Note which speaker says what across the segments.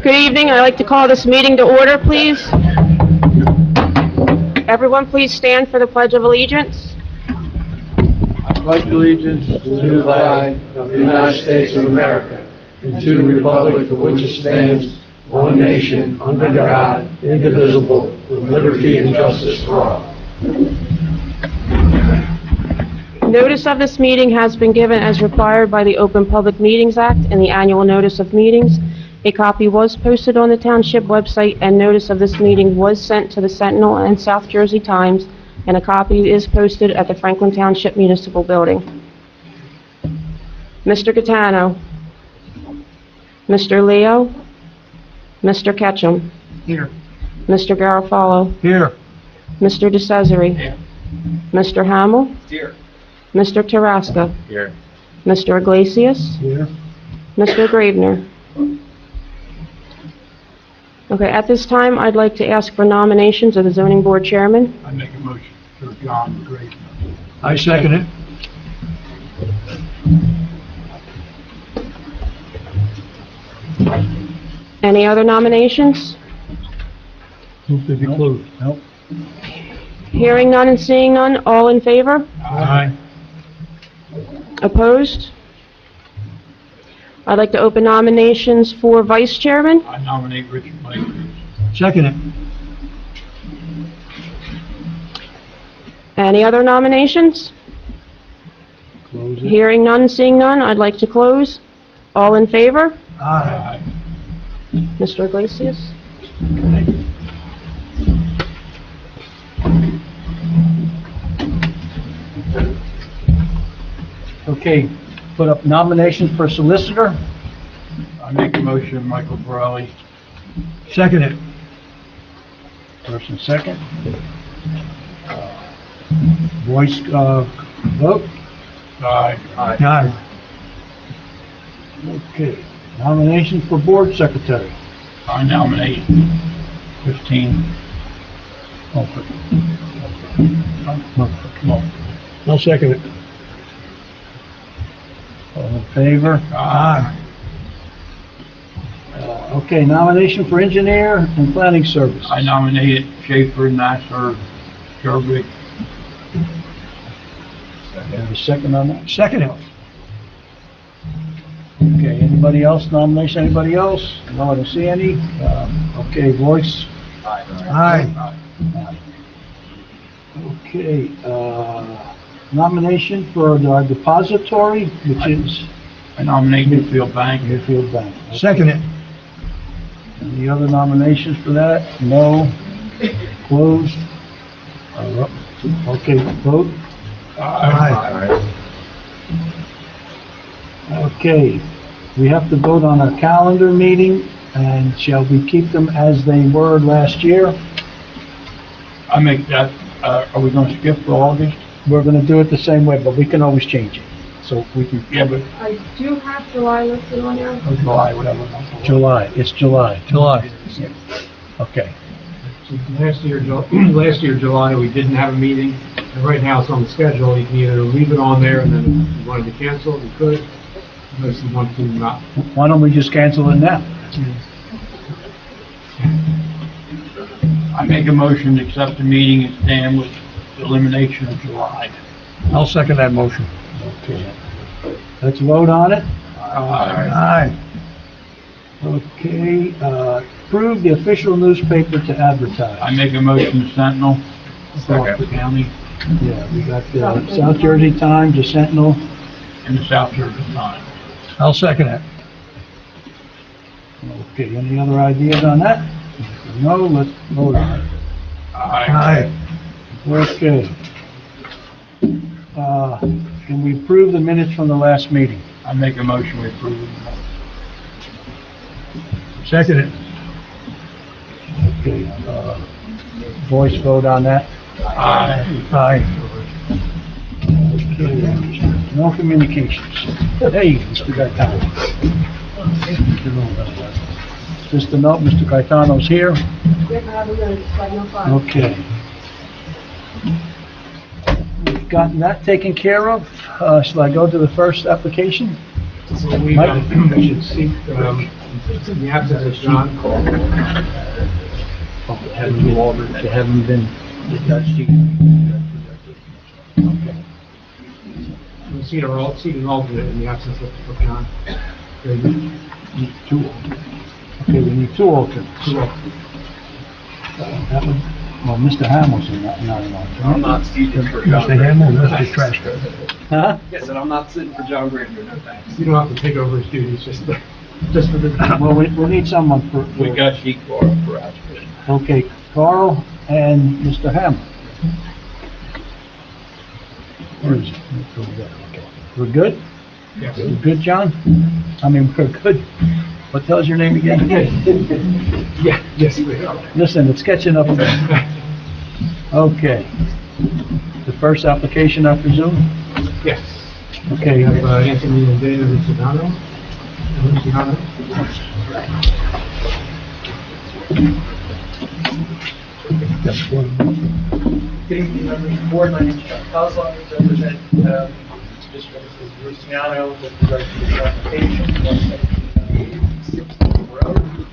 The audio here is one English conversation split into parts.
Speaker 1: Good evening. I'd like to call this meeting to order, please. Everyone, please stand for the Pledge of Allegiance.
Speaker 2: I pledge allegiance to the flag of the United States of America and to the republic for which it stands, one nation, under God, indivisible, with liberty and justice for all.
Speaker 1: Notice of this meeting has been given as required by the Open Public Meetings Act and the Annual Notice of Meetings. A copy was posted on the Township website, and notice of this meeting was sent to the Sentinel and South Jersey Times, and a copy is posted at the Franklin Township Municipal Building. Mr. Gaetano. Mr. Leo. Mr. Ketchum.
Speaker 2: Here.
Speaker 1: Mr. Garofalo.
Speaker 2: Here.
Speaker 1: Mr. DeCesare.
Speaker 2: Here.
Speaker 1: Mr. Hamel.
Speaker 2: Here.
Speaker 1: Mr. Tarasca.
Speaker 2: Here.
Speaker 1: Mr. Iglesias.
Speaker 2: Here.
Speaker 1: Mr. Gravener. Okay, at this time, I'd like to ask for nominations of the Zoning Board Chairman.
Speaker 2: I make a motion for John Gravener. I second it.
Speaker 1: Any other nominations?
Speaker 2: Move to be closed. Nope.
Speaker 1: Hearing none and seeing none, all in favor?
Speaker 2: Aye.
Speaker 1: Opposed? I'd like to open nominations for Vice Chairman.
Speaker 2: I nominate Richard Mike. Second it.
Speaker 1: Any other nominations?
Speaker 2: Close it.
Speaker 1: Hearing none, seeing none, I'd like to close. All in favor?
Speaker 2: Aye.
Speaker 1: Mr. Iglesias?
Speaker 3: Okay, put up nominations for solicitor.
Speaker 2: I make a motion, Michael Borelli. Second it.
Speaker 3: First and second. Voice, vote.
Speaker 2: Aye.
Speaker 3: Aye. Okay, nominations for board secretary.
Speaker 2: I nominate 15.
Speaker 3: Oh,
Speaker 2: Come on.
Speaker 3: I'll second it. All in favor?
Speaker 2: Aye.
Speaker 3: Okay, nomination for engineer and planning service.
Speaker 2: I nominate Schaefer, Nasser, Jervik.
Speaker 3: Have a second on that?
Speaker 2: Second it.
Speaker 3: Okay, anybody else, nomination, anybody else? No, I don't see any. Okay, voice.
Speaker 2: Aye.
Speaker 3: Okay, nomination for the depository, which is
Speaker 2: I nominate Newfield Bank.
Speaker 3: Deerfield Bank. Okay.
Speaker 2: Second it.
Speaker 3: Any other nominations for that? No? Closed? Okay, vote.
Speaker 2: Aye.
Speaker 3: Okay, we have to vote on our calendar meeting, and shall we keep them as they were last year?
Speaker 2: I make that, are we gonna skip for August?
Speaker 3: We're gonna do it the same way, but we can always change it, so we can.
Speaker 2: Yeah, but
Speaker 1: I do have July listed on there.
Speaker 2: July, whatever.
Speaker 3: July, it's July.
Speaker 2: July.
Speaker 3: Okay,
Speaker 4: Last year, July, we didn't have a meeting, and right now it's on the schedule. You can either leave it on there, and then if you wanted to cancel it, you could. Unless you want to not.
Speaker 3: why don't we just cancel it now?
Speaker 2: I make a motion to accept the meeting and stand with the elimination of July.
Speaker 3: I'll second that motion. Okay. Let's vote on it.
Speaker 2: Aye.
Speaker 3: Okay, approve the official newspaper to advertise.
Speaker 2: I make a motion, Sentinel, Gloucester County,
Speaker 3: Yeah, we got the South Jersey Times, the Sentinel.
Speaker 2: and the South Jersey Times.
Speaker 3: I'll second it. Okay, any other ideas on that? No, let's vote on it.
Speaker 2: Aye.
Speaker 3: Okay. Can we approve the minutes from the last meeting?
Speaker 2: I make a motion, we approve it.
Speaker 3: Second it. Okay, voice vote on that?
Speaker 2: Aye.
Speaker 3: Aye. Okay, no communications. Hey, Mr. Gaetano. Just a note, Mr. Gaetano's here. Okay. gotten that taken care of. Shall I go to the first application?
Speaker 4: So we should seek, in the absence of John,
Speaker 3: They haven't been.
Speaker 4: we'll seek an alternate in the absence of John.
Speaker 3: Need two. Okay, we need two alternates. That would, well, Mr. Hamilton, not an alternate.
Speaker 5: I'm not seated for John.
Speaker 3: Mr. Hamilton, that's the trash guy. Huh?
Speaker 5: Yes, and I'm not sitting for John Granger, no thanks.
Speaker 4: You don't have to take over his duties, just for the.
Speaker 3: Well, we need someone for.
Speaker 5: We got sheet for applicant.
Speaker 3: Okay, Carl and Mr. Hamilton. Where is it? Okay. We're good?
Speaker 4: Yes.
Speaker 3: We're good, John? I mean, we're good. What tells your name again?
Speaker 4: Yeah, yes, we are.
Speaker 3: Listen, it's catching up. Okay. The first application, I presume?
Speaker 4: Yes.
Speaker 3: Okay.
Speaker 4: We have Anthony and Dana Rusciano.
Speaker 6: Good evening, members of the board. My name is Chuck Kozlov. I represent Mr. Rusciano with regard to this application, 117 Road,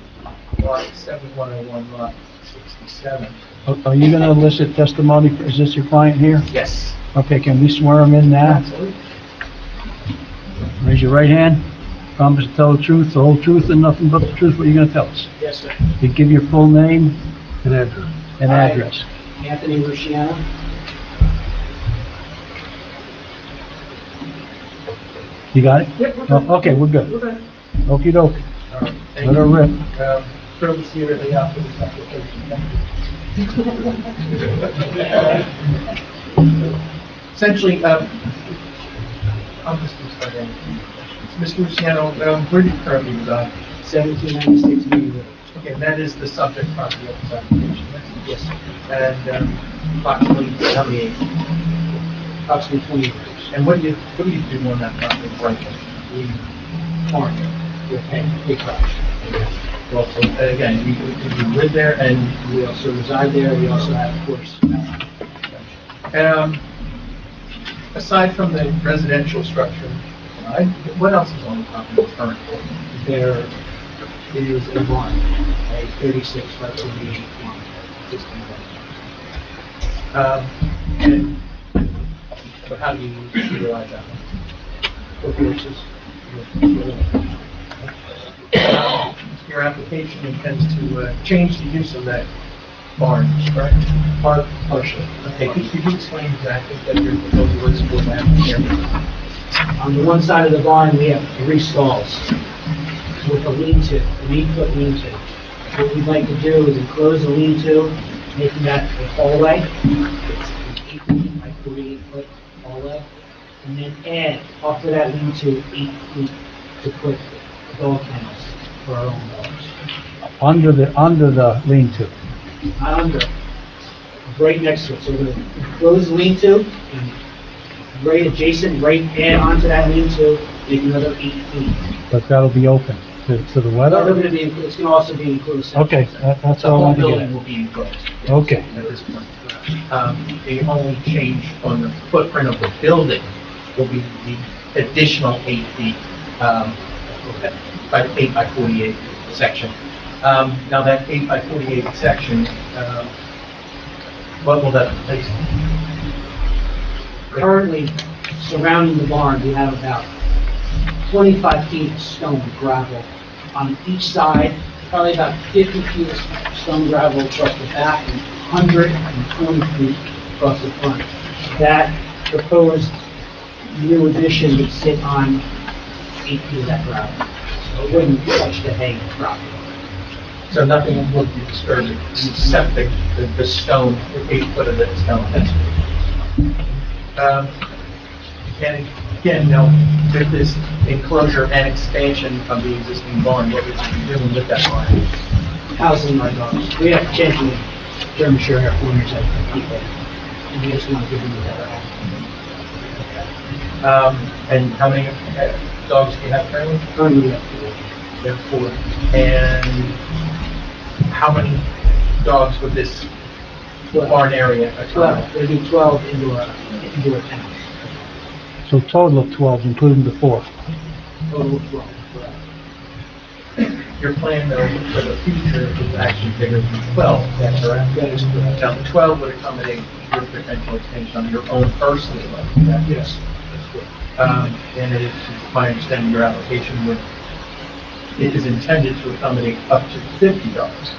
Speaker 6: lot 7101, lot 67.
Speaker 3: Are you gonna elicit testimony? Is this your client here?
Speaker 6: Yes.
Speaker 3: Okay, can we swear him in now?
Speaker 6: Absolutely.
Speaker 3: Raise your right hand. Promise to tell the truth, the whole truth, and nothing but the truth. What are you gonna tell us?
Speaker 6: Yes, sir.
Speaker 3: You give your full name and address. And
Speaker 6: Hi.
Speaker 3: address.
Speaker 6: Anthony Rusciano.
Speaker 3: You got it?
Speaker 6: Yep, we're
Speaker 3: Oh,
Speaker 6: good.
Speaker 3: okay, we're good.
Speaker 6: We're good.
Speaker 3: Okey doke.
Speaker 6: All right, thank
Speaker 3: Let her
Speaker 6: you.
Speaker 3: rip.
Speaker 6: Thrilled to see everything out for this application. Thank you. Essentially, I'll just start in. Mr. Rusciano, where do you currently reside?
Speaker 7: 1796 Main Road.
Speaker 6: Okay, and that is the subject property of this application,
Speaker 7: Yes, sir.
Speaker 6: and approximately how many acres?
Speaker 7: Approximately 20 acres.
Speaker 6: And what do you do on that property currently?
Speaker 7: We farm it. We're paying big cash.
Speaker 6: Well, so again, you live there, and
Speaker 7: We also reside there. We also have, of course,
Speaker 6: aside from the residential structure, what else is on the property currently?
Speaker 7: there is a barn, a 36 by 48 barn, existing barn.
Speaker 6: And so how do you utilize that?
Speaker 7: For horses.
Speaker 6: Your application intends to change the use of that barn, correct?
Speaker 7: Partially.
Speaker 6: Okay, could you explain exactly what your proposal is for that here?
Speaker 7: On the one side of the barn, we have 3 stalls with a lean-to, an 8-foot lean-to. What we'd like to do is enclose the lean-to, making that a hallway. It's an 8 feet by 48 foot hallway. And then add, off of that lean-to, 8 feet to put dog kennels for our own dogs.
Speaker 3: Under the lean-to.
Speaker 7: Not under, right next to it. So we're gonna close the lean-to and right adjacent, right add onto that lean-to, make another 8 feet.
Speaker 3: But that'll be open to the
Speaker 7: It's
Speaker 3: weather?
Speaker 7: gonna be, it's gonna also be enclosed.
Speaker 3: Okay, that's
Speaker 6: The
Speaker 3: all I
Speaker 6: whole
Speaker 3: wanted to
Speaker 6: building
Speaker 3: get
Speaker 6: will be enclosed.
Speaker 3: at. Okay.
Speaker 6: At this point. The only change on the footprint of the building will be the additional 8 feet, by 8 by 48 section. Now that 8 by 48 section, what will that replace?
Speaker 7: Currently, surrounding the barn, we have about 25 feet of stone gravel on each side, probably about 50 feet of stone gravel across the back, and 120 feet across the front. That proposed new addition would sit on 8 feet of that gravel, so it wouldn't touch the hay property.
Speaker 6: So nothing will be disturbed except the stone, the 8 foot of the stone. And again, now, with this enclosure and expansion of the existing barn, what would you be doing with that barn?
Speaker 7: Housing our dogs. We have potentially German Share corners at people, and we just want to give them a better home.
Speaker 6: And how many dogs do you have currently?
Speaker 7: Currently, we have 4.
Speaker 6: You have 4. And how many dogs would this barn area?
Speaker 7: 12, there'd be 12 indoor kennels,
Speaker 3: So total of 12, including the 4.
Speaker 7: total of 12, correct.
Speaker 6: Your plan though for the future is actually bigger than 12, is that correct?
Speaker 7: That is correct.
Speaker 6: Now, the 12 would accommodate your potential extension on your own personal level, correct?
Speaker 7: Yes, that's correct.
Speaker 6: And it is, my understanding, your application it is intended to accommodate up to 50 dogs.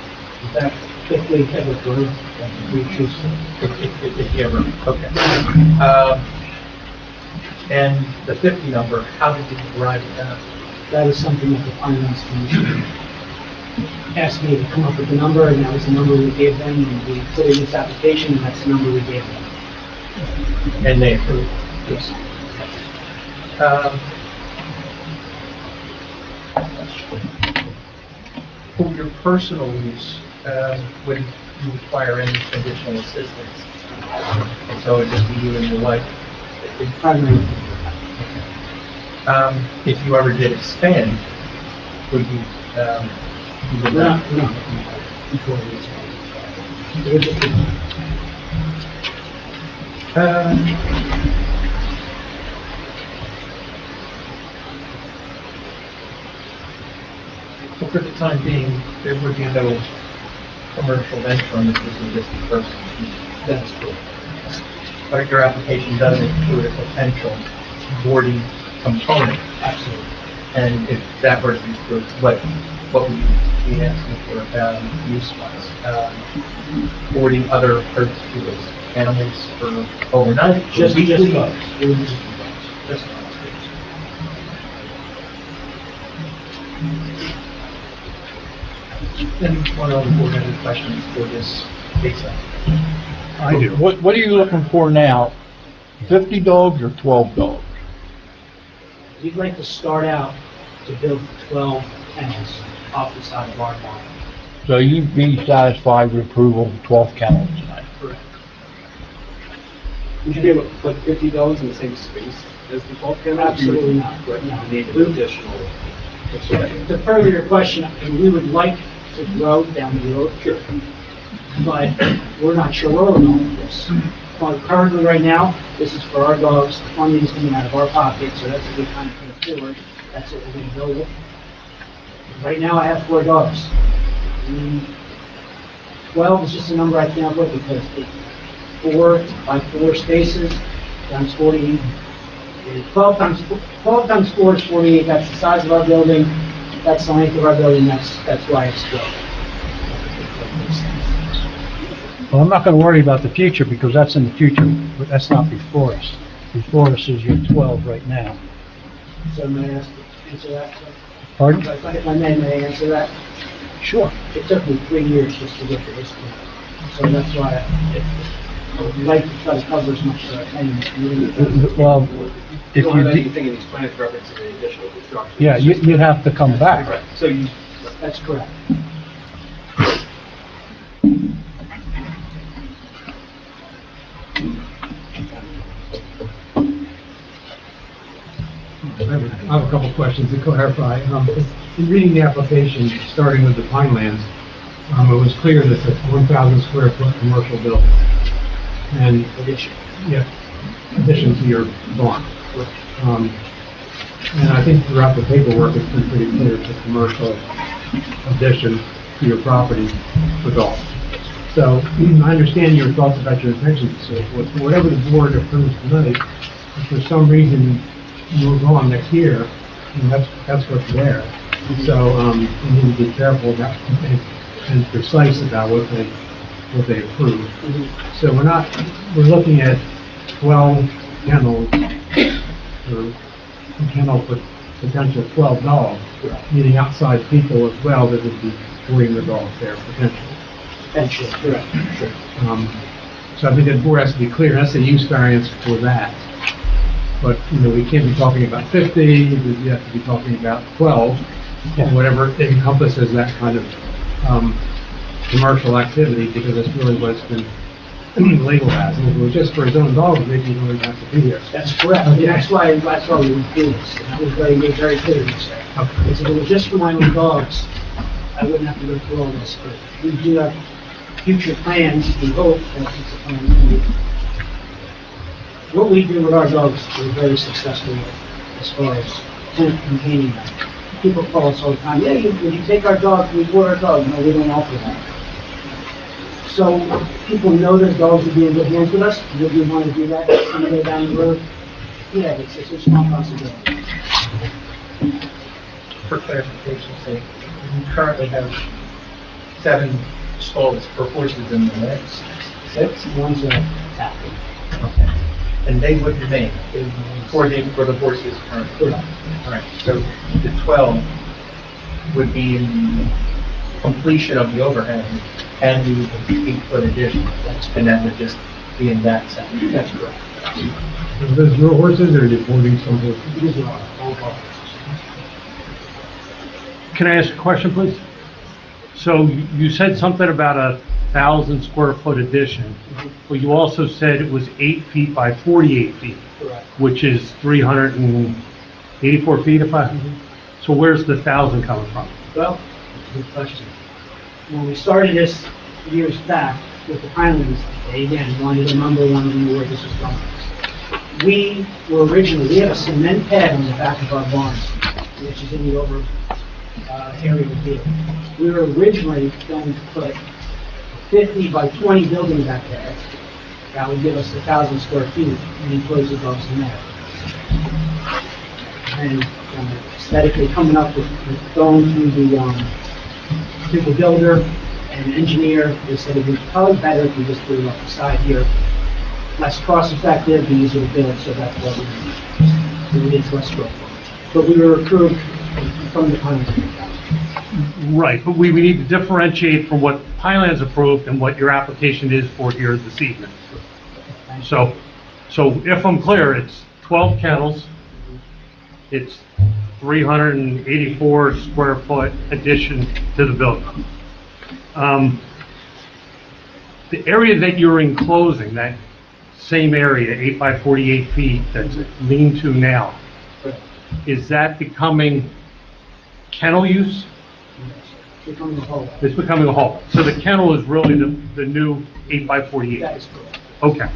Speaker 7: In fact, if we ever grew, we choose to.
Speaker 6: If you ever, okay. And the 50 number, how did you arrive at that?
Speaker 7: That is something that the finance commission asked me to come up with the number, and that was the number we gave them, and we put in this application, and that's the number we gave them.
Speaker 6: And they approved?
Speaker 7: Yes.
Speaker 6: For your personal use, would you require any additional assistance? And so it'd just be you and your wife?
Speaker 7: Primary.
Speaker 6: If you ever did expand, would you, you would
Speaker 7: We're
Speaker 6: not?
Speaker 7: not looking at it before we expand. It would just be-
Speaker 6: So for the time being, there would be no commercial venture on this, this would just be personal.
Speaker 7: That's correct.
Speaker 6: But your application does include a potential boarding component.
Speaker 7: Absolutely.
Speaker 6: And if that were to be approved, what would you be asking for, use-wise? Boarding other herds, animals for overnight? or
Speaker 7: Just
Speaker 6: weekly?
Speaker 7: dogs. It would just be dogs.
Speaker 6: Just dogs. Anyone on the board have any questions for this case?
Speaker 3: I do.
Speaker 2: What are you looking for now? 50 dogs or 12 dogs?
Speaker 7: We'd like to start out to build 12 kennels off the side of our barn.
Speaker 2: So you'd be satisfied with approval of 12 kennels tonight?
Speaker 7: Correct.
Speaker 5: Would you be able to put 50 dogs in the same space as the 12 kennels?
Speaker 7: Absolutely not.
Speaker 5: Right,
Speaker 7: No.
Speaker 5: you need additional.
Speaker 7: To further your question, we would like to grow down the road, sure, but we're not sure where we're going with this. Well, currently, right now, this is for our dogs, the funding is coming out of our pocket, so that's a good time to afford. That's what we're going to go with. Right now, I have 4 dogs. 12 is just a number I came up with because 4 by 4 spaces times 40. 12 times 4 is 48. That's the size of our building. That's the length of our building. That's why it's 12.
Speaker 3: Well, I'm not gonna worry about the future because that's in the future, but that's not before us. Before us is your 12 right now.
Speaker 7: So may I answer that?
Speaker 3: Pardon?
Speaker 7: If I may answer that?
Speaker 3: Sure.
Speaker 7: It took me 3 years just to get to this point. So that's why I would like to try to cover as much as I can in this community.
Speaker 3: Well, if
Speaker 5: You don't have
Speaker 3: you,
Speaker 5: anything in these plans referencing any additional construction?
Speaker 3: yeah, you'd have to come back.
Speaker 5: Right, so you,
Speaker 7: That's correct.
Speaker 4: I have a couple of questions to clarify. In reading the application, starting with the Pinelands, it was clear that it's a 1,000 square foot commercial building. And addition to your barn. And I think throughout the paperwork, it's been pretty clear it's a commercial addition to your property for dogs. So I understand your thoughts about your intentions and so forth. But whatever the board approves tonight, if for some reason you move on next year, and that's what's there. So you need to be careful about and precise about what they approve. So we're looking at 12 kennels, or a kennel for potential 12 dogs, meaning outside people as well that would be boarding the dogs there potentially.
Speaker 7: Potentially, correct. Sure.
Speaker 4: So I think the board has to be clear, that's a use variance for that. But, we can't be talking about 50, you have to be talking about 12, or whatever encompasses that kind of, commercial activity, because that's really what it's been labeled as. And if it was just for his own dogs, maybe he wouldn't have to be here.
Speaker 7: That's correct. And that's why we would do this. And that was made very clear to say. If it was just for my own dogs, I wouldn't have to go through all this. But we do have future plans, we hope that future plans, what we do with our dogs, we're very successful with, as far as containing them. People call us all the time, yeah, when you take our dog, we want our dog. No, we don't offer that. So people know their dogs will be in good hands with us. Would we want to do that someday down the road? Yeah, it's a small possibility.
Speaker 6: For clarification's sake, we currently have 7 stalls for horses in the mix. 6?
Speaker 7: One's a tackle.
Speaker 6: Okay. And they would remain for the horses currently?
Speaker 7: Correct.
Speaker 6: All right, so the 12 would be in completion of the overhang and the 8-foot addition, and that would just be in that section.
Speaker 7: That's correct.
Speaker 4: Are those your horses or are you boarding some horses?
Speaker 7: These are all dogs.
Speaker 3: Can I ask a question, please? So you said something about 1,000 square foot addition, but you also said it was 8 feet by 48 feet,
Speaker 7: Correct.
Speaker 3: which is 384 feet so where's the 1,000 coming from?
Speaker 7: Well, that's a good question. When we started this years back with the Highlands, they again wanted a number, wanted to know where this was going. We have a cement pad on the back of our barn, which is in the over area here. We were originally going to put 50 by 20 building back there. That would give us 1,000 square feet and enclose the dogs in there. And aesthetically coming up with going through the builder and engineer, they said it'd be probably better if we just put it up the side here. Less cost effective, easier to build, so that's what we did less square footage. But we were approved from the Highlands.
Speaker 3: Right, but we need to differentiate from what Highlands approved and what your application is for here this evening. So if I'm clear, it's 12 kennels, it's 384 square foot addition to the building. The area that you're enclosing, that same area, 8 by 48 feet, that's lean-to now, is that becoming kennel use?
Speaker 7: Becoming a whole.
Speaker 3: It's becoming a hall. So the kennel is really the new 8 by 48?
Speaker 7: That is correct.
Speaker 3: Okay.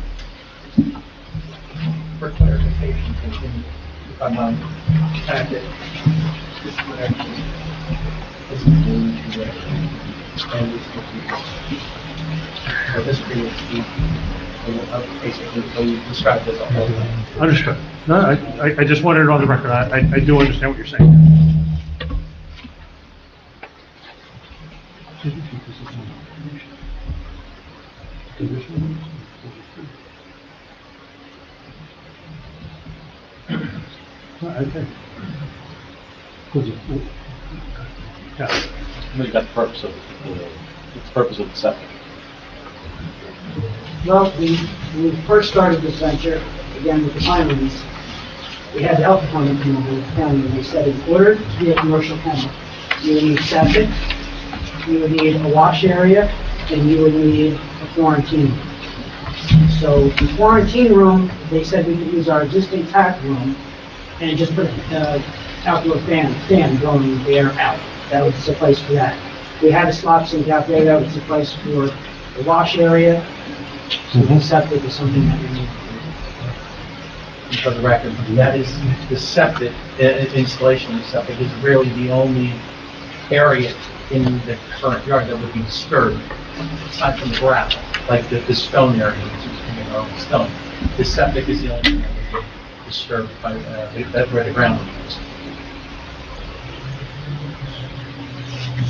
Speaker 6: For clarification, if I'm on packet, this would actually, this is the direction, and this would be, so this creates basically, so you described this all.
Speaker 3: Understood. No, I just wanted it on the record. I do understand what you're saying. Okay. Yeah.
Speaker 8: What got the purpose of the septic?
Speaker 7: Well, when we first started this venture, again with the Highlands, we had the health department come over to the county and they said in order to be a commercial kennel, you would need septic, you would need a wash area, and you would need a quarantine. So the quarantine room, they said we could use our existing tack room and just put an outdoor fan blowing the air out. That would suffice for that. We had a slop sink out there that would suffice for the wash area. So the septic is something that we need.
Speaker 6: For the record, that is, the septic, installation of the septic is really the only area in the current yard that would be disturbed, aside from the gravel, like the stone area, which is coming around the stone. The septic is the only thing that would be disturbed by, that's where the ground is.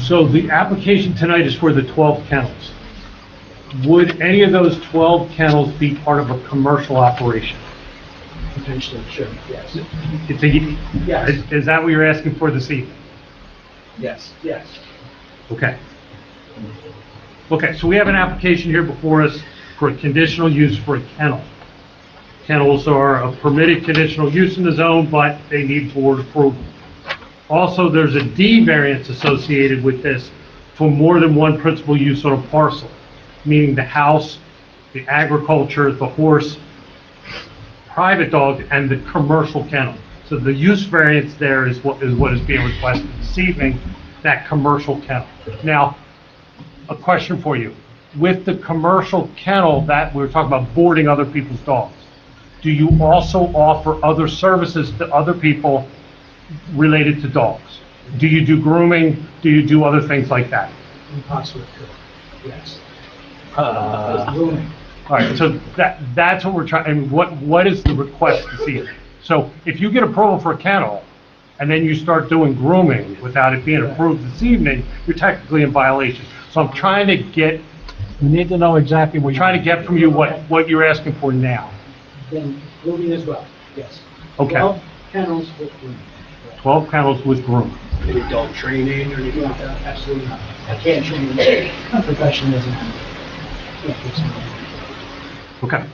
Speaker 3: So the application tonight is for the 12 kennels. Would any of those 12 kennels be part of a commercial operation?
Speaker 7: Potentially, sure, yes.
Speaker 3: Yes. Is that what you're asking for this evening?
Speaker 6: Yes.
Speaker 7: Yes.
Speaker 3: Okay. Okay, so we have an application here before us for a conditional use for a kennel. Kennels are a permitted conditional use in the zone, but they need board approval. Also, there's a D variance associated with this for more than one principal use on a parcel, meaning the house, the agriculture, the horse, private dog, and the commercial kennel. So the use variance there is what is being requested this evening, that commercial kennel. Now, a question for you. with the commercial kennel that we were talking about boarding other people's dogs, do you also offer other services to other people related to dogs? Do you do grooming? Do you do other things like that?
Speaker 7: We possibly could, yes.
Speaker 6: Uh,
Speaker 7: Grooming.
Speaker 3: All right, so that's what we're trying, and what is the request to see? So if you get approval for a kennel, and then you start doing grooming without it being approved this evening, you're technically in violation. So I'm trying to get,
Speaker 4: We need to know exactly what you're...
Speaker 3: trying to get from you what you're asking for now.
Speaker 7: Then grooming as well, yes.
Speaker 3: Okay.
Speaker 7: 12 kennels with grooming.
Speaker 3: 12 kennels with groom.
Speaker 5: Any dog training or anything
Speaker 7: No,
Speaker 5: like that?
Speaker 7: absolutely not. I can't train professionalism. Can't fix it.
Speaker 3: Okay.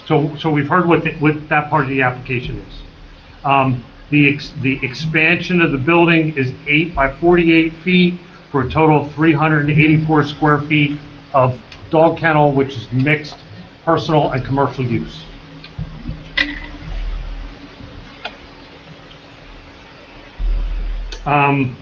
Speaker 3: So we've heard what that part of the application is. The expansion of the building is 8 by 48 feet for a total of 384 square feet of dog kennel, which is mixed personal and commercial use. I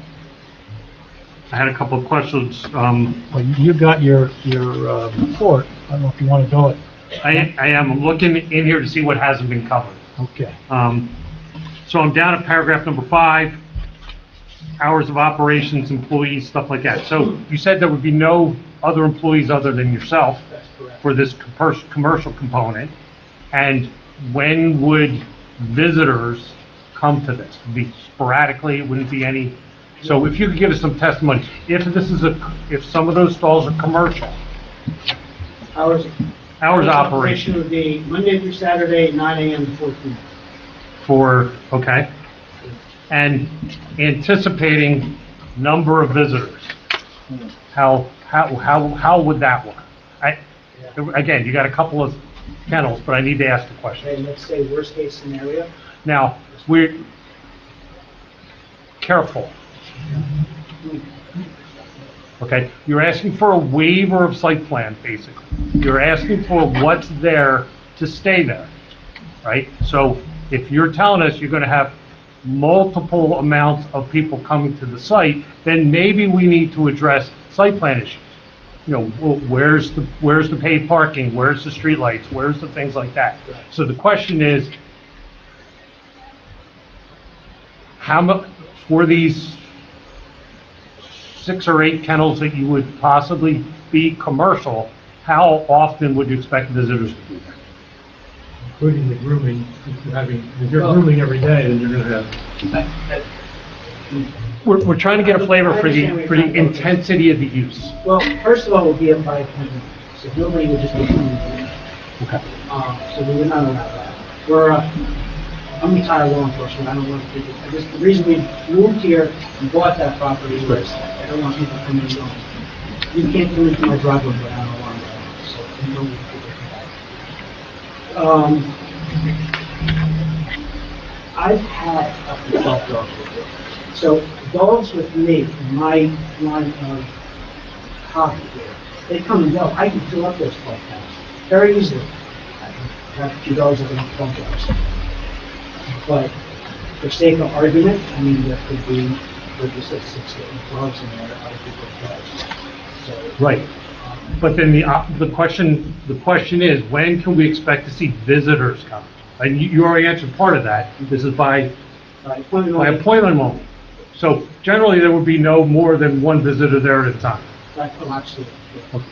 Speaker 3: had a couple of questions.
Speaker 4: Well, you got your report. I don't know if you want to do it.
Speaker 3: I am looking in here to see what hasn't been covered.
Speaker 4: Okay.
Speaker 3: So I'm down at paragraph number 5, hours of operations, employees, stuff like that. So you said there would be no other employees other than yourself
Speaker 7: That's correct.
Speaker 3: for this commercial component? And when would visitors come to this? Would it be sporadically, it wouldn't be any? So if you could give us some testimony, if some of those stalls are commercial,
Speaker 7: Hours
Speaker 3: hours of operation
Speaker 7: would be Monday through Saturday, 9 a.m. to 4 p.m.
Speaker 3: okay? And anticipating number of visitors, how would that work? Again, you got a couple of kennels, but I need to ask the question.
Speaker 7: Okay, let's say worst case scenario.
Speaker 3: Now, we're careful. Okay, you're asking for a waiver of site plan, basically. You're asking for what's there to stay there, right? So if you're telling us you're gonna have multiple amounts of people coming to the site, then maybe we need to address site plan issues. You know, where's the paid parking? Where's the streetlights? Where's the things like that? So the question is, how much, for these 6 or 8 kennels that you would possibly be commercial, how often would you expect visitors to be there?
Speaker 4: Including the grooming, if you're grooming every day, then you're gonna have...
Speaker 3: We're trying to get a flavor for the intensity of the use.
Speaker 7: Well, first of all, we'll be up by appointment, so nobody would just be coming in.
Speaker 3: Okay.
Speaker 7: So we would not allow that. I'm retired law enforcement, I don't want people, the reason we moved here and bought that property was, I don't want people coming and going. You can't come into my driveway without an alarm going, so you don't need people to I've had up to 12 dogs before. So dogs with me, in my line of hobby here, they come and go. I can fill up those 12 pounds very easily. I have a few dogs that don't 12 dogs. But for sake of argument, I mean, there could be, like you said, 6 to 8 dogs in there, other people's dogs. So,
Speaker 3: Right. But then the question is, when can we expect to see visitors come? And you already answered part of that. This is by appointment only. So generally, there would be no more than one visitor there at a time.
Speaker 7: Absolutely.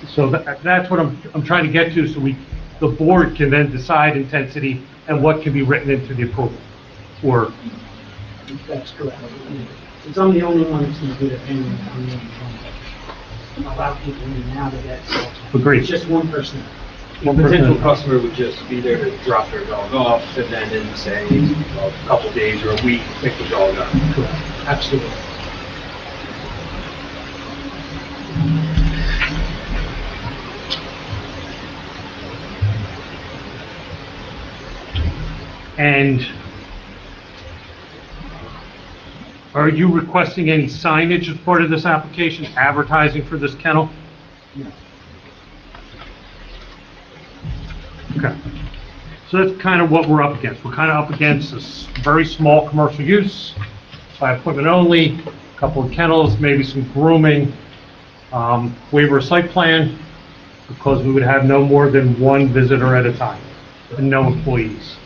Speaker 3: So that's what I'm trying to get to, so the board can then decide intensity and what can be written into the approval. Or,
Speaker 7: That's correct. Since I'm the only one that's going to do the payment, I'm the only one that allow people in and out of that. So
Speaker 3: Agreed.
Speaker 7: It's just one person.
Speaker 5: The potential customer would just be there to drop their dog off and then in, say, a couple days or a week, pick the dog up.
Speaker 7: Correct. Absolutely.
Speaker 3: and are you requesting any signage as part of this application, advertising for this kennel?
Speaker 7: No.
Speaker 3: Okay. So that's kind of what we're up against. We're kind of up against this very small commercial use, by appointment only, a couple of kennels, maybe some grooming, waiver of site plan, because we would have no more than one visitor at a time and no employees.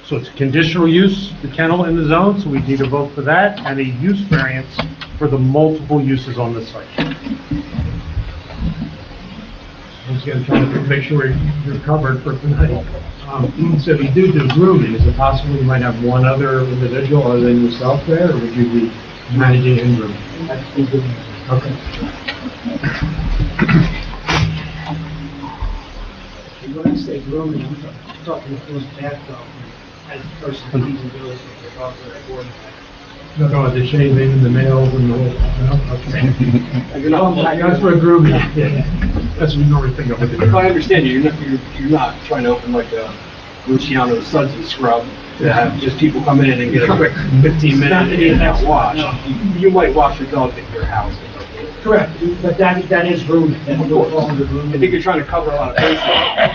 Speaker 3: So it's a conditional use, the kennel in the zone, so we need a vote for that, and a use variance for the multiple uses on the site.
Speaker 4: Once again, trying to make sure you're covered for tonight. So if you do grooming, is it possible you might have one other individual other than yourself there, or would you be managing and grooming? Okay.
Speaker 7: When I say grooming, I'm talking who's back dog, as a person who's using those with their dogs that are born.
Speaker 4: No, the shaving and the nails and the whole, no? Okay. That's for grooming, yeah. That's what we normally think of.
Speaker 5: If I understand you, you're not trying to open like a Rusciano Sudsy scrub to have just people come in and get a quick 15-minute in-and-out wash. You might wash your dog at your house.
Speaker 7: Correct, but that is grooming. That
Speaker 5: Of
Speaker 7: will fall
Speaker 5: course.
Speaker 7: under
Speaker 5: I
Speaker 7: grooming.
Speaker 5: think you're trying to cover a lot of bases.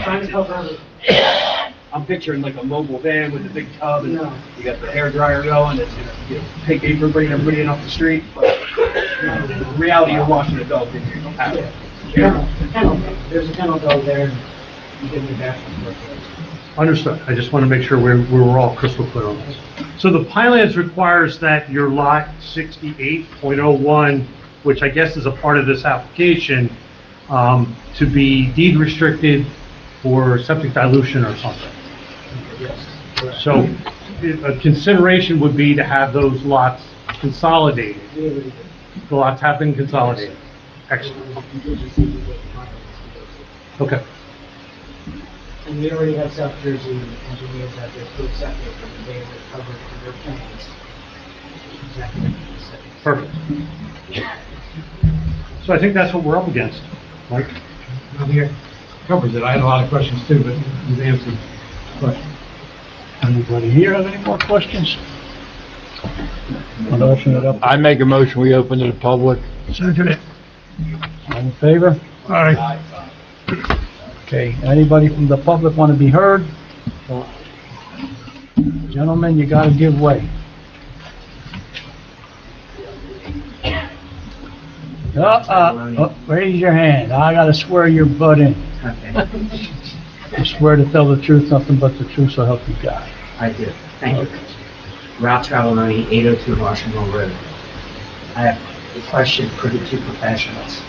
Speaker 7: Trying to cover everything.
Speaker 5: I'm picturing like a mobile van with a big tub and
Speaker 7: No.
Speaker 5: you got the hair dryer going and you take apron, bringing everybody in off the street. But in reality, you're washing a dog in your house.
Speaker 7: Kennel, there's a kennel dog there, and you give me back.
Speaker 3: Understood. I just want to make sure we're all crystal clear on this. So the Pinelands requires that your lot 68.01, which I guess is a part of this application, to be deed restricted for septic dilution or something.
Speaker 7: Yes, correct.
Speaker 3: So a consideration would be to have those lots consolidated.
Speaker 7: We already did.
Speaker 3: The lots have been consolidated. Excellent. Okay.
Speaker 7: And we already have South Jersey engineers out there put septic, and they were covered in their plans. Exactly. Septic.
Speaker 3: Perfect. So I think that's what we're up against. Mike?
Speaker 4: I think it covers it. I had a lot of questions too, but you've answered the question.
Speaker 9: Anybody here have any more questions? I'll open it up.
Speaker 2: I make a motion, we open to the public.
Speaker 9: Second it. All in favor? Aye. Okay, anybody from the public want to be heard? Gentlemen, you gotta give way. Raise your hand. I gotta swear your butt in.
Speaker 10: Okay,
Speaker 9: I swear to tell the truth, nothing but the truth, so help you God.
Speaker 10: I do. Thank you. Ralph Traveloni, 802 Rusciano Road. I have a question for the two professionals.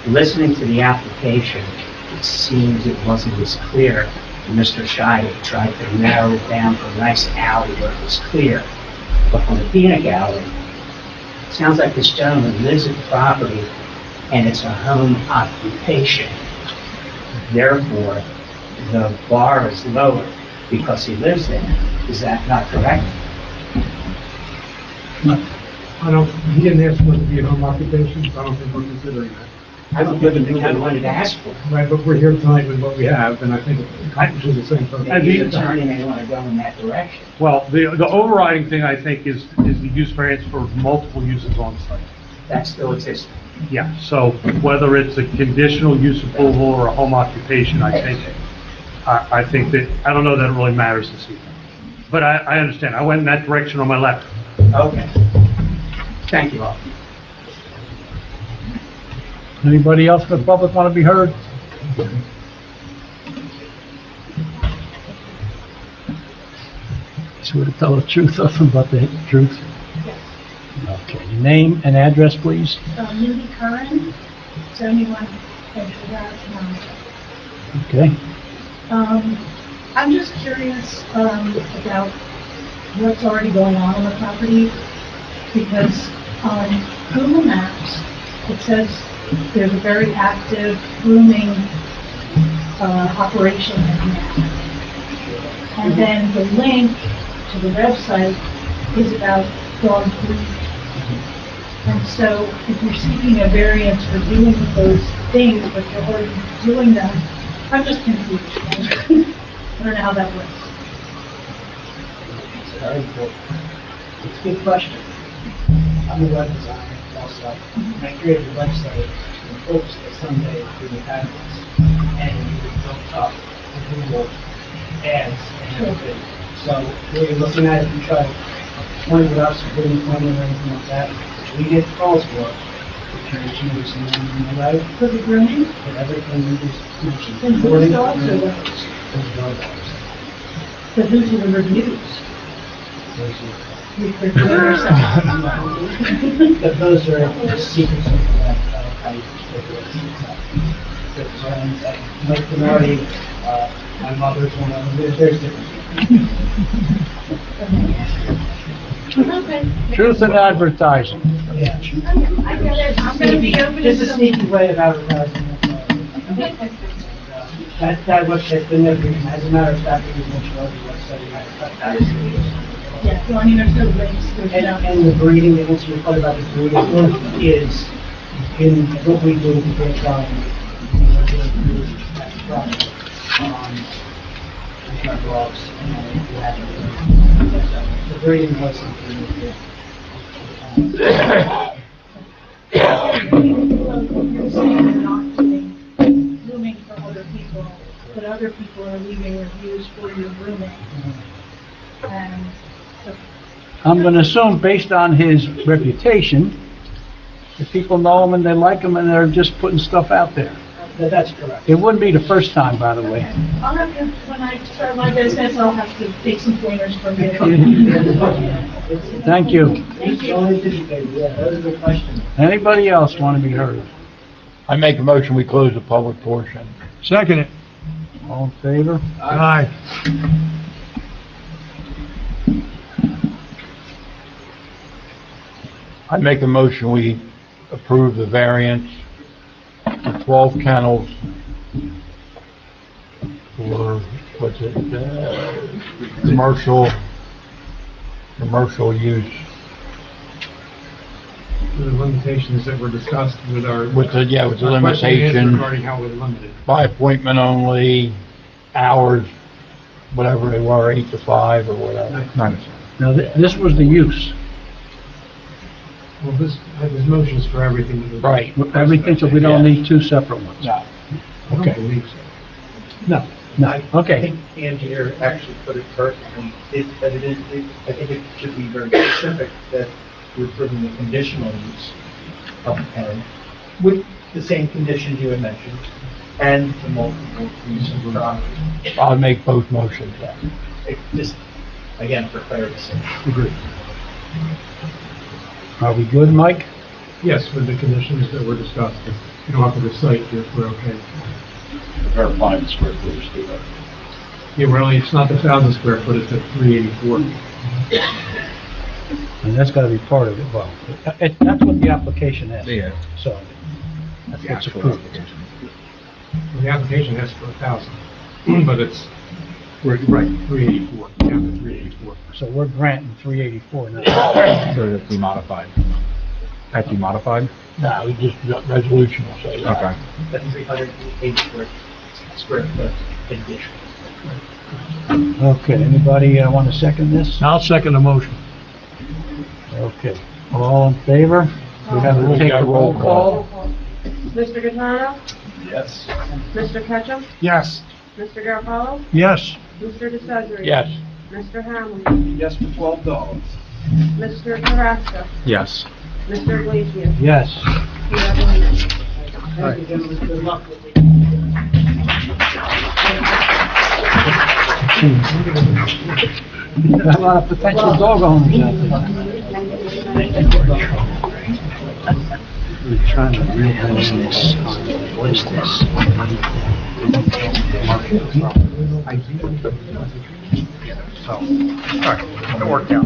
Speaker 10: Listening to the application, it seems it wasn't as clear. Mr. Shea tried to narrow it down to a nice alley where it was clear. But from the peanut gallery, it sounds like this gentleman lives at the property and it's a home occupation. Therefore, the bar is lower because he lives there. Is that not correct?
Speaker 4: He didn't ask for it to be a home occupation, so I don't think we're considering that.
Speaker 10: I don't live in the kind of money to ask for.
Speaker 4: Right, but we're here tonight with what we have, and I think it accomplishes the same purpose.
Speaker 10: Maybe the attorney may want to go in that direction.
Speaker 3: Well, the overriding thing, I think, is the use variance for multiple uses on site.
Speaker 10: That still exists.
Speaker 3: Yeah, so whether it's a conditional use approval or a home occupation, I think that, I don't know that it really matters this evening. But I understand. I went in that direction on my left.
Speaker 10: Okay. Thank you all.
Speaker 9: Anybody else from the public want to be heard? Swear to tell the truth, nothing but the truth. Okay, your name and address, please.
Speaker 11: Mindy Curran, 71 Edgewood Drive.
Speaker 9: Okay.
Speaker 11: I'm just curious about what's already going on the property, because on Google Maps, it says there's a very active grooming operation right now. And then the link to the website is about dog food. And so if you're seeking a variance for doing those things, but you're already doing them, I'm just confused. I don't know how that works.
Speaker 7: It's very important. It's a good question. I'm a web designer also, and I created a website in hopes that someday we would have this, and we would build up Google ads and everything. So what you're looking at, if you try to point with us, or putting money or anything like that, which we get calls for, There's notice in the letter,
Speaker 11: For the grooming,
Speaker 7: and everything we just mentioned.
Speaker 11: and whose dogs are those?
Speaker 7: Those are our dogs.
Speaker 11: But whose are the reviews?
Speaker 7: Those are-
Speaker 11: We prefer ourselves.
Speaker 7: But those are the secrets of how you Mike Bernardi, my mother's one of them, there's different.
Speaker 11: Okay.
Speaker 9: Truth in advertising.
Speaker 7: Yeah.
Speaker 11: I get it. I'm gonna be open
Speaker 7: Just a
Speaker 11: to
Speaker 7: sneaky way of advertising. That website's been there, as a matter of fact, it was much larger website. That is.
Speaker 11: Yeah, well, I mean, there's no links, there's no.
Speaker 7: And the breeding, the answer your part about the breeding is in what we do with the trial. Our dogs, and we have the breeding was something we did.
Speaker 11: You're saying you're not doing grooming for other people, but other people are leaving reviews for your grooming. And the
Speaker 9: I'm gonna assume based on his reputation, that people know him and they like him and they're just putting stuff out there.
Speaker 7: That's correct.
Speaker 9: It wouldn't be the first time, by the way.
Speaker 11: I'll have to, when I start my business, I'll have to take some pointers from you.
Speaker 9: Thank you.
Speaker 11: Thank you.
Speaker 7: Only anticipated, yeah, that was a good question.
Speaker 9: Anybody else want to be heard?
Speaker 2: I make a motion, we close the public portion.
Speaker 9: Second it. All in favor? Aye.
Speaker 2: I make a motion, we approve the variance for 12 kennels for, what's it, commercial use.
Speaker 4: The limitations that were discussed with our.
Speaker 2: With the, yeah, with the
Speaker 4: our question and answer
Speaker 2: limitation,
Speaker 4: regarding how we're limited.
Speaker 2: by appointment only, hours, whatever they were, 8 to 5 or whatever.
Speaker 9: Now, this was the use.
Speaker 4: Well, there's motions for everything. that was-
Speaker 2: Right.
Speaker 9: Everything, so we don't need two separate ones.
Speaker 2: No.
Speaker 4: I don't
Speaker 9: Okay.
Speaker 4: believe so.
Speaker 9: No, no, okay.
Speaker 6: I think Angie here actually put it perfectly. I think it should be very specific that we're approving the conditional use of the kennel with the same conditions you had mentioned and the multiple use of property.
Speaker 2: I'll make both motions then.
Speaker 6: Just, again, for clarity's sake.
Speaker 9: Agreed. Are we good, Mike?
Speaker 4: Yes, with the conditions that were discussed. If you don't have to recite, we're okay.
Speaker 8: Verifying the square footage too.
Speaker 4: Yeah, it's not the 1,000 square foot, it's the 384.
Speaker 9: And that's gotta be part of it, well, that's what the application is.
Speaker 8: Yeah.
Speaker 9: So, that's what's approved.
Speaker 4: Well, the application has for 1,000, but it's, right, 384, down to 384.
Speaker 9: So we're granting 384 now.
Speaker 8: So that's be modified. Have to be modified?
Speaker 2: No, we just, resolution will say that.
Speaker 8: Okay.
Speaker 6: The 380 square foot condition.
Speaker 9: Okay, anybody want to second this?
Speaker 2: I'll second the motion.
Speaker 9: Okay, all in favor? We have to take a roll call.
Speaker 1: Mr. Gattano?
Speaker 8: Yes.
Speaker 1: Mr. Ketchum?
Speaker 9: Yes.
Speaker 1: Mr. Garafalo?
Speaker 9: Yes.
Speaker 1: Mr. DeCesare?
Speaker 2: Yes.
Speaker 1: Mr. Hamlin?
Speaker 5: Yes for 12 dogs.
Speaker 1: Mr. Carrasco?
Speaker 8: Yes.
Speaker 1: Mr. Iglesias?
Speaker 9: Yes.
Speaker 1: You have one minute.
Speaker 7: Thank you, gentlemen, good luck with it.
Speaker 9: Got a lot of potential dog owners out there. We're trying to realize this. What is this?
Speaker 8: It worked out.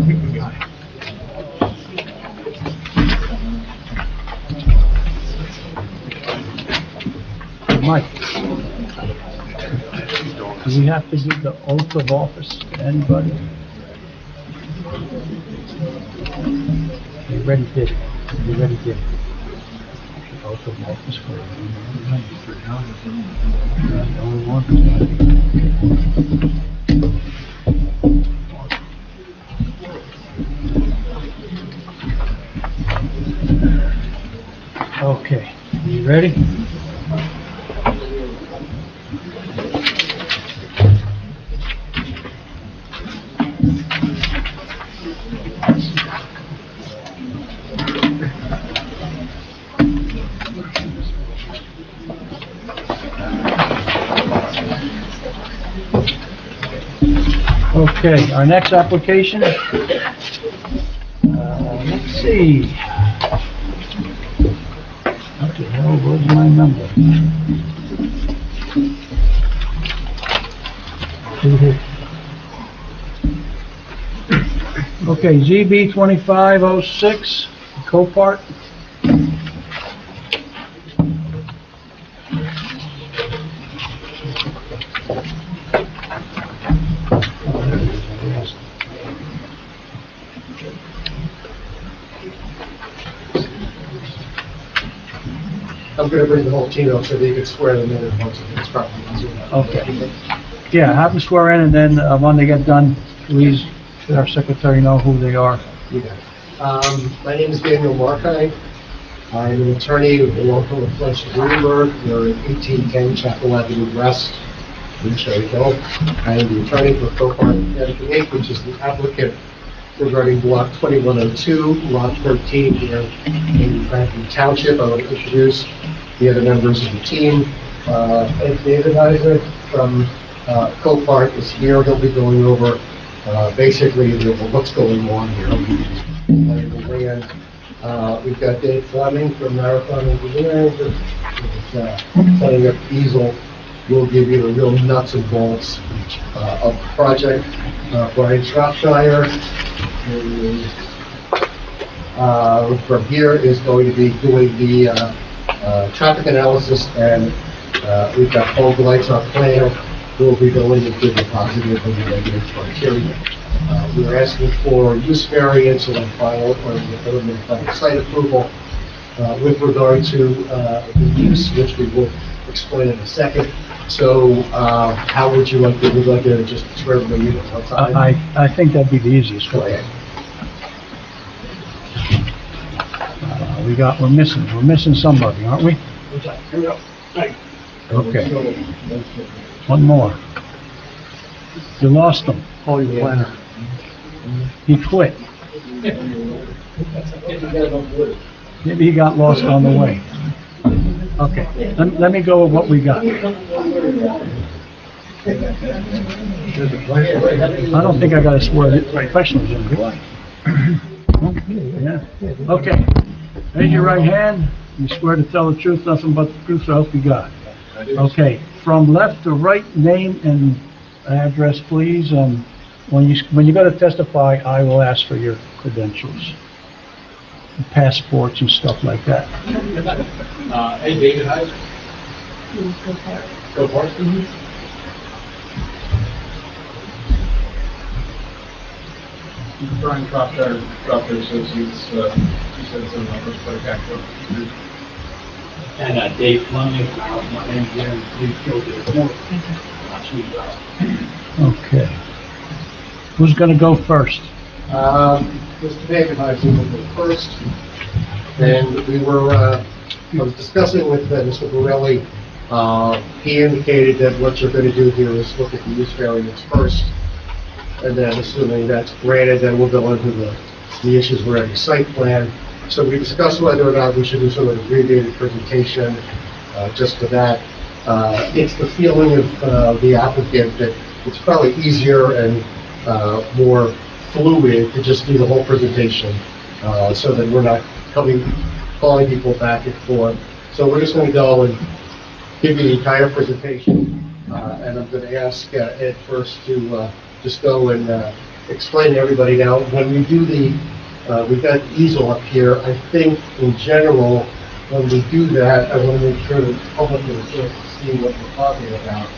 Speaker 9: Mike, do we have to give the oath of office to anybody? You already did. You already did. Oath of office for the only one. Okay, you ready? Okay, our next application, let's see. What the hell, where's my number? Okay, ZB 2506, Copart.
Speaker 5: I'm gonna bring the whole team up so they can swear them in and once it's probably easier.
Speaker 9: Okay. Yeah, have them swear in, and then when they get done, please let our secretary know who they are.
Speaker 5: You got it. My name is Daniel Markine. I'm an attorney with the law firm of Fletcher Greenberg. We're at 1810 Chapel Avenue West in Cherry Hill. I am the attorney for Copart Connecticut Inc., which is the applicant regarding block 2102, lot 13 here in Franklin Township. I want to introduce the other members of the team. Ed David Heiser from Copart is here. He'll be going over basically what's going on here. We've got Dave Fleming from Marathon Engineering, who's setting up easel. We'll give you the real nuts and bolts of the project. Brian Shropshire from here is going to be doing the traffic analysis, and we've got Paul Lights, our planner, who will be going to give the positive and the negative criteria. We're asking for use variance and final or the preliminary final site approval with regard to the use, which we will explain in a second. So, how would you like to just swear everybody in at one time?
Speaker 9: I think that'd be the easiest way. We're missing somebody, aren't we?
Speaker 5: Here we go. Right.
Speaker 9: Okay. One more. You lost him.
Speaker 5: Call your planner.
Speaker 9: He quit. Maybe he got lost on the way. Okay, let me go with what we got. I don't think I gotta swear the professionals in, do I? Yeah, okay. Raise your right hand. You swear to tell the truth, nothing but the truth, so help you God. Okay, from left to right, name and address, please, and when you go to testify, I will ask for your credentials, passports and stuff like that.
Speaker 8: Hey, David Heiser.
Speaker 5: Go for it.
Speaker 8: Brian Shropshire, Shropshire Associates, he said some numbers, but I got to.
Speaker 10: And Dave Fleming, my engineer, please go to the report.
Speaker 9: Okay. Who's gonna go first?
Speaker 5: Mr. David Heiser will go first. And I was discussing with Mr. Borelli. He indicated that what you're going to do here is look at the use variance first. And then assuming that's granted, then we'll go into the issues regarding site plan. So we discussed whether or not we should do some of the abbreviated presentation just for that. It's the feeling of the applicant that it's probably easier and more fluid to just do the whole presentation so that we're not calling people back and forth. So we're just going to go and give you the entire presentation. And I'm going to ask Ed first to just go and explain to everybody now. When we do we've got easel up here. I think in general, when we do that, I want to make sure that the public has a chance to see what we're talking about.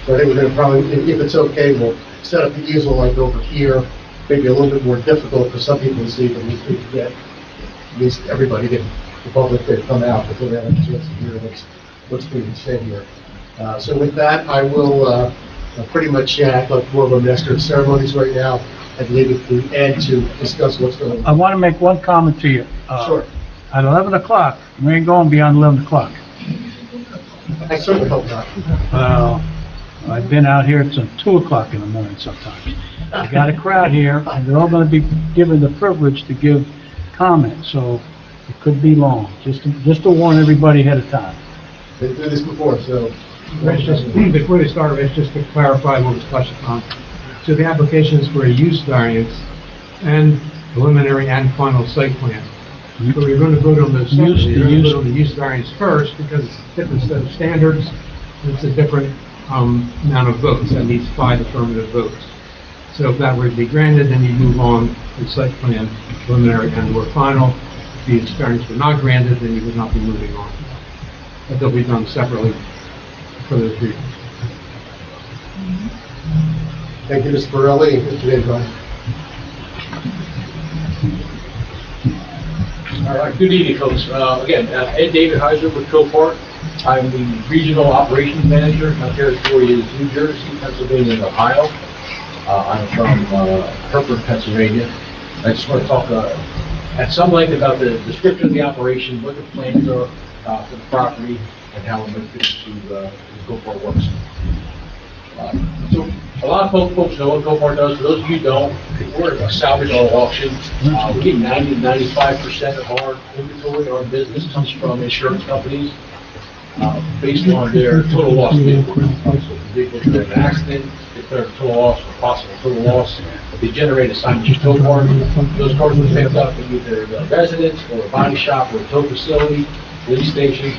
Speaker 5: So I think we're going to probably, if it's okay, we'll set up the easel like over here. Maybe a little bit more difficult for some people to see, but at least we can get, at least everybody, the public, that come out before they have a chance to hear what's being said here. So with that, I will pretty much act like more of a master of ceremonies right now and leave it to Ed to discuss what's going on.
Speaker 9: I want to make one comment to you.
Speaker 5: Sure.
Speaker 9: At 11 o'clock, we ain't going beyond 11 o'clock.
Speaker 5: I certainly hope not.
Speaker 9: I've been out here till 2 o'clock in the morning sometimes. I got a crowd here, and they're all going to be given the privilege to give comments, so it could be long, just to warn everybody ahead of time.
Speaker 5: Been through this before, so.
Speaker 4: Rich, before they start, Rich, just to clarify what was touched upon. So the application is for a use variance and preliminary and final site plan. So we're going to vote on those separately. You're going to vote on the use variance first because it's a different set of standards, and it's a different amount of votes. That needs 5 affirmative votes. So if that were to be granted, then you move on to site plan, preliminary and/or final. If the use variance were not granted, then you would not be moving on. But they'll be done separately for those reasons.
Speaker 5: Thank you, Mr. Borelli. Mr. David.
Speaker 8: All right, good evening, folks. Again, Ed David Heiser with Copart. I'm the Regional Operations Manager. My territory is New Jersey, Pennsylvania, and Ohio. I'm from Hereford, Pennsylvania. I just want to talk at some length about the description of the operation, what the plans are for the property, and how it might fit into the Copart works. So a lot of folks know what Copart does. For those of you who don't, we're a salvage auto auction. We get 90 to 95% of our inventory, our business comes from insurance companies based on their total loss vehicles. So if the vehicles are in an accident, if they're total loss or possible total loss, they generate assignments to Copart. Those cars are picked up in either a residence or a body shop or a tow facility, police station.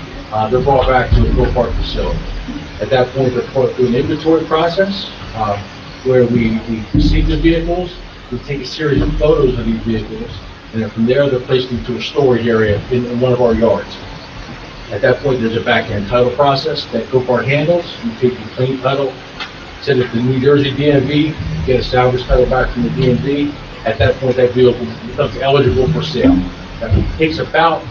Speaker 8: They're brought back to a Copart facility. At that point, they're put through an inventory process where we receive the vehicles, we take a series of photos of these vehicles, and then from there, they're placed into a storage area in one of our yards. At that point, there's a back-end title process that Copart handles. You take the clean title, send it to the New Jersey DMV, get a salvage title back from the DMV. At that point, that vehicle becomes eligible for sale. That takes about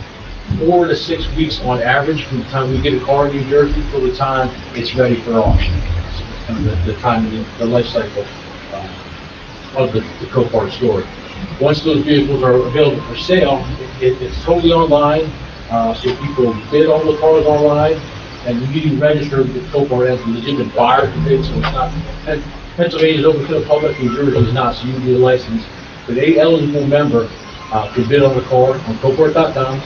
Speaker 8: 4 to 6 weeks on average from the time we get a car in New Jersey till the time it's ready for auction. So kind of the time, the life cycle of the Copart story. Once those vehicles are available for sale, it's totally online. So people bid on the cars online, and you need to register with Copart as a legitimate buyer to bid. So it's not. Pennsylvania is open to the public. New Jersey is not. So you need a license. But any eligible member can bid on the car on Copart.com.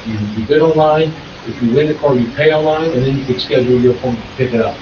Speaker 8: You bid online. If you win the car, you pay online, and then you can schedule your appointment to pick it up.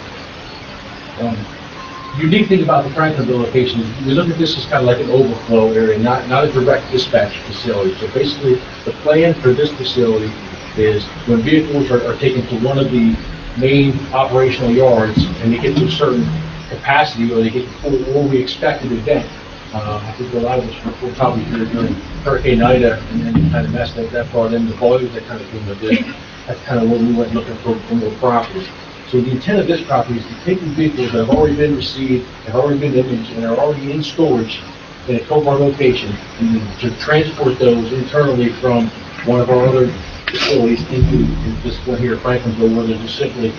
Speaker 8: The unique thing about the Franklinville location is we look at this as kind of like an overflow area, not a direct dispatch facility. So basically, the plan for this facility is when vehicles are taken to one of the main operational yards and they get to a certain capacity or they get to what we expect an event. I think a lot of us were probably here during Hurricane Ida and then kind of messed up that part, and the volumes that kind of came with it. That's kind of what we went looking for more property. So the intent of this property is to take the vehicles that have already been received, have already been imaged, and are already in storage in a Copart location, and to transport those internally from one of our other facilities into this one here at Franklinville, where they're just simply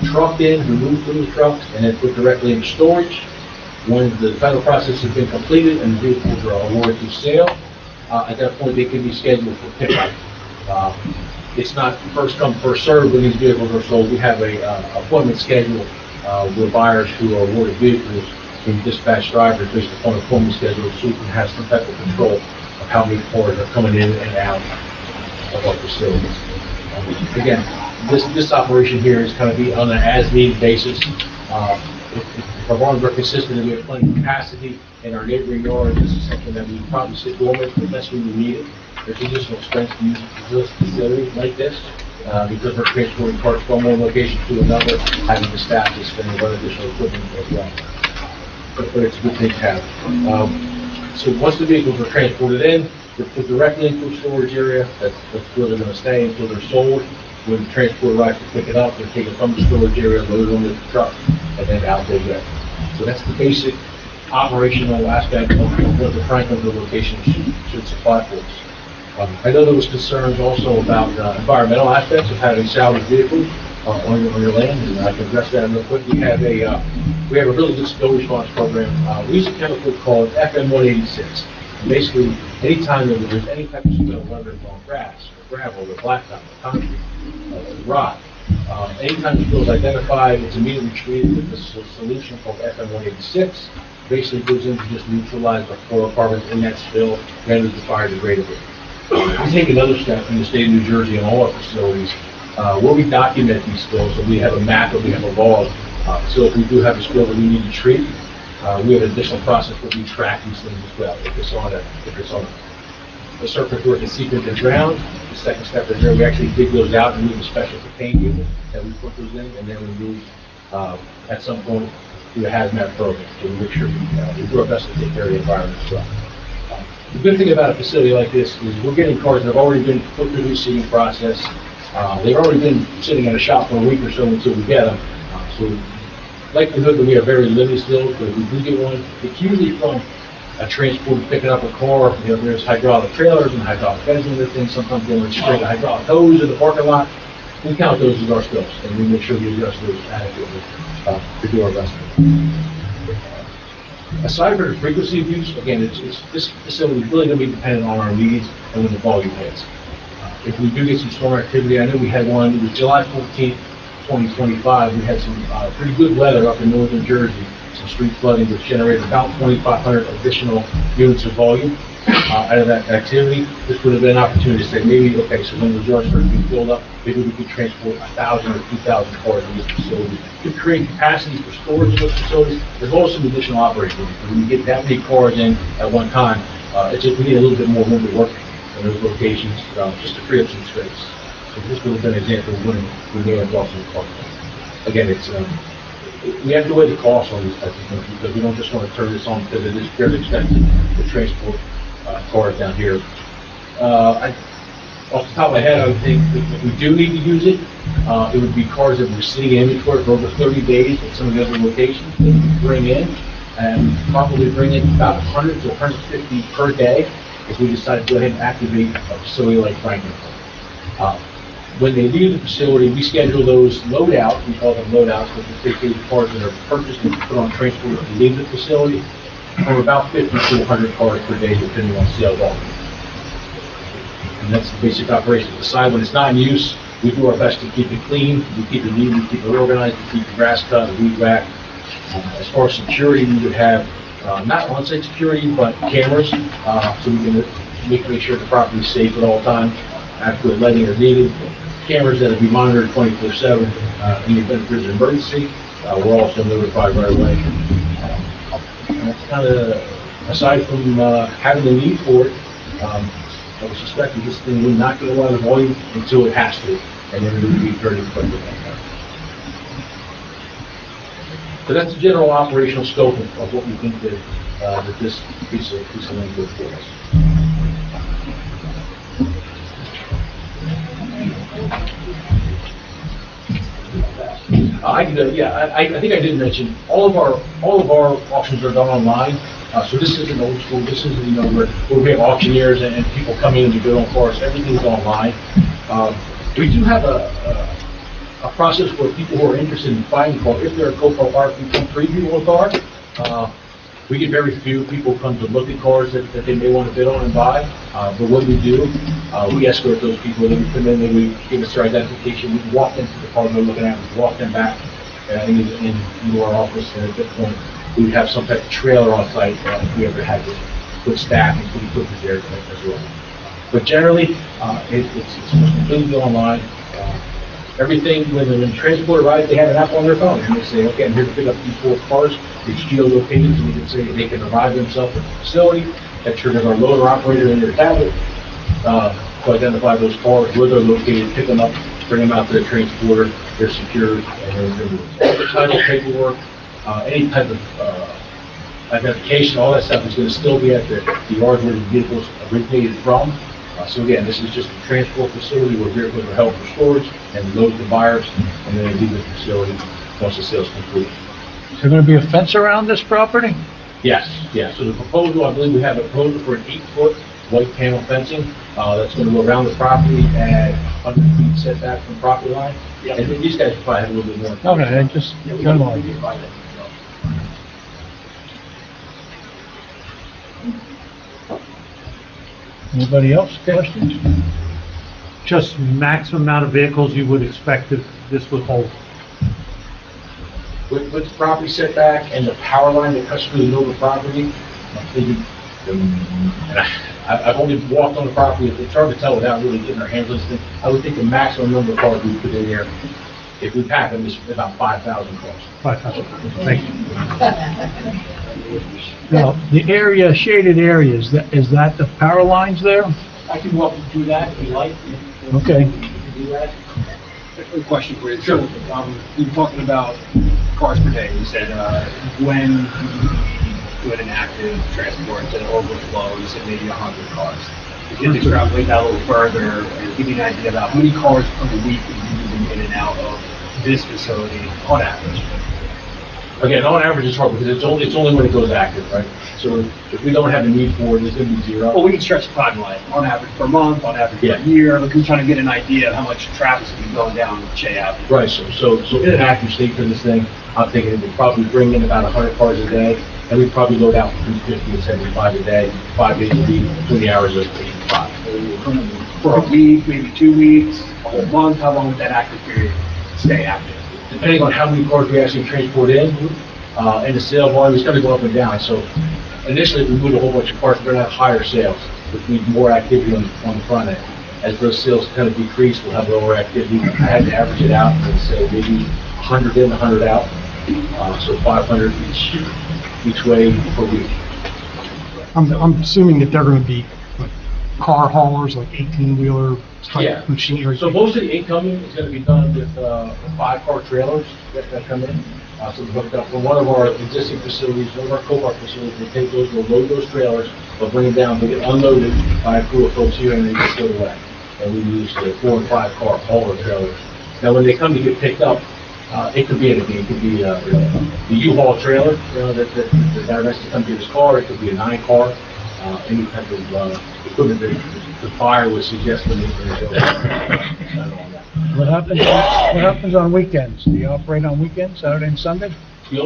Speaker 8: trucked in, removed from the trucks, and then put directly into storage. When the title process has been completed and the vehicles are awarded to sale, at that point they can be scheduled for pickup. It's not first come, first served when these vehicles are sold. We have a appointment schedule where buyers who are awarded vehicles can dispatch drivers based upon appointment schedule, so we can have some type of control of how many cars are coming in and out of our facilities. Again, this operation here is kind of be on an as-needed basis. If our barns are consistent and we have plenty of capacity in our neighboring yards, this is something that we would probably sit dormant unless we would need it. There's additional expense to use this facility like this because we're transporting parts from one location to another, having the staff to spend on additional equipment as well. But it's a good thing to have. So once the vehicles are transported in, they're put directly into a storage area. That's where they're going to stay until they're sold. When the transport arrives to pick it up, they're taken from the storage area, loaded onto the truck, and then out they go. So that's the basic operational aspect of what the Franklinville location should supply for us. I know there was concerns also about environmental aspects of having salvage vehicles on your land, and I can address that real quick. We have a really good spill response program. We use a chemical called FM186. Basically, anytime that there's any type of spill, whether it's on grass, or gravel, or blacktop, or concrete, or rock, anytime the spill is identified, it's immediately treated with this solution called FM186. Basically goes in to just neutralize the fluorocarbons in that spill, renders the fire degradable. We take another step in the state of New Jersey in all our facilities, where we document these spills, so we have a map and we have a log. So if we do have a spill that we need to treat, We have an additional process where we track these things as well. If it's on a surface where it can seep into the ground, the second step is there, we actually dig those out and move a special contained unit that we put those in, and then we move, at some point, through a hazmat program to make sure we do our best to take care of the environment as well. The good thing about a facility like this is we're getting cars that have already been put through the receiving process. They've already been sitting in a shop for a week or so until we get them. So likelihood that we have very limited stills, but if we do get one, it's usually from a transport picking up a car. You know, there's hydraulic trailers and hydraulic beds and other things, sometimes going straight hydraulic hose in the parking lot. We count those as our spills, and we make sure we adjust those adequately to do our best. Aside from the frequency of use, again, this facility is really going to be dependent on our needs and when the volume hits. If we do get some storm activity, I know we had one, it was July 14th, 2025, we had some pretty good weather up in northern Jersey, some street flooding, which generated about 2,500 additional units of volume out of that activity. This would have been an opportunity to say, maybe, okay, so when the reserves start being filled up, maybe we could transport 1,000 or 2,000 cars in this facility to create capacities for storage in those facilities, as well as some additional operating room. When you get that many cars in at one time, it's just, we need a little bit more room to work in those locations, just to free up some space. So this would have been an example of when we may have lost some cars. Again, it's, we have to weigh the cost on these types of things, because we don't just want to turn this on because it is fairly expensive to transport cars down here. Off the top of my head, I would think if we do need to use it, it would be cars that we're sitting in inventory for over 30 days at some of the other locations that we bring in, and probably bring in about 100 to 150 per day if we decide to go ahead and activate a facility like Franklinville. When they leave the facility, we schedule those loadouts, we call them loadouts, but they take cars that are purchased and put on transport to leave the facility, or about 50 to 100 cars per day, depending on sale volume. And that's the basic operation. Aside when it's not in use, we do our best to keep it clean, we keep it neat, we keep it organized, we keep the grass cut, the weed whacked. As far as security, we would have not on-site security, but cameras, so we can make sure the property is safe at all times. Adequate lighting is needed. Cameras that will be monitored 24/7 in the event there's an emergency. We're also notified right away. And that's kind of, aside from having the need for it, I would suspect that this thing will not get a lot of volume until it has to, and then it will be very quickly. So that's the general operational scope of what we think that this piece of land will for us. I think I did mention all of our auctions are done online. So this isn't old school. This isn't, you know, where we have auctioneers and people come in to bid on cars. Everything's online. We do have a process where people who are interested in buying a car, if they're a Copart RP preview on a car, we get very few people come to look at cars that they may want to bid on and buy. But what we do, we escort those people. They come in, and we give us their identification. We walk into the car they're looking at, we walk them back into our office. And at that point, we would have some type of trailer on site if we ever had to put staff and put equipment there as well. But generally, it's completely online. Everything, when the transport arrives, they have an app on their phone, and they say, okay, I'm here to pick up these 4 cars. It's geolocated, so we can say they can arrive themselves at the facility. That triggers our loader operator in their tablet to identify those cars, where they're located, pick them up, bring them out to the transporter, they're secured, and they're moved. All the title paperwork, any type of identification, all that stuff is going to still be at the yard where the vehicles originated from. So again, this is just a transport facility where vehicles are held for storage and load the buyers, and then they leave the facility once the sale is complete.
Speaker 9: Is there going to be a fence around this property?
Speaker 8: Yes. So the proposal, I believe we have a proposal for an 8-foot white panel fencing that's going to go around the property at 100 feet setback from property line. Yeah. And then these guys probably have a little bit more.
Speaker 9: Okay, just general idea. Anybody else, questions?
Speaker 3: Just maximum amount of vehicles you would expect that this would hold.
Speaker 8: With the property setback and the power line that cuts through the middle of the property, I'm thinking, and I've only walked on the property, it's hard to tell without really getting our hands on this thing. I would think the maximum number of cars we put in there, if we've happened, is about 5,000 cars.
Speaker 3: 5,000. Thank you.
Speaker 9: Now, the area, shaded areas, is that the power lines there?
Speaker 6: I can walk you through that if you like.
Speaker 9: Okay.
Speaker 6: Do that.
Speaker 12: A question for you. Sure. You were talking about cars per day. You said, when you do an active transport to overflow, you said maybe 100 cars. If you could extrapolate that a little further and give me an idea about how many cars per week are you moving in and out of this facility on average?
Speaker 8: Again, on average, it's hard because it's only when it goes active, right? So if we don't have a need for it, it's gonna be zero.
Speaker 12: Well, we can stretch the timeline, on average per month, on average per
Speaker 8: Yeah.
Speaker 12: year. Like, we're trying to get an idea of how much traffic's gonna be going down Shea Avenue.
Speaker 8: Right, so in an active state for this thing, I'm thinking we'd probably bring in about 100 cars a day, and we'd probably load out between 50 and 75 a day, 5 days a week, between the hours of 8 and 5.
Speaker 12: For a week, maybe 2 weeks, a whole month, how long would that active period stay active?
Speaker 8: Depending on how many cars we actually transport in, and the sale volume is gonna go up and down, so initially, we moved a whole bunch of cars, we're gonna have higher sales, which means more activity on the front end. As those sales kind of decrease, we'll have lower activity. I had to average it out and say maybe 100 in, 100 out, so 500 each way per week.
Speaker 4: I'm assuming that they're gonna be like car haulers, like 18-wheeler
Speaker 8: Yeah.
Speaker 4: type machinery.
Speaker 8: So most of the incoming is gonna be done with 5-car trailers that come in. So we hooked up from one of our existing facilities, one of our Copart facilities, we'll take those, we'll load those trailers, we'll bring them down, they get unloaded by a crew of folks here, and they just go away. And we use the 4 and 5-car hauler trailers. Now, when they come to get picked up, it could be anything. It could be the U-Haul trailer, that has to come get his car. It could be a 9-car, any type of equipment that the buyer would suggest when they go.
Speaker 9: What happens on weekends? Do you operate on weekends, Saturday and Sunday?
Speaker 8: The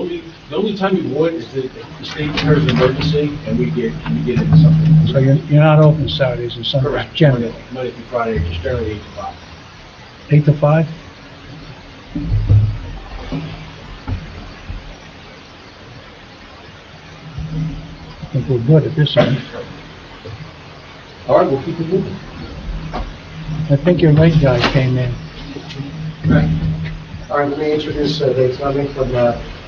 Speaker 8: only time we would is that the state declares an emergency and we get into something.
Speaker 9: So you're not open Saturdays and Sundays
Speaker 8: Correct.
Speaker 9: generally?
Speaker 8: Monday through Friday, just generally 8 to 5.
Speaker 9: 8 to 5? I think we're good at this end.
Speaker 8: All right, we'll keep it moving.
Speaker 9: I think your late guy came in.
Speaker 5: All right, let me introduce Dave Fleming from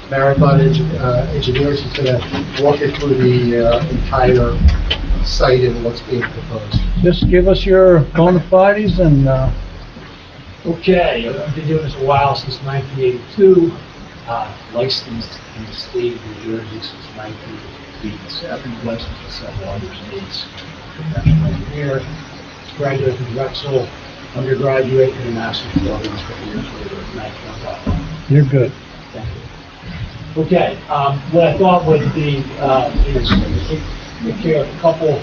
Speaker 5: Marathon Engineers. He's going to walk you through the entire site and what's being proposed.
Speaker 9: Just give us your bona fides and,
Speaker 7: Okay, I've been doing this a while, since 1982, licensed in the state of New Jersey since 1987, licensed in several other states. Professional engineer, graduate from Drexel, undergraduate, and a master's program a couple years later at Max.
Speaker 9: you're good.
Speaker 7: Thank you. Okay, what I thought would be, is take care of a couple,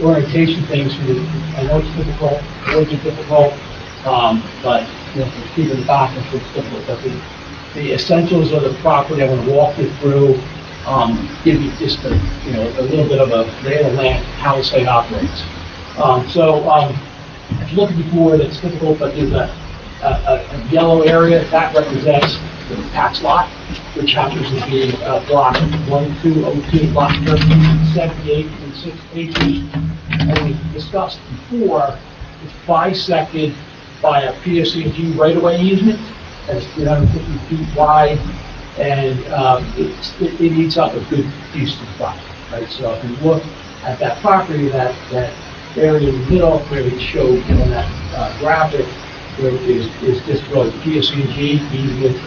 Speaker 7: orientation things for you. I know it's difficult, words are difficult, but, you know, for keeping the documents, it's difficult, but the essentials of the property, I'm gonna walk you through, give you just a, you know, a little bit of a lay of the land, how the site operates. If you look at the board, it's difficult, but there's a yellow area that represents the tax lot, which happens to be block 1202, block 1378 and 6 acres. And we discussed before, it's bisected by a PSC&G right-of-way easement that's 350 feet wide, and it eats up a good piece of the property, right? So if you look at that property, that area in the middle, where we showed on that graphic, where is just really PSC&G easement.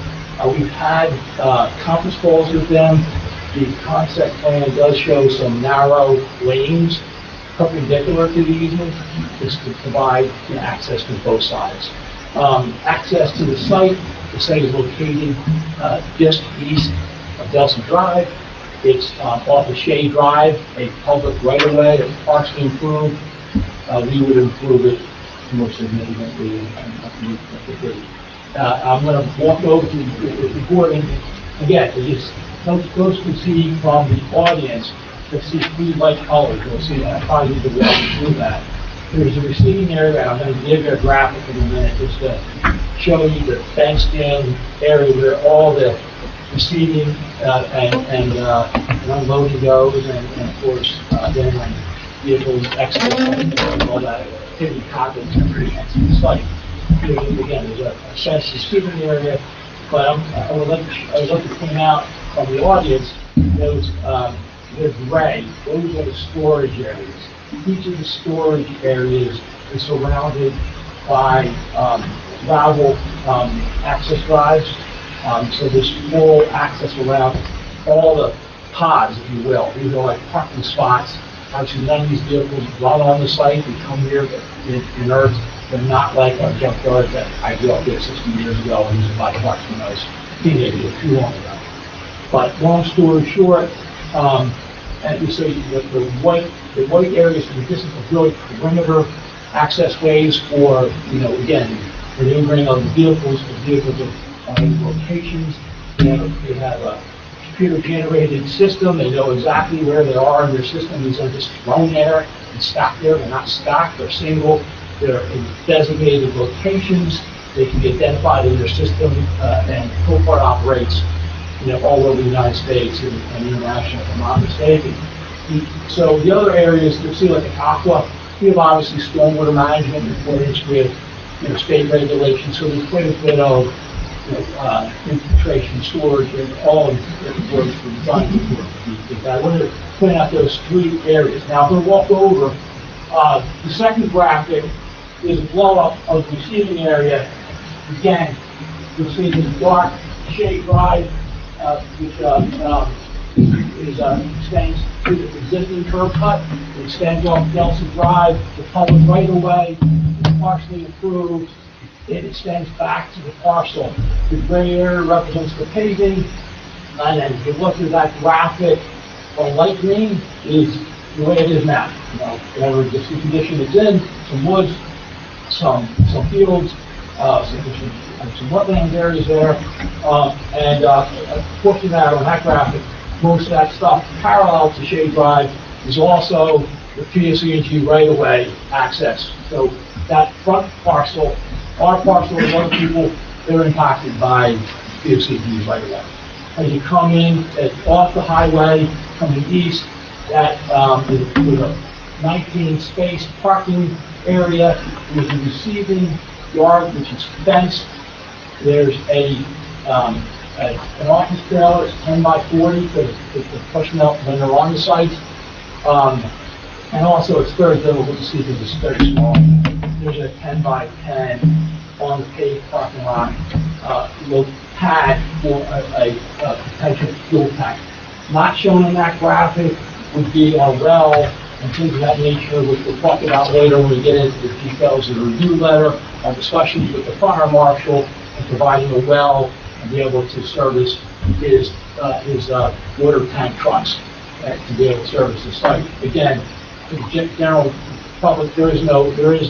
Speaker 7: We've had conference calls with them. The concept plan does show some narrow lanes perpendicular to the easement, just to provide, you know, access to both sides. Access to the site is located just east of Delsea Drive. It's off of Shea Drive, a public right-of-way that's partially improved. We would improve it more significantly. I'm going to walk over to the board, and again, those can see from the audience, you'll see 3 light colors. You'll see that. I probably need to walk you through that. There's a receiving area. I'm going to give you a graphic in a minute just to show you the fenced-in area where all the receiving and unloading goes, and of course, then when vehicles exit and all that activity happens at the site. Again, there's a fenced receiving area, but I would like to point out from the audience,
Speaker 4: they're gray, those are the storage areas. Each of the storage areas is surrounded by gravel access drives. So there's full access around all the pods, if you will. These are like parking spots. Obviously, none of these vehicles run on the site. They come here in earth. They're not like our junkyards that I grew up here 60 years ago and used to buy parts when I was a teenager, too long ago. But long story short, and you say the white areas for the distance of really perimeter access ways for, again, maneuvering of the vehicles of locations. They have a computer-generated system. They know exactly where they are in their system. These are just thrown there and stacked there. They're not stacked. They're single. They're in designated locations. They can be identified in their system, and Copart operates, all over the United States and international, if I'm not mistaken. So the other areas, you'll see like an aqua, we have obviously stormwater management in accordance with, state regulations. So there's quite a bit of, infiltration, storage, and all of the works for design work. I wanted to point out those three areas. Now, I'm going to walk over. The second graphic is a blow-up of the receiving area. Again, you'll see the dark Shea Drive, which extends to the existing curb cut. It extends off Delsea Drive, the public right-of-way, is partially improved. It extends back to the parcel. The gray area represents the paving, and then if you look at that graphic, the light green is the way it is now. Whatever the condition it's in, some woods, some fields, some wetland areas there, and fortunately on that graphic, most of that stuff parallel to Shea Drive is also the PSE&G right-of-way access. So that front parcel, our parcel, and other people, they're impacted by PSE&G right-of-way. As you come in off the highway, coming east, that is a 19-space parking area with a receiving yard, which is fenced. There's an office trailer, it's 10 by 40 for the personnel when they're on the site. And also it's very difficult to see because it's very small. There's a 10 by 10 on the paved parking lot, little pad for a potential fuel tank. Not shown in that graphic would be our well and things of that nature, which we'll talk about later when we get into the details of the review letter, our discussions with the fire marshal, and providing a well and be able to service his water tank trucks to be able to service the site. Again, the general public, there is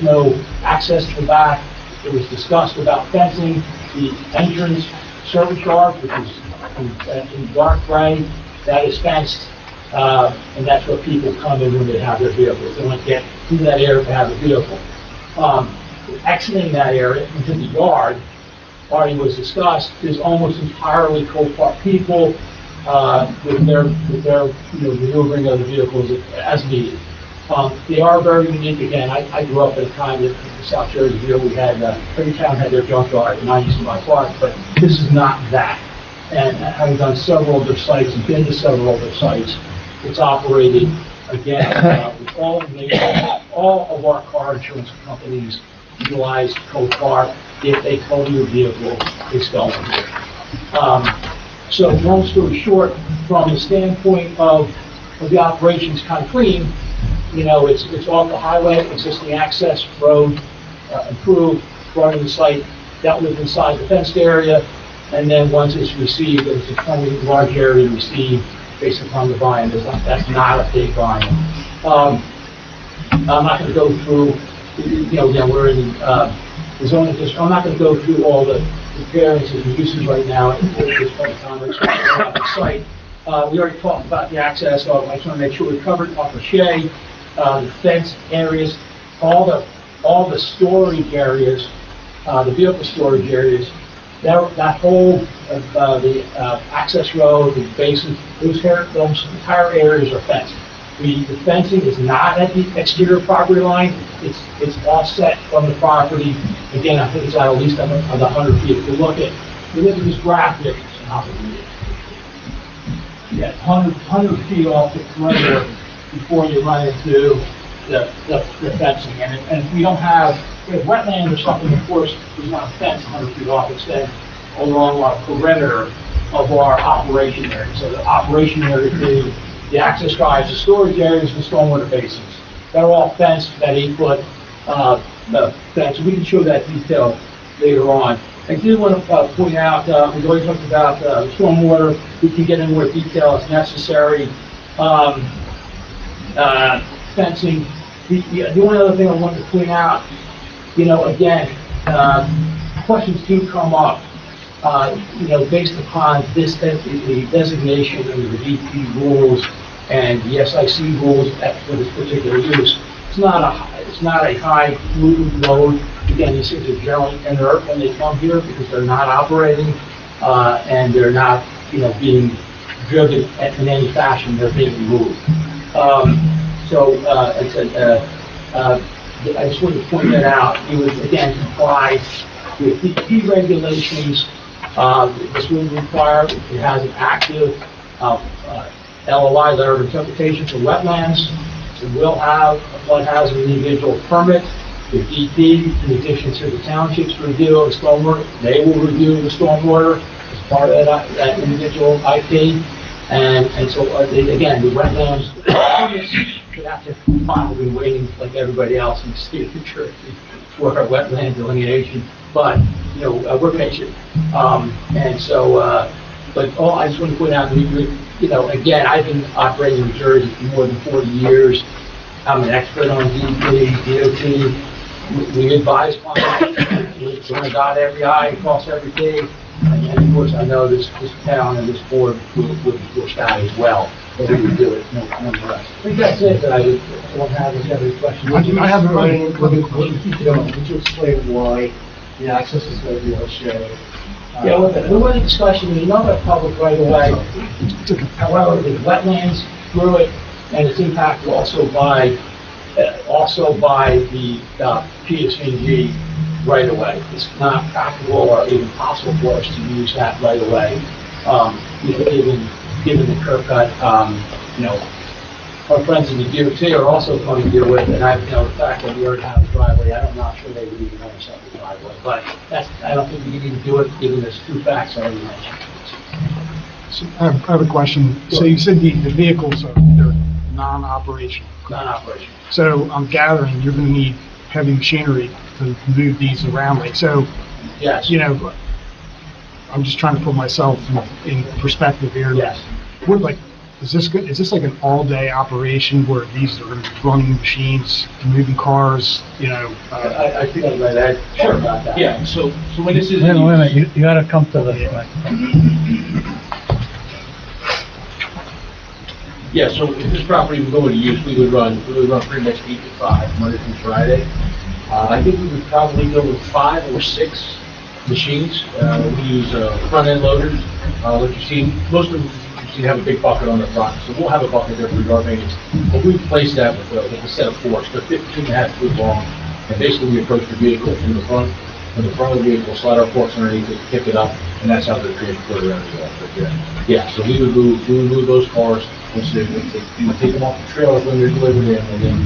Speaker 4: no access to the back. It was discussed about fencing the entrance service yard, which is in dark gray. That is fenced, and that's where people come in when they have their vehicles. They want to get through that area to have a vehicle. Exiting that area into the yard, already was discussed, is almost entirely Copart people with their maneuvering of the vehicles as needed. They are very unique. Again, I grew up at a time that in South Jersey here we had every town had their junkyard, and I used to buy parts, but this is not that. And having done several other sites and been to several other sites, it's operated again with all of our car insurance companies utilize Copart. If they tow your vehicle, it's going here. So long story short, from the standpoint of the operations kind of clean, it's off the highway, existing access road, improved, running the site, dealt with inside the fenced area, and then once it's received, it's a plenty large area to receive based upon the volume. That's not a big volume. I'm not going to go through, again, we're in the zoning district. I'm not going to go through all the variances and uses right now at this point in time. Let's talk about the site. We already talked about the access, so I just want to make sure we covered off of Shea, the fenced areas, all the storage areas, the vehicle storage areas, that whole, the access road, the basin, those entire areas are fenced. The fencing is not at the exterior property line, it's offset from the property. Again, I think it's at least on the 100 feet. If you look at this graphic, Yeah, 100 feet off the perimeter before you run into the fencing. And if we don't have, if wetland or something, of course, there's not a fence 100 feet off, it's then along our perimeter of our operation area. So the operation area would be the access drives, the storage areas, the stormwater basins. They're all fenced, that 8-foot fence. We can show that detail later on. I do want to point out, we've already talked about stormwater. We can get in more detail as necessary. Fencing. The only other thing I wanted to point out, again, questions do come up, based upon the designation under the DP rules and the SIC rules for this particular use. It's not a high pollutant load. Again, these things are generally inert when they come here because they're not operating, and they're not, being driven in any fashion. They're being removed. I just wanted to point that out. It would, again, comply with DP regulations. This will require, it has an active LOI, letter of interpretation for wetlands. It will have a flood hazard individual permit. The DP, in addition to the township's review of the stormwater, they will review the stormwater as part of that individual IP. And so, again, the wetlands permits should have to file, we've been waiting like everybody else in the state of New Jersey for our wetland delineation. But, we're patient. But I just want to point out, again, I've been operating in New Jersey for more than 40 years. I'm an expert on DP, DOT. We advise clients, we're going to dot every I, cross every T. And of course, I know this town and this board will stand as well, but we would do it nonetheless. I think that's it that I don't have any questions.
Speaker 5: I have a question. Would you explain why the access is going to be on Shea?
Speaker 4: Yeah, there was a discussion, there's not a public right away. However, the wetlands through it, and it's impacted also by the PSNG right away. It's not practical or even possible for us to use that right away, given the curb cut. Our friends in the DOT are also going to deal with it, and the fact that we already have a driveway, I'm not sure they would even want to set the driveway, but I don't think we can even do it, given those two facts I already mentioned.
Speaker 13: So I have a question. So you said the vehicles they're non-operational.
Speaker 4: Non-operational.
Speaker 13: So I'm gathering you're going to need heavy machinery to move these around.
Speaker 4: Yes.
Speaker 13: I'm just trying to put myself in perspective here.
Speaker 4: Yes.
Speaker 13: Is this like an all-day operation where these are going to be running machines, moving cars?
Speaker 4: I think I read that. Sure about that.
Speaker 12: Yeah, so when this is.
Speaker 9: Wait a minute, you gotta come to the.
Speaker 8: Yeah, so if this property would go into use, we would run pretty much 8 to 5, Monday through Friday. I think we would probably go with 5 or 6 machines. We use front-end loaders. Like you see, most of them you have a big bucket on the front, so we'll have a bucket there for yard maintenance. But we replace that with a set of forks. They're 15.5 feet long, and basically we approach the vehicle from the front of the vehicle, slide our forks underneath it, pick it up, and that's how they're transported around the yard. Yeah, so we would move those cars once they take them off the trailers when they're delivered in, and then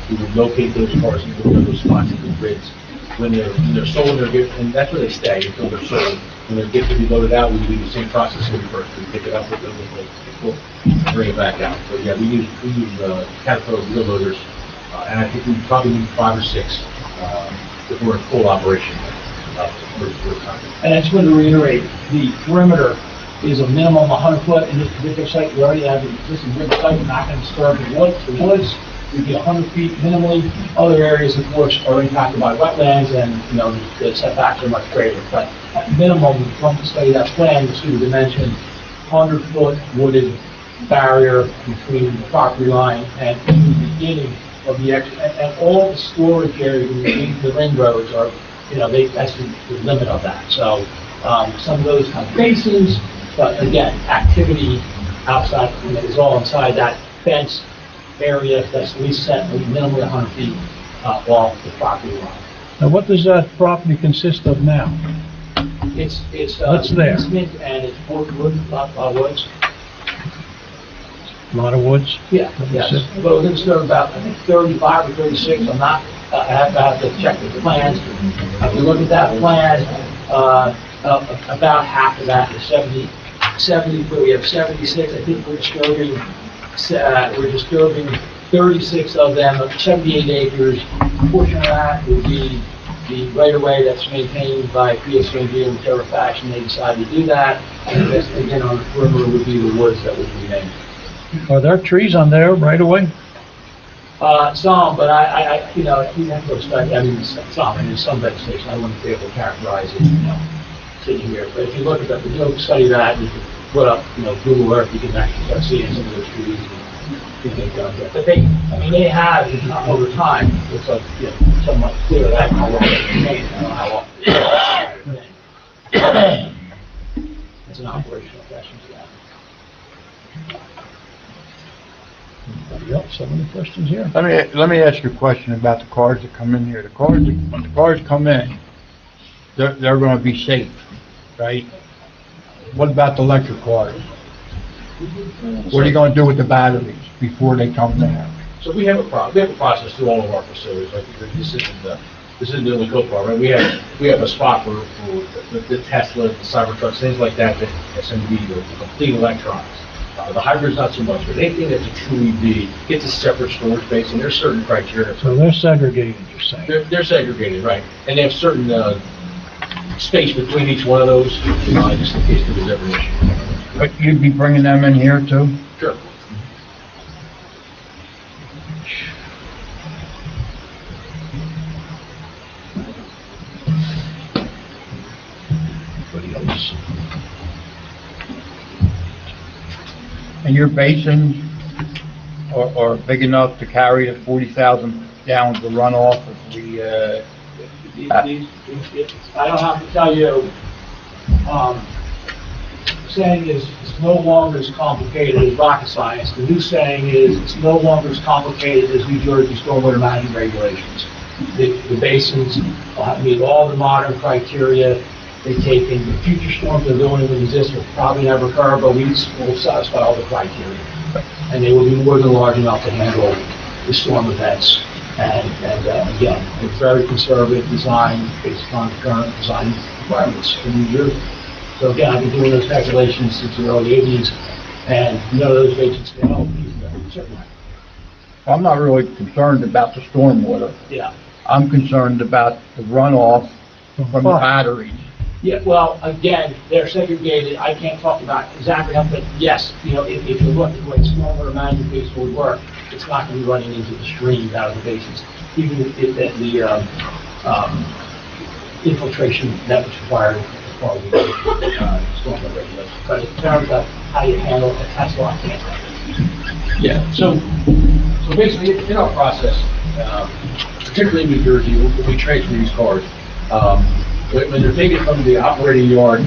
Speaker 8: we would locate those cars and put those spots in the grids. When they're sold, and that's where they stay until they're sold. When they get to be loaded out, we do the same process every first. We pick it up with the bring it back out. So yeah, we use Caterpillar wheel loaders, and I think we probably need 5 or 6 if we're in full operation.
Speaker 4: And I just want to reiterate, the perimeter is a minimum 100 foot in this particular site. We already have an existing grid site, we're not going to disturb the woods. We'd be 100 feet minimally. Other areas, of course, are impacted by wetlands, and the setbacks are much greater. But at minimum, from the study that's planned, you see the dimension, 100-foot wooded barrier between the property line and the beginning of the and all the storage areas in the ring roads are, that's the limit of that. So some of those have basins, but again, activity outside is all inside that fence area that's at least set minimally 100 feet off the property line.
Speaker 9: Now, what does that property consist of now?
Speaker 4: It's
Speaker 9: What's there?
Speaker 4: easement and it's woods.
Speaker 9: A lot of woods?
Speaker 6: Yeah, yes. But we're gonna about, I think, 35 or 36. I'm not, I have to check the plans. If you look at that plan, about half of that is 70, where we have 76. I think we're disturbing 36 of them, 78 acres. A portion of that would be the right-of-way that's maintained by PSCNG in whichever fashion they decide to do that. And the rest, again, on the perimeter would be the woods that would remain.
Speaker 9: Are there trees on there right away?
Speaker 6: Some, but I, you know, you have to expect, I mean, some, and there's some vegetation, I wouldn't be able to characterize it, you know, sitting here. But if you look at that, if you study that, you can put up, you know, Google Earth, you can actually start seeing some of those trees and things like that. But they, I mean, they have, over time, it's like, you know, somewhat clear that how long it's remained, I don't know how often. It's an operational question to that.
Speaker 9: Anybody else have any questions here?
Speaker 2: Let me ask you a question about the cars that come in here. When the cars come in, they're gonna be safe, right? What about the electric cars? What are you gonna do with the batteries before they come down?
Speaker 8: So we have a process through all of our facilities, like, this isn't the only Copart, right? We have a spot for the Tesla, the Cybertrucks, things like that, that SMB, the complete electronics. The hybrid's not so much, but anything that's a true EV gets a separate storage space, and there's certain criteria.
Speaker 9: So they're segregated, you're saying?
Speaker 8: They're segregated, right, and they have certain, space between each one of those, just in case there was ever an issue.
Speaker 2: But you'd be bringing them in here too?
Speaker 8: Sure.
Speaker 9: Anybody else?
Speaker 2: And your basins are big enough to carry the 40,000 gallons of runoff if we,
Speaker 6: I don't have to tell you, saying is, it's no longer as complicated as rocket science. The new saying is, it's no longer as complicated as New Jersey stormwater management regulations. The basins meet all the modern criteria. They take in the future storms that don't even exist, will probably never occur, but we will satisfy all the criteria. And they will be more than large enough to handle the storm events. And again, it's very conservative design based on current design requirements for New Jersey. So again, I've been doing those calculations since the early 80s, and none of those basins can help me, certainly.
Speaker 2: I'm not really concerned about the stormwater.
Speaker 6: Yeah.
Speaker 2: I'm concerned about the runoff from the batteries.
Speaker 6: Yeah, well, again, they're segregated, I can't talk about exactly how, but yes, you know, if you look at the way stormwater management basin would work, it's not gonna be running into the streams out of the basins, even if the infiltration that was required as part of the stormwater regulations. But in terms of how you handle a Tesla, I can't.
Speaker 8: Yeah, so basically, in our process, particularly in New Jersey, when we transfer these cars, when they're taken from the operating yard,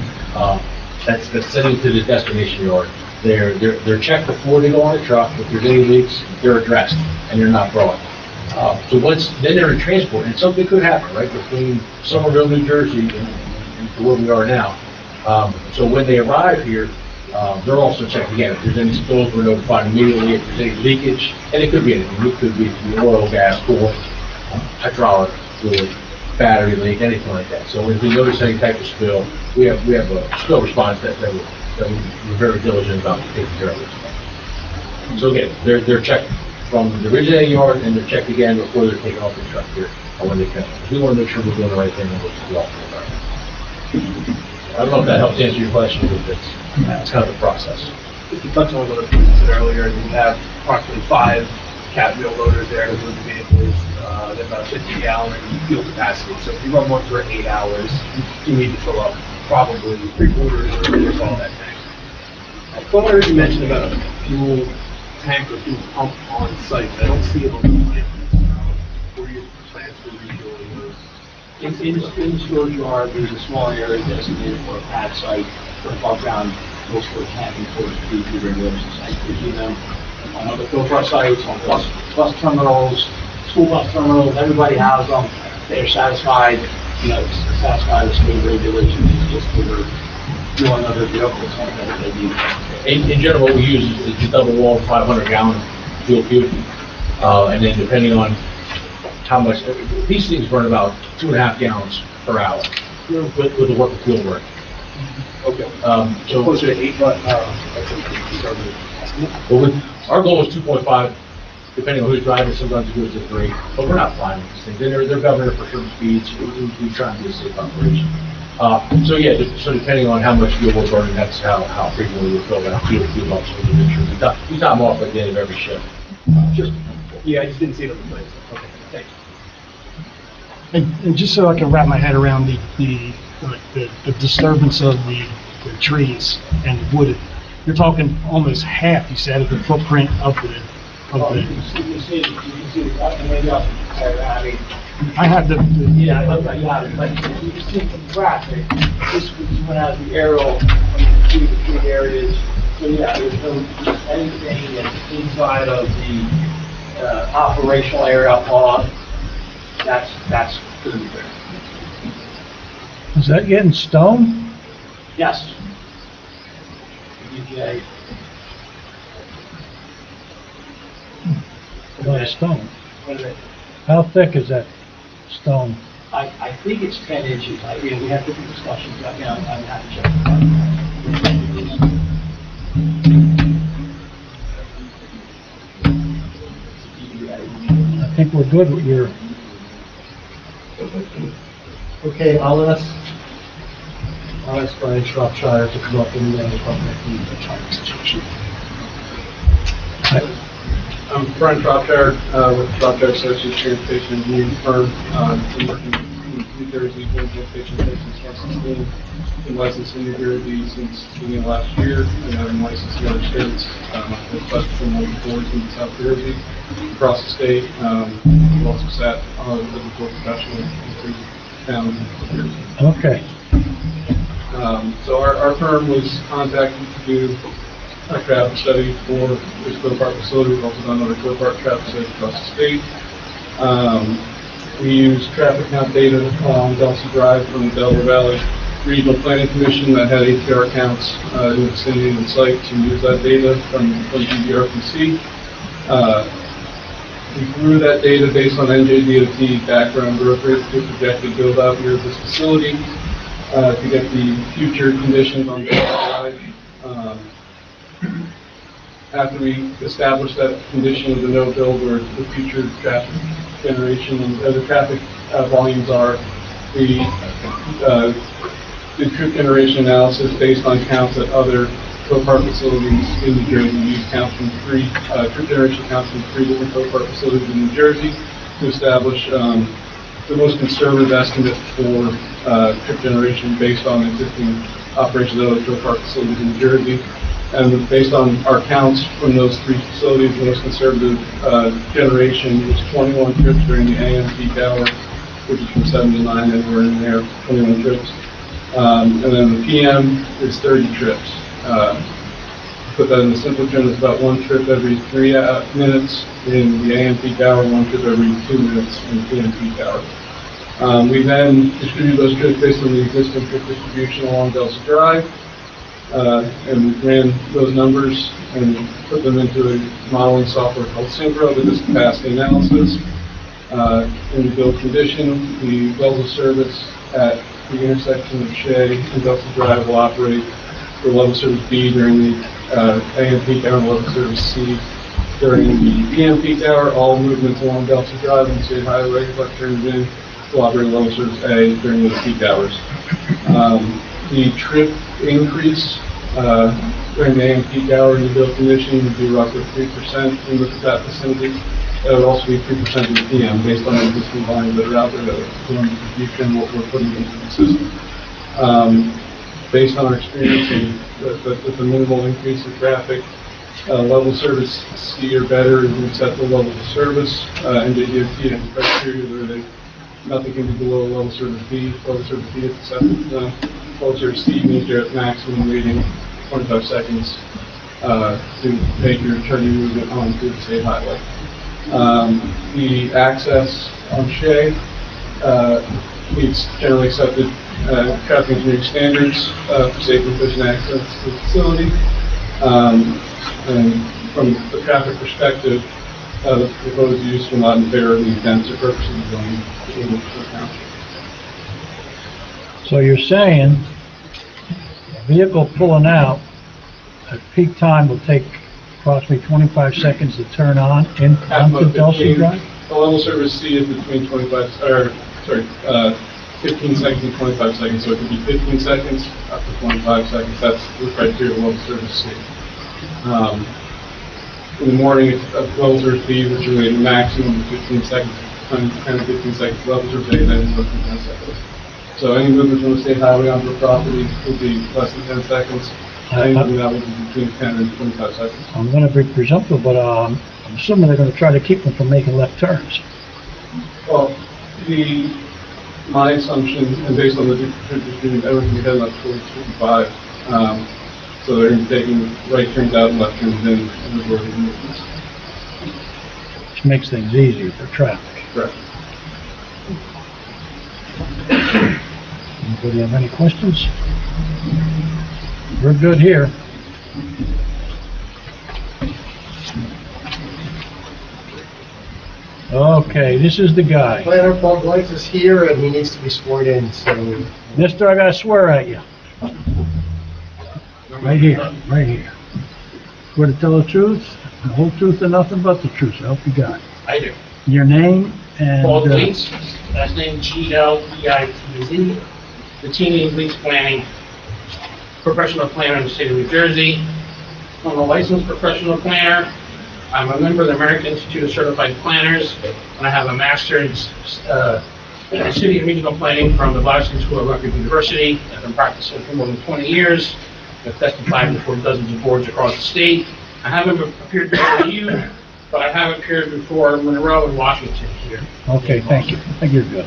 Speaker 8: that's sending to the destination yard, they're checked before they go on the truck. If there's any leaks, they're addressed, and they're not brought. So then they're in transport, and something could happen, right, between Somerville, New Jersey, and to where we are now. So when they arrive here, they're also checked again. If there's any spills, we're notified immediately. If there's any leakage, and it could be anything. It could be oil, gas, coolant, hydraulic fluid, battery leak, anything like that. So if we notice any type of spill, we have a spill response that we're very diligent about taking care of it. So again, they're checked from the originating yard, and they're checked again before they're taken off the truck here, or when they come. We want to make sure we're doing the right thing and we're well. I don't know if that helps answer your question, but that's kind of the process.
Speaker 12: If you touched on one of the things you said earlier, you have approximately 5 cat wheel loaders there to move the vehicles, they're about 50 gallon fuel capacity. So if you run one for 8 hours, you need to fill up probably 3/4 or almost all that tank. I thought I heard you mention about a fuel tank or fuel pump on site. I don't see it on the plan. What are your plans for refueling those?
Speaker 6: In the storage yard, there's a small area designated for a pad site for above ground, most for camping for the regulations. I see them on other Copart sites, on bus terminals, school bus terminals, everybody has them. They're satisfied, you know, satisfied with state regulations, just for
Speaker 12: fueling other vehicles.
Speaker 8: In general, what we use is the double wall 500 gallon fuel cube. And then depending on how much, these things burn about 2.5 gallons per hour with the work of fuel work.
Speaker 12: Okay.
Speaker 8: So
Speaker 12: Closer to 8, but, I think the conservative estimate.
Speaker 8: our goal is 2.5, depending on who's driving, sometimes it goes to 3, but we're not flying these things. They're governed for certain speeds, we try and do a safe operation. So yeah, so depending on how much fuel we're burning, that's how frequently we fill that fuel up, so we make sure we top them off at the end of every shift. Just,
Speaker 12: Yeah, I just didn't see it on the plans. Okay, thank you.
Speaker 13: And just so I can wrap my head around the disturbance of the trees and the wooded, you're talking almost half, you said, of the footprint of the,
Speaker 7: You can see, maybe I'll say that, I mean,
Speaker 13: I have the,
Speaker 7: yeah, I love that, yeah, but you can see from the graphic, this one has the aerial, the three areas. So yeah, there's no, anything that's inside of the operational area on, that's gonna be there.
Speaker 9: Is that getting stone?
Speaker 7: Yes. DJ,
Speaker 9: A lot of stone.
Speaker 7: what is it?
Speaker 9: How thick is that stone?
Speaker 7: I think it's 10 inches, we have different discussions, I'm gonna have to check.
Speaker 9: I think we're good with your,
Speaker 5: Okay, I'll ask Brian Shropshire to come up and talk about the traffic situation.
Speaker 14: I'm Brian Shropshire, with Shropshire Associates Transportation Engineering Firm. Been working in New Jersey doing transportation since 2016. Been licensed in New Jersey since the beginning of last year, and I've been licensed in other states. I've licensed from all boards in South Jersey, across the state. I've also sat as a board professional in 3 towns in New Jersey.
Speaker 9: okay.
Speaker 14: So our firm was contacted to do a traffic study for this Copart facility. We've also done other Copart traffic studies across the state. We use traffic count data on Delsea Drive from the Delaware Valley Regional Planning Commission that had ATR counts in the vicinity of the site to use that data from DVRPC. We grew that data based on NJDOT background growth rates to projected build out here of this facility to get the future conditions on Delsea Drive. After we established that condition of the no build or the future traffic generation and the traffic volumes are, we did trip generation analysis based on counts at other Copart facilities in New Jersey. We used counts from trip generation counts from 3 different Copart facilities in New Jersey to establish the most conservative estimate for trip generation based on existing operations at other Copart facilities in New Jersey. And based on our counts from those 3 facilities, the most conservative generation was 21 trips during the AM peak hour, which is from 7 to 9, and we're in there, 21 trips. And then the PM is 30 trips. Put that in the simple terms, it's about 1 trip every 3 minutes in the AM peak hour, 1 trip every 2 minutes in the PM peak hour. We then distribute those trips based on the existing trip distribution along Delsea Drive. And ran those numbers and put them into a modeling software called Synchro that does capacity analysis. In the build condition, the levels of service at the intersection of Shea and Delsea Drive will operate for level service B during the AM peak hour and level service C during the PM peak hour. All movements along Delsea Drive and State Highway, left turns in, will operate level service A during those peak hours. The trip increase during the AM peak hour in the build condition would be roughly 3% in that vicinity. That would also be 3% in the PM based on the existing volumes that are out there that are doing the distribution, what we're putting into the system. Based on our experience with the minimal increase in traffic, level service C or better is an acceptable level of service. NJDOT has criteria where nothing can be below level service B. Level service B is acceptable. Level service C means you're at maximum waiting 25 seconds to make your turning movement onto the state highway. The access on Shea, it's generally accepted traffic engineering standards for safe and efficient access to the facility. And from the traffic perspective, the proposed use will not impair the intents or purposes of the zoning ordinance of the township.
Speaker 9: So you're saying a vehicle pulling out at peak time will take approximately 25 seconds to turn on in onto Delsea Drive?
Speaker 14: The level service C is between 15 seconds and 25 seconds, so it could be 15 seconds up to 25 seconds. That's the criteria of level service C. In the morning, it's a level service B, which is a maximum of 15 seconds, 10 to 15 seconds. Level service A, then it's less than 10 seconds. So any movement from the state highway onto the property would be less than 10 seconds. Any movement out would be between 10 and 25 seconds.
Speaker 9: I'm gonna be presumptive, but, I'm assuming they're gonna try to keep them from making left turns.
Speaker 14: Well, my assumption, and based on the distribution, everything we had left 45, so they're going to be taking right turns out and left turns in and avoiding movements.
Speaker 9: Which makes things easier for traffic.
Speaker 14: Correct.
Speaker 9: Anybody have any questions? We're good here. Okay, this is the guy.
Speaker 5: Planner Paul Gleitz is here, and he needs to be sworn in, so...
Speaker 9: Mister, I gotta swear at you. Right here, right here. Swear to tell the truth, the whole truth and nothing but the truth, so help you God.
Speaker 15: I do.
Speaker 9: Your name and...
Speaker 15: Paul Gleitz, last name G-L-E-I-T-Z, the Teeny Lease Planning, professional planner in the state of New Jersey. I'm a licensed professional planner. I'm a member of the American Institute of Certified Planners, and I have a master's in city and regional planning from the Boston School of Rutgers University. I've been practicing for more than 20 years. I've testified before dozens of boards across the state. I haven't appeared before you, but I have appeared before Monroe and Washington here.
Speaker 9: Okay, thank you. I think you're good.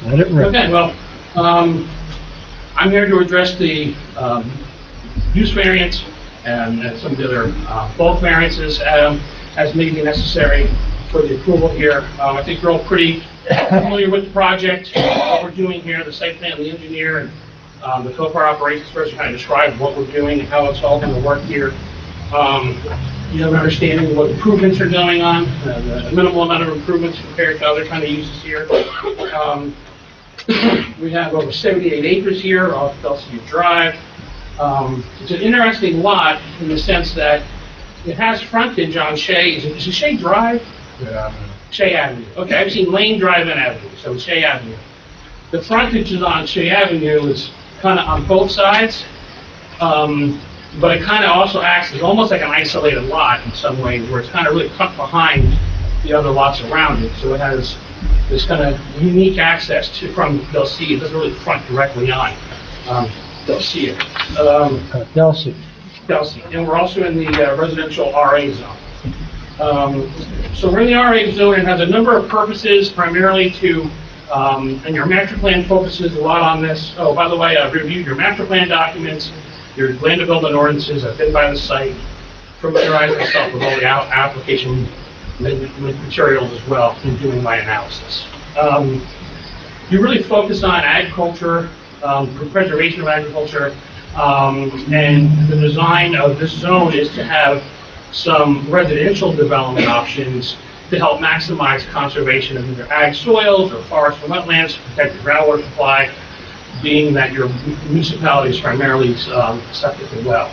Speaker 9: Let it rip.
Speaker 15: Okay, well, I'm here to address the use variance and some of the other bulk variances as may be necessary for the approval here. I think you're all pretty familiar with the project, what we're doing here, the site plan, the engineer, and the Copart operations person kind of described what we're doing and how it's all going to work here. You have an understanding of what improvements are going on, the minimal amount of improvements compared to other kind of uses here. We have over 78 acres here off Delsea Drive. It's an interesting lot in the sense that it has frontage on Shea. Is it Shea Drive?
Speaker 14: Yeah.
Speaker 15: Shea Avenue. Okay, I've seen Lane Drive and Avenue, so it's Shea Avenue. The frontage is on Shea Avenue is kind of on both sides, but it kind of also acts as almost like an isolated lot in some ways, where it's kind of really cut behind the other lots around it. So it has this kind of unique access to from Delsea. It doesn't really front directly on Delsea.
Speaker 9: Delsea.
Speaker 15: Delsea. And we're also in the residential RA zone. So we're in the RA zone and has a number of purposes, primarily to, and your master plan focuses a lot on this. Oh, by the way, I've reviewed your master plan documents, your land development ordinances. I've been by the site, familiarized myself with all the application materials as well in doing my analysis. You really focus on agriculture, preservation of agriculture, and the design of this zone is to have some residential development options to help maximize conservation of either ag soils or forest and wetlands, protect the groundwater supply, being that your municipality is primarily septic and well.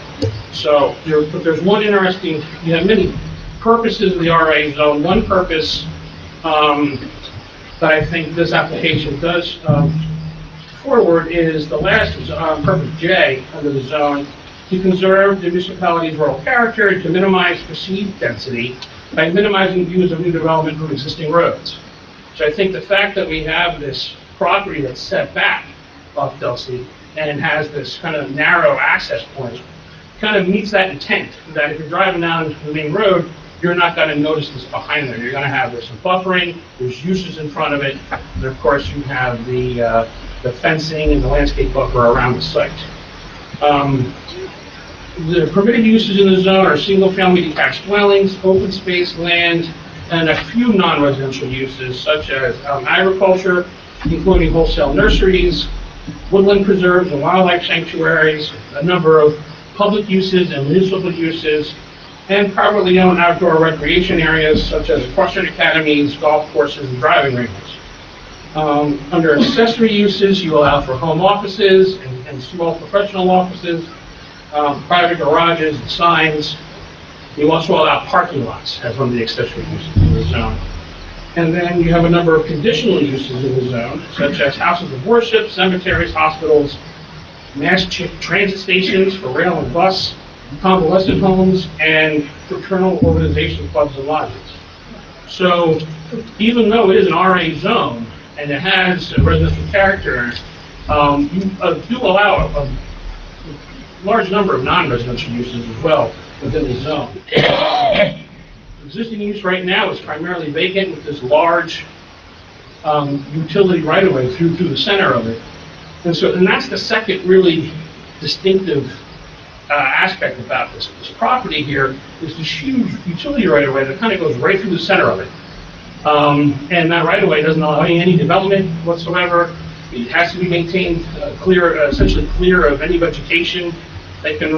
Speaker 15: So there's one interesting, you have many purposes of the RA zone. One purpose that I think this application does forward is the last purpose J under the zone, to conserve the municipality's rural character and to minimize perceived density by minimizing views of new development from existing roads. So I think the fact that we have this property that's set back off Delsea and has this kind of narrow access point kind of meets that intent, that if you're driving down the main road, you're not going to notice this behind there. You're going to have there's some buffering, there's uses in front of it, and of course you have the fencing and the landscape buffer around the site. The permitted uses in the zone are single-family detached dwellings, open space land, and a few non-residential uses such as agriculture, including wholesale nurseries, woodland preserves and wildlife sanctuaries, a number of public uses and municipal uses, and privately owned outdoor recreation areas such as equestrian academies, golf courses, and driving ranges. Under accessory uses, you allow for home offices and small professional offices, private garages and signs. You also allow parking lots as one of the accessory uses in the zone. And then you have a number of conditional uses in the zone, such as houses of worship, cemeteries, hospitals, mass transit stations for rail and bus, convalescent homes, and fraternal organization clubs and lodges. So even though it is an RA zone and it has a residential character, you do allow a large number of non-residential uses as well within the zone. Existing use right now is primarily vacant with this large utility right-of-way through the center of it. And that's the second really distinctive aspect about this property here is this huge utility right-of-way that kind of goes right through the center of it. And that right-of-way doesn't allow any development whatsoever. It has to be maintained essentially clear of any vegetation that can,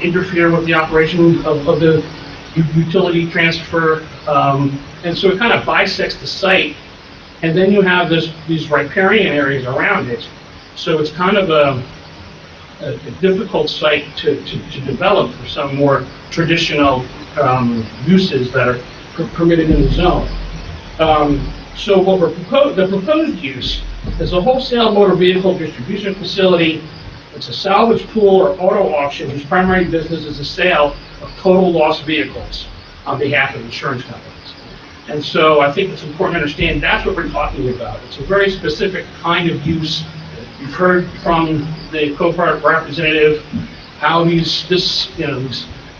Speaker 15: interfere with the operation of the utility transfer. And so it kind of bisects the site. And then you have these riparian areas around it. So it's kind of a difficult site to develop for some more traditional uses that are permitted in the zone. So what the proposed use is a wholesale motor vehicle distribution facility. It's a salvage pool or auto auction whose primary business is the sale of total loss vehicles on behalf of insurance companies. And so I think it's important to understand that's what we're talking about. It's a very specific kind of use. You've heard from the Copart representative how these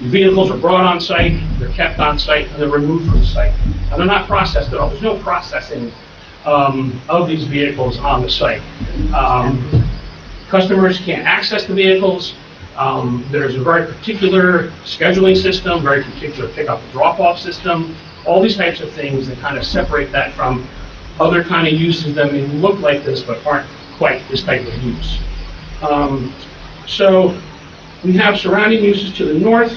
Speaker 15: vehicles are brought on site, they're kept on site, and they're removed from the site. And they're not processed at all. There's no processing of these vehicles on the site. Customers can't access the vehicles. There's a very particular scheduling system, very particular pickup and drop-off system, all these types of things that kind of separate that from other kind of uses that may look like this but aren't quite this type of use. So we have surrounding uses to the north.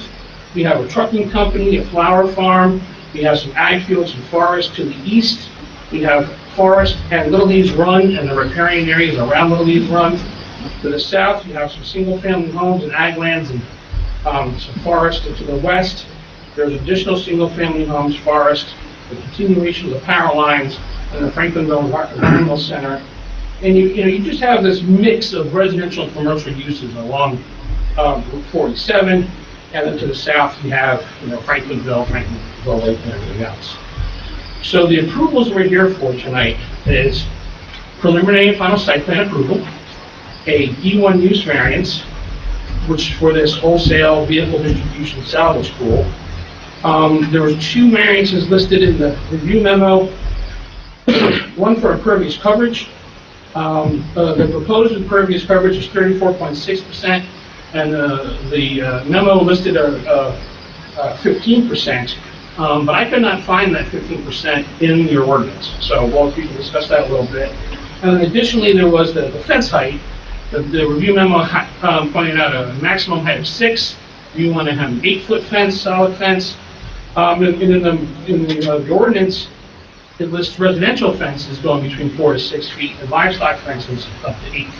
Speaker 15: We have a trucking company, a flower farm. We have some ag fields and forests to the east. We have forest and Little Lee's Run and the riparian areas around Little Lee's Run. To the south, you have some single-family homes and ag lands and some forest. And to the west, there's additional single-family homes, forest, the continuation of the power lines, and the Franklinville Environmental Center. And you just have this mix of residential and commercial uses along Route 47, and then to the south you have Franklinville Lake, and everything else. So the approvals we're here for tonight is preliminary and final site plan approval, a E1 use variance, which for this wholesale vehicle distribution salvage pool. There were two variances listed in the review memo, one for impervious coverage. The proposed impervious coverage is 34.6%, and the memo listed 15%. But I could not find that 15% in your ordinance, so we can discuss that a little bit. And then additionally, there was the fence height. The review memo pointed out a maximum height of 6. You want to have an 8-foot fence, solid fence. And in the ordinance, it lists residential fences going between 4 to 6 feet, and livestock fences up to 8 feet.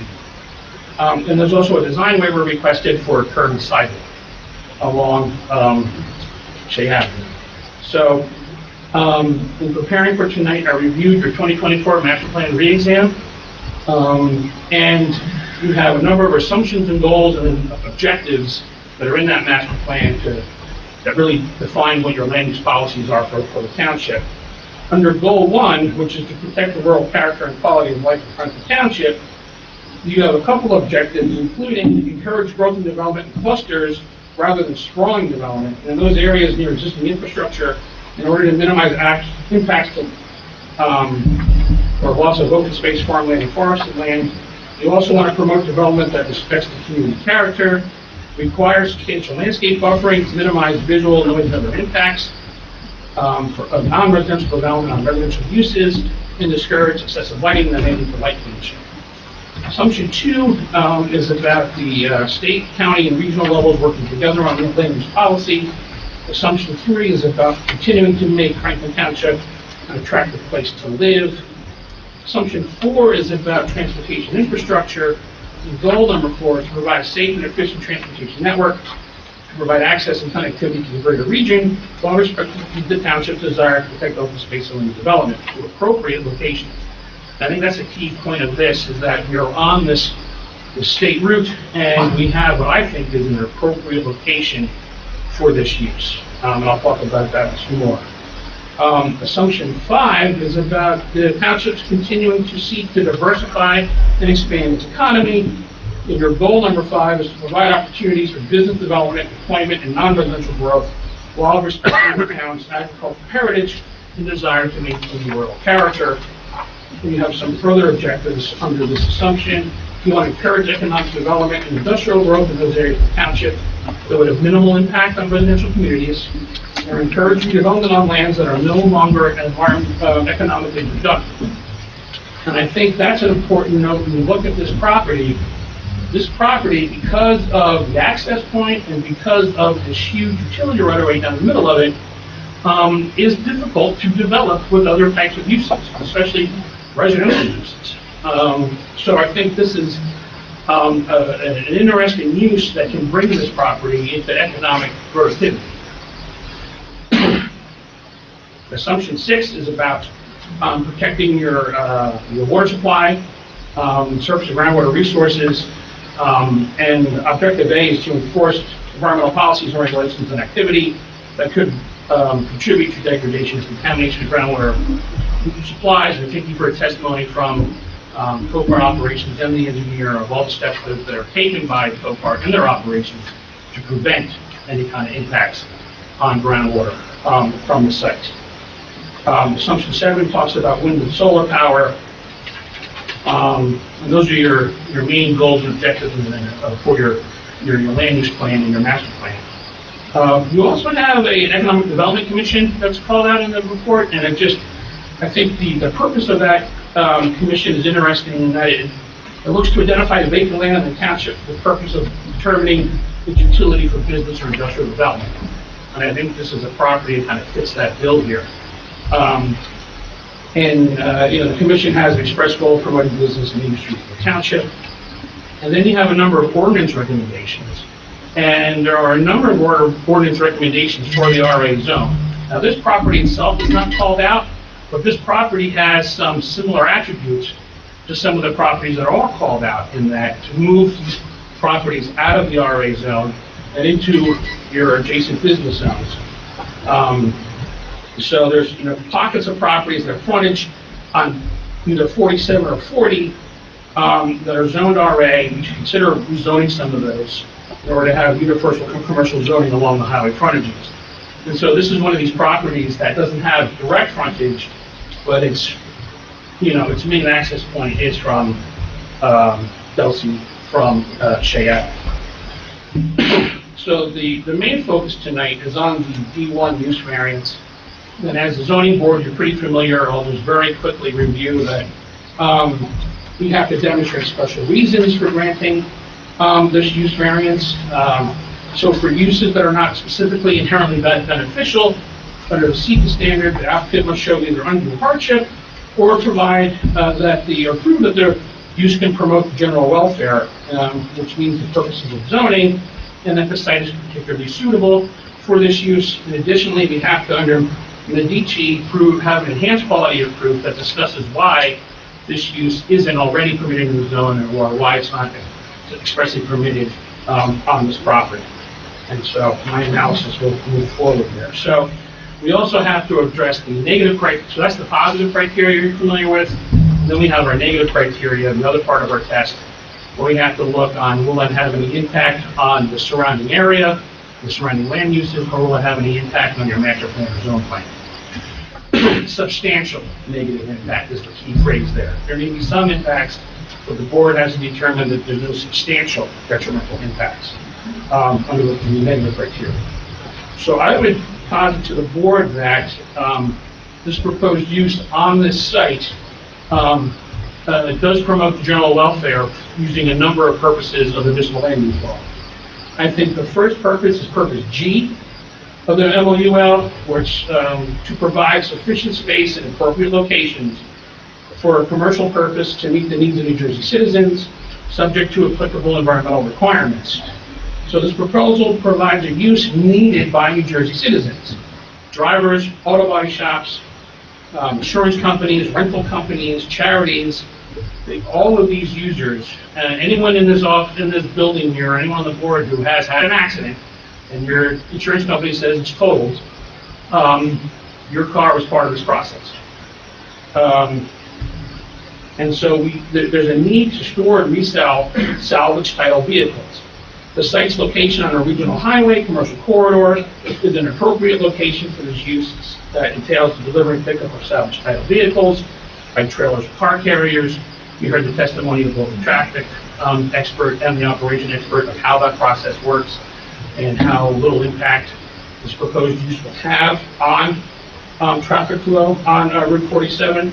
Speaker 15: And there's also a design waiver requested for a curb and sidewalk along Shea Avenue. So, in preparing for tonight, I reviewed your 2024 master plan re-exam, and you have a number of assumptions and goals and objectives that are in that master plan that really define what your land use policies are for the township. Under Goal 1, which is to protect the rural character and quality of life in Franklin Township, you have a couple of objectives, including encourage growth and development in clusters rather than sprawling development in those areas near existing infrastructure in order to minimize impacts to or loss of open space, farmland, and forested land. You also want to promote development that respects the community character, requires substantial landscape buffering to minimize visual, noise, and other impacts for non-residential development on residential uses, and discourage excessive lighting and leading to light pollution. Assumption 2 is about the state, county, and regional levels working together on land use policy. Assumption 3 is about continuing to make Franklin Township an attractive place to live. Assumption 4 is about transportation infrastructure. And goal number 4 is to provide a safe and efficient transportation network, to provide access and connectivity to the greater region, while respecting the township's desire to protect open space and land development to appropriate locations. I think that's a key point of this, is that we are on this state route, and we have what I think is an appropriate location for this use. And I'll talk about that some more. Assumption 5 is about the townships continuing to seek to diversify and expand its economy. And your goal number 5 is to provide opportunities for business development, employment, and non-residential growth while respecting the town's agricultural heritage and desire to maintain rural character. We have some further objectives under this assumption. We want to encourage economic development and industrial growth in those areas of the township that would have minimal impact on residential communities, and encourage redevelopment on lands that are no longer economically productive. And I think that's an important note when you look at this property. This property, because of the access point and because of this huge utility right down the middle of it, is difficult to develop with other types of uses, especially residential uses. So I think this is an interesting use that can bring this property into economic productivity. Assumption 6 is about protecting your water supply, surface and groundwater resources, and objective A is to enforce environmental policies and regulations and activity that could contribute to degradation and contamination of groundwater supplies. And thank you for a testimony from Copart operations and the engineer of all the steps that are taken by Copart in their operations to prevent any kind of impacts on groundwater from the site. Assumption 7 talks about wind and solar power. And those are your main goals and objectives for your land use plan and your master plan. You also have an economic development commission that's called out in the report, and I think the purpose of that commission is interesting in that it looks to identify the vacant land in the township for the purpose of determining its utility for business or industrial development. And I think this is a property that kind of fits that bill here. The commission has an express goal of promoting business and industry for the township. And then you have a number of ordinance recommendations. And there are a number of ordinance recommendations for the RA zone. Now, this property itself is not called out, but this property has some similar attributes to some of the properties that are all called out, in that to move these properties out of the RA zone and into your adjacent business zones. So there's pockets of properties that are frontage on either 47 or 40 that are zoned RA. You should consider rezoning some of those in order to have universal commercial zoning along the highway frontages. And so this is one of these properties that doesn't have direct frontage, but its main access point is from Delsea, from Shea. So the main focus tonight is on the D1 use variance. And as the zoning board, you're pretty familiar. I'll just very quickly review that we have to demonstrate special reasons for granting this use variance. So for uses that are not specifically inherently beneficial, under the SEQA standard, the applicant must show either undue hardship or provide or prove that their use can promote the general welfare, which means the purposes of zoning, and that the site is particularly suitable for this use. And additionally, we have to, under Medici, have an enhanced quality of proof that discusses why this use isn't already permitted in the zone, or why it's not expressly permitted on this property. And so my analysis will move forward there. So we also have to address the negative criteria. So that's the positive criteria you're familiar with. And then we have our negative criteria, another part of our test, where we have to look on, will it have any impact on the surrounding area, the surrounding land uses, or will it have any impact on your master plan or zone plan? Substantial negative impact is the key phrase there. There may be some impacts, but the board has to determine that there's no substantial detrimental impacts under the negative criteria. So I would posit to the board that this proposed use on this site it does promote the general welfare using a number of purposes of the municipal land use law. I think the first purpose is purpose G of the MOUL, which to provide sufficient space in appropriate locations for a commercial purpose to meet the needs of New Jersey citizens, subject to applicable environmental requirements. So this proposal provides a use needed by New Jersey citizens, drivers, auto body shops, insurance companies, rental companies, charities. All of these users, anyone in this building here, anyone on the board who has had an accident, and your insurance company says it's totaled, your car was part of this process. And so there's a need to store and resell salvage title vehicles. The site's location on a regional highway, commercial corridor, is an appropriate location for this use that entails the delivery and pickup of salvage title vehicles by trailers and car carriers. You heard the testimony of both the traffic expert and the operation expert of how that process works and how little impact this proposed use will have on traffic flow on Route 47.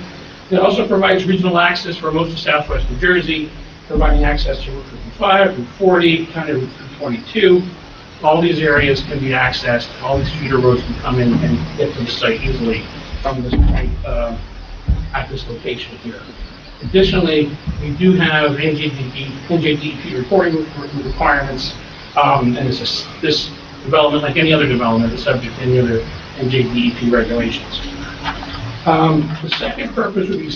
Speaker 15: It also provides regional access for most of southwest New Jersey, providing access to Route 55, Route 40, kind of Route 22. All these areas can be accessed. All these feeder roads can come in and get to the site easily from this point at this location here. Additionally, we do have NJDEP reporting requirements, and this development, like any other development, is subject to any other NJDEP regulations. The second purpose would be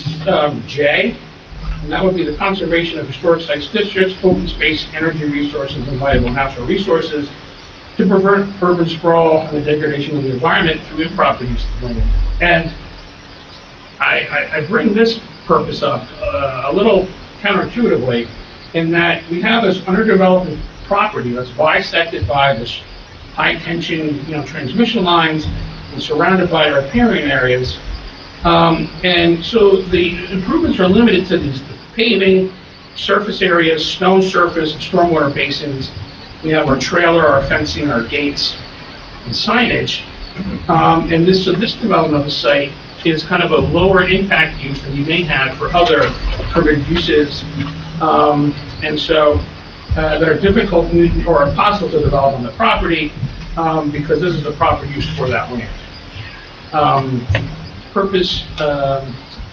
Speaker 15: J, and that would be the conservation of historic sites districts, open space, energy resources, and viable natural resources to prevent urban sprawl and the degradation of the environment through improper use of land. And I bring this purpose up a little counterintuitively in that we have this underdeveloped property that's bisected by this high tension, transmission lines and surrounded by riparian areas. And so the improvements are limited to these paving, surface areas, stone surface, and stormwater basins. We have our trailer, our fencing, our gates, and signage. And this development of the site is kind of a lower impact use than you may have for other permitted uses. And so that are difficult or impossible to develop on the property because this is the proper use for that land. Purpose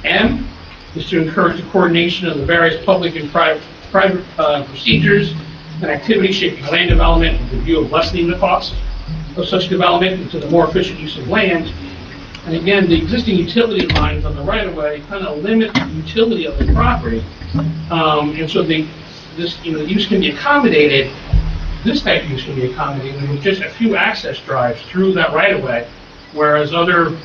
Speaker 15: M is to encourage the coordination of the various public and private procedures and activities shaping land development with the view of lessening the cost of such development into the more efficient use of land. And again, the existing utility lines on the right-of-way kind of limit the utility of the property. And so the use can be accommodated, this type of use can be accommodated with just a few access drives through that right-of-way, whereas other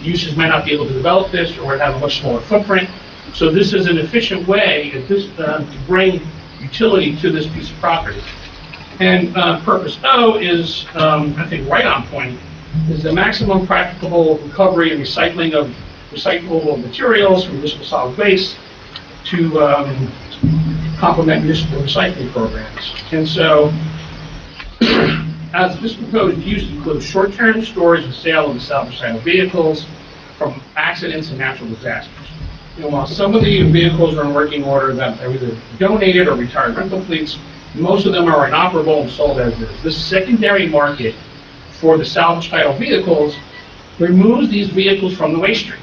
Speaker 15: uses might not be able to develop this or have a much smaller footprint. So this is an efficient way to bring utility to this piece of property. And purpose O is, I think, right on point, is the maximum practicable recovery and recycling of recyclable materials from municipal solid waste to complement municipal recycling programs. And so, as this proposed use includes short-term storage and sale of the salvage title vehicles from accidents and natural disasters. While some of the vehicles are in working order that are either donated or retired rental fleets, most of them are inoperable and sold as is. This secondary market for the salvage title vehicles removes these vehicles from the waste stream.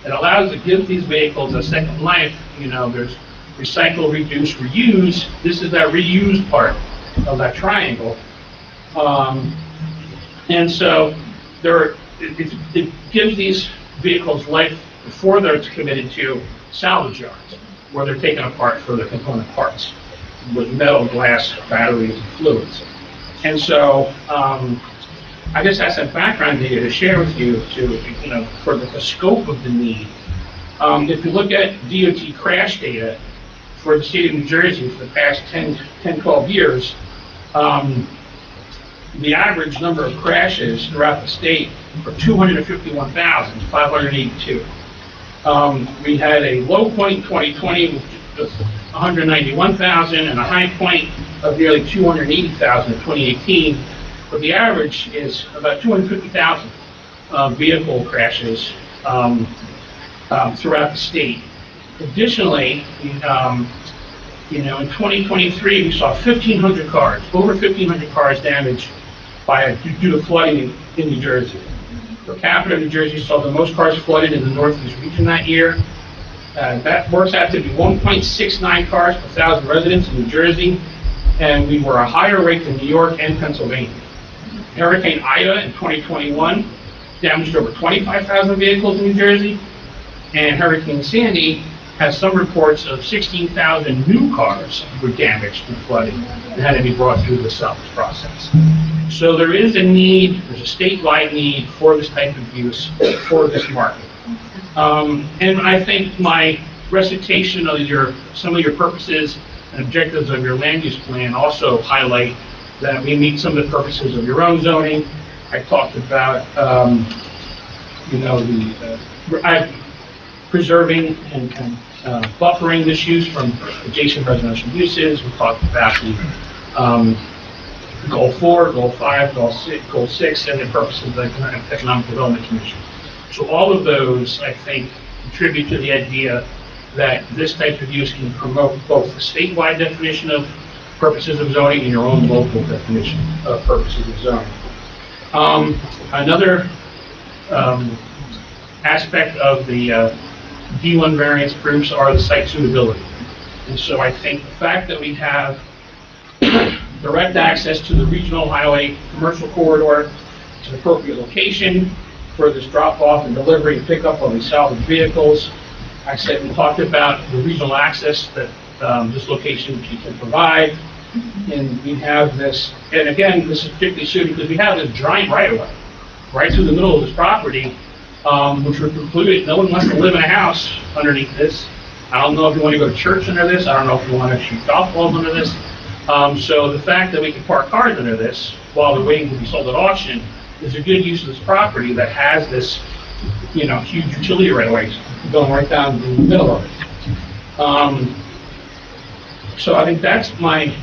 Speaker 15: It allows to give these vehicles a second life. There's recycle, reduce, reuse. This is that reuse part of that triangle. And so it gives these vehicles life before they're committed to salvage yards, where they're taken apart for the component parts with metal, glass, batteries, and fluids. And so I just have some background data to share with you for the scope of the need. If you look at DOT crash data for the state of New Jersey for the past 10, 12 years, the average number of crashes throughout the state were 251,582. We had a low point in 2020 with 191,000 and a high point of nearly 280,000 in 2018. But the average is about 250,000 vehicle crashes throughout the state. Additionally, in 2023, we saw 1,500 cars, over 1,500 cars damaged due to flooding in New Jersey. Per capita, New Jersey saw the most cars flooded in the Northeast region that year. That works out to be 1.69 cars per 1,000 residents in New Jersey, and we were a higher rate than New York and Pennsylvania. Hurricane Ida in 2021 damaged over 25,000 vehicles in New Jersey, and Hurricane Sandy has some reports of 16,000 new cars were damaged in flooding and had to be brought through the salvage process. So there is a need, there's a statewide need for this type of use for this market. And I think my recitation of some of your purposes and objectives of your land use plan also highlight that we meet some of the purposes of your own zoning. I talked about, preserving and buffering this use from adjacent residential uses. We talked about the Goal 4, Goal 5, Goal 6, and the purposes of the Economic Development Commission. So all of those, I think, contribute to the idea that this type of use can promote both the statewide definition of purposes of zoning and your own local definition of purposes of zoning. Another aspect of the D1 variance proofs are the site suitability. And so I think the fact that we have direct access to the regional highway commercial corridor, to the appropriate location for this drop-off and delivery and pickup of these salvage vehicles. I said we talked about the regional access that this location can provide, and we have this, and again, this is particularly suited because we have this giant right-of-way right through the middle of this property, which would preclude, no one wants to live in a house underneath this. I don't know if you want to go to church under this. I don't know if you want to shoot golf balls under this. So the fact that we can park cars under this while they're waiting to be sold at auction is a good use of this property that has this, huge utility right-of-way going right down the middle of it. So I think that's my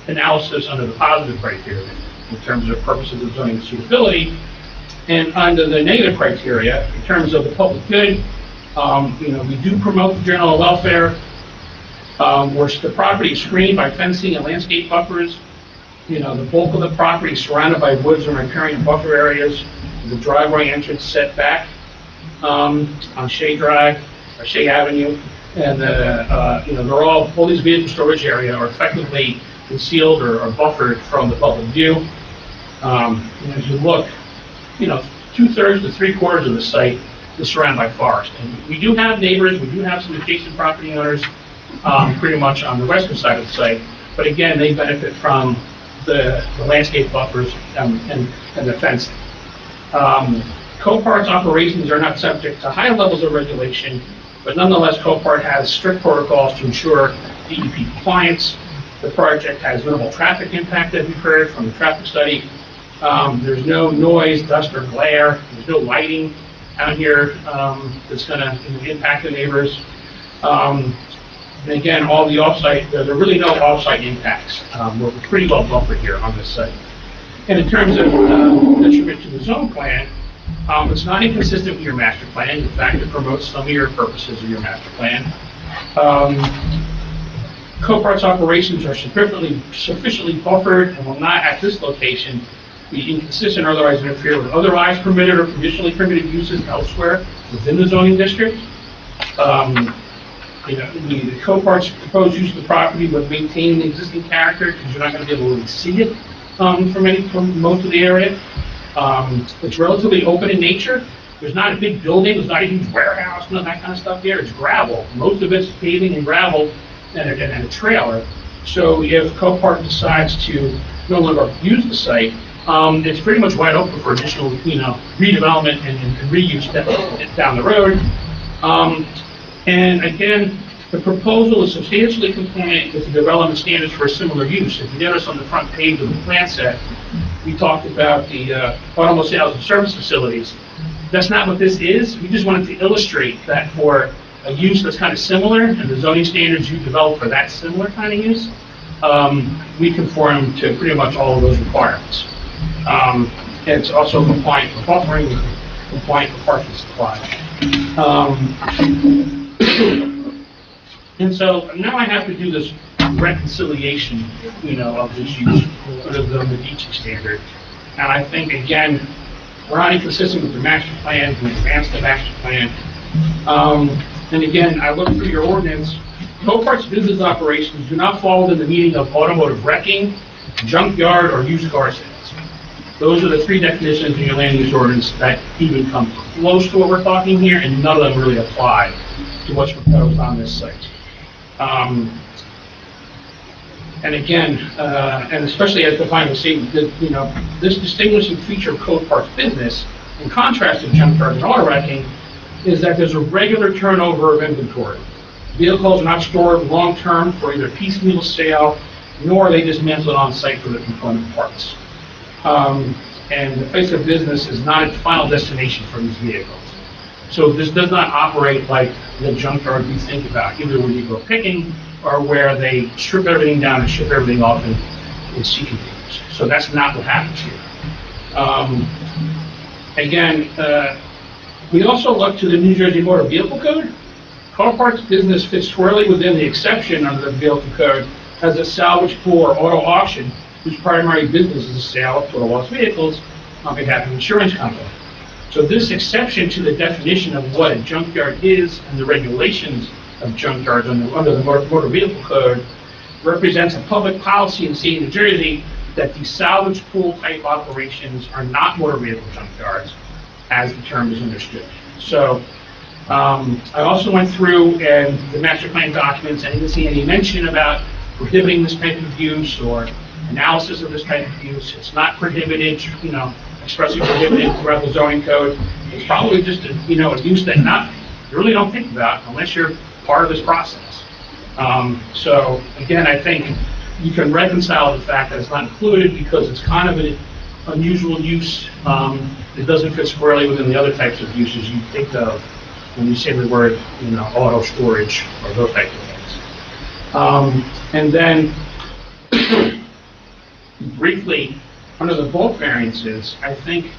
Speaker 15: analysis under the positive criteria in terms of purposes of zoning suitability. And under the negative criteria, in terms of the public good, we do promote the general welfare. Where the property is screened by fencing and landscape buffers. The bulk of the property is surrounded by woods and riparian buffer areas. The driveway entrance set back on Shea Drive or Shea Avenue, and they're all these vehicle storage area are effectively concealed or buffered from the public view. And as you look, 2/3 to 3/4 of the site is surrounded by forest. And we do have neighbors, we do have some adjacent property owners, pretty much on the western side of the site, but again, they benefit from the landscape buffers and the fencing. Copart's operations are not subject to high levels of regulation, but nonetheless, Copart has strict protocols to ensure DEP compliance. The project has minimal traffic impact, as we've heard from the traffic study. There's no noise, dust, or glare. There's no lighting out here that's going to impact the neighbors. And again, all the off-site, there are really no off-site impacts. We're pretty well buffered here on this site. And in terms of detriment to the zone plan, it's not inconsistent with your master plan. In fact, it promotes some of your purposes of your master plan. Copart's operations are sufficiently buffered and will not, at this location, be inconsistent or otherwise interfere with otherwise permitted or conditionally permitted uses elsewhere within the zoning district. The Copart's proposed use of the property would maintain the existing character because you're not going to be able to really see it from most of the area. It's relatively open in nature. There's not a big building, there's not a huge warehouse, none of that kind of stuff here. It's gravel. Most of it's paving and gravel and a trailer. So if Copart decides to no longer use the site, it's pretty much wide open for additional, redevelopment and reuse down the road. And again, the proposal is substantially compliant with the development standards for a similar use. If you notice on the front page of the plan set, we talked about the automobile sales and service facilities. That's not what this is. We just wanted to illustrate that for a use that's kind of similar and the zoning standards you develop for that similar kind of use, we conform to pretty much all of those requirements. It's also compliant for buffering, compliant for parking supply. And so now I have to do this reconciliation, of this use under the Medici standard. And I think, again, we're not inconsistent with the master plan, we advanced the master plan. And again, I looked through your ordinance. Copart's business operations do not fall within the meaning of automotive wrecking, junkyard, or used car sales. Those are the three definitions in your land use ordinance that even come close to what we're talking here, and none of them really apply to what's proposed on this site. And again, and especially as defined in the statement, that, this distinguishing feature of Copart's business, in contrast to junkyard and auto wrecking, is that there's a regular turnover of inventory. Vehicles are not stored long-term for either piecemeal sale, nor are they dismantled on site for the component parts. And the place of business is not its final destination for these vehicles. So this does not operate like the junkyard we think about, either when you go picking or where they strip everything down and ship everything off in sea containers. So that's not what happens here. Again, we also look to the New Jersey Motor Vehicle Code. Copart's business fits squarely within the exception under the Vehicle Code as a salvage pool or auto auction whose primary business is the sale of total loss vehicles on behalf of an insurance company. So this exception to the definition of what a junkyard is and the regulations of junkyards under the Motor Vehicle Code represents a public policy in the state of New Jersey that these salvage pool type operations are not motor vehicle junkyards as the term is understood. So I also went through and the master plan documents. I didn't see any mention about prohibiting this type of use or analysis of this type of use. It's not prohibited, expressly prohibited throughout the zoning code. It's probably just a use that you really don't think about unless you're part of this process. So again, I think you can reconcile the fact that it's not included because it's kind of an unusual use. It doesn't fit squarely within the other types of uses you think of when you say the word, auto storage or those types of things. And then briefly, under the bulk variances, I think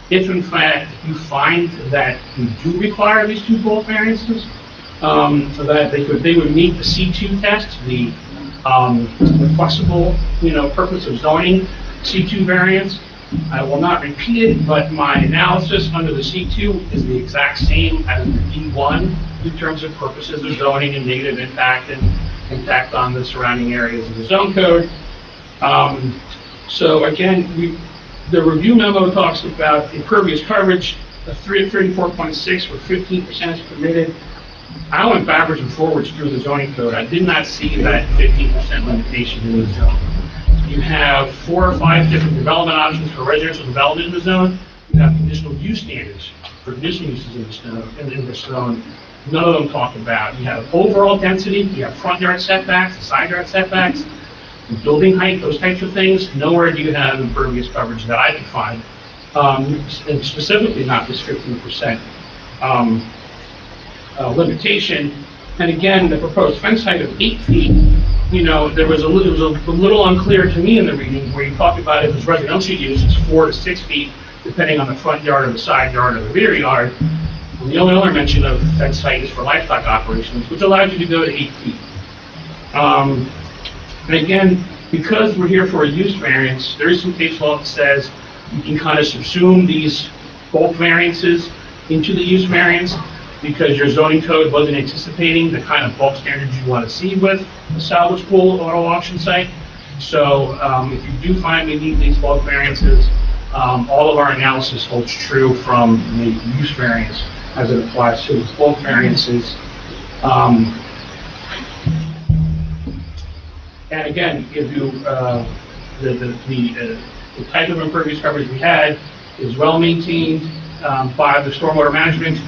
Speaker 15: if in fact you find that you do require these two bulk variances, so that they would meet the C2 test, the flexible, purpose of zoning C2 variance. I will not repeat it, but my analysis under the C2 is the exact same as the D1 in terms of purposes of zoning and negative impact and impact on the surrounding areas of the zone code. So again, the review memo talks about impervious coverage of 34.6 where 15% is permitted. I went backwards and forwards through the zoning code. I did not see that 15% limitation in the zone. You have 4 or 5 different development options for residential development in the zone. You have conditional use standards for conditional uses in the zone. None of them talk about. You have overall density, you have front yard setbacks, side yard setbacks, building height, those types of things. Nowhere do you have impervious coverage that I can find, and specifically not this 15% limitation. And again, the proposed fence height of 8 feet, it was a little unclear to me in the reading where you talk about if it's residential use, it's 4 to 6 feet, depending on the front yard or the side yard or the rear yard. And the only other mention of fence height is for livestock operations, which allows you to go to 8 feet. And again, because we're here for a use variance, there is some case law that says you can kind of subsume these bulk variances into the use variance because your zoning code wasn't anticipating the kind of bulk standards you want to see with a salvage pool auto auction site. So if you do find we need these bulk variances, all of our analysis holds true from the use variance as it applies to the bulk variances. And again, if you, the type of impervious coverage we had is well maintained by the stormwater management.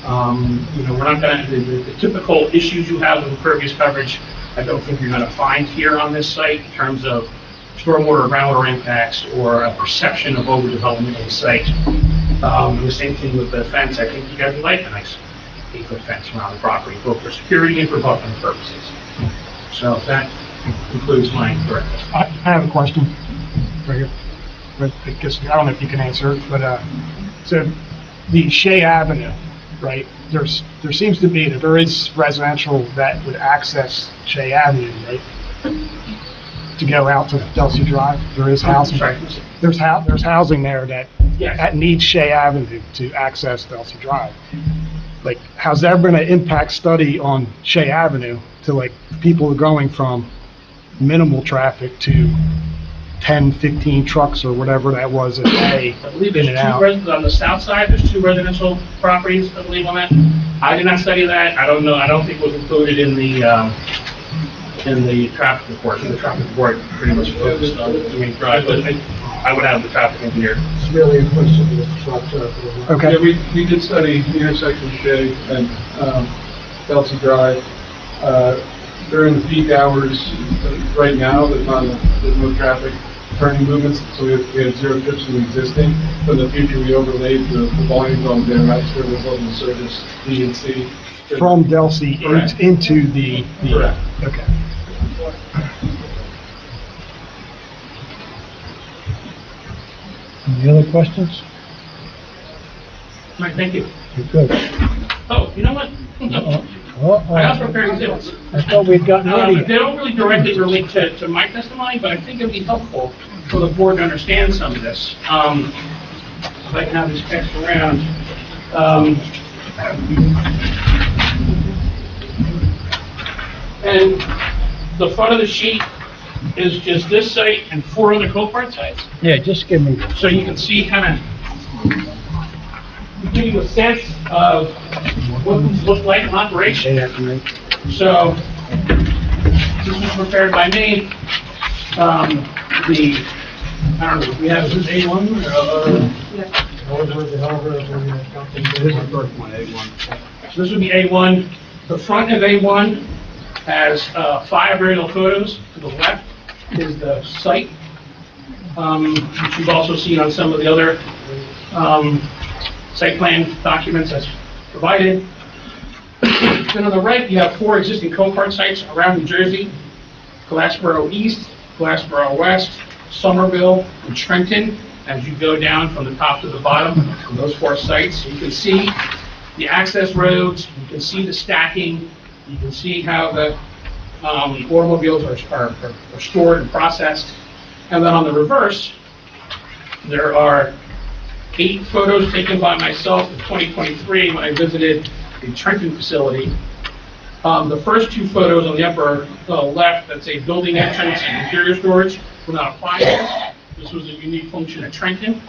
Speaker 15: We're not going to, the typical issues you have with impervious coverage, I don't think you're going to find here on this site in terms of stormwater or groundwater impacts or a perception of overdevelopment of the site. The same thing with the fence. I think you guys would like a nice 8-foot fence around the property, both for security and for buffering purposes. So that concludes my directive.
Speaker 13: I have a question right here, but because I don't know if you can answer it, but so the Shea Avenue, right? There seems to be that there is residential that would access Shea Avenue, right? To go out to Delsea Drive, there is housing.
Speaker 15: Sorry.
Speaker 13: There's housing there that
Speaker 15: Yes.
Speaker 13: needs Shea Avenue to access Delsea Drive. Like, how's that been an impact study on Shea Avenue to like people going from minimal traffic to 10, 15 trucks or whatever that was a day
Speaker 15: I believe
Speaker 13: in
Speaker 15: there's
Speaker 13: and
Speaker 15: two,
Speaker 13: out?
Speaker 15: on the south side, there's two residential properties, I believe, on that. I did not study that, I don't know, I don't think it was included in the traffic report. The traffic report pretty much focused on the main drive, but I would have the traffic engineer.
Speaker 2: It's really a question for Mr. Schwartz.
Speaker 13: Okay.
Speaker 14: Yeah, we did study the intersection of Shea and Delsea Drive. During the peak hours, right now, there's no traffic turning movements, so we have 0 trips in the existing. But in the future, we overlaid the volumes on their routes where we're building service B and C.
Speaker 13: From Delsea
Speaker 14: Correct.
Speaker 13: into the,
Speaker 14: Correct.
Speaker 13: okay.
Speaker 9: Any other questions?
Speaker 15: All right, thank you.
Speaker 9: You're good.
Speaker 15: Oh, you know what? I also prepared exhibits.
Speaker 9: I thought we'd gotten rid of
Speaker 15: They
Speaker 9: you.
Speaker 15: don't really directly relate to my testimony, but I think it'd be helpful for the board to understand some of this. If I can have this text around. And the front of the sheet is just this site and 4 other Copart sites.
Speaker 9: Yeah, just give me,
Speaker 15: So you can see kind of, give you a sense of what these look like in operation.
Speaker 9: say that to me.
Speaker 15: So, this was prepared by me. I don't know, we have, is this A1
Speaker 4: This is the first one, A1.
Speaker 15: So this would be A1. The front of A1 has 5 aerial photos. To the left is the site, which you've also seen on some of the other site plan documents that's provided. Then on the right, you have 4 existing Copart sites around New Jersey: Glassboro East, Glassboro West, Somerville, and Trenton. As you go down from the top to the bottom of those 4 sites, you can see the access roads, you can see the stacking, you can see how the automobiles are stored and processed. And then on the reverse, there are 8 photos taken by myself in 2023 when I visited the Trenton facility. The first 2 photos on the upper left, that's a building entrance and interior storage, were not applied to this. This was a unique function at Trenton.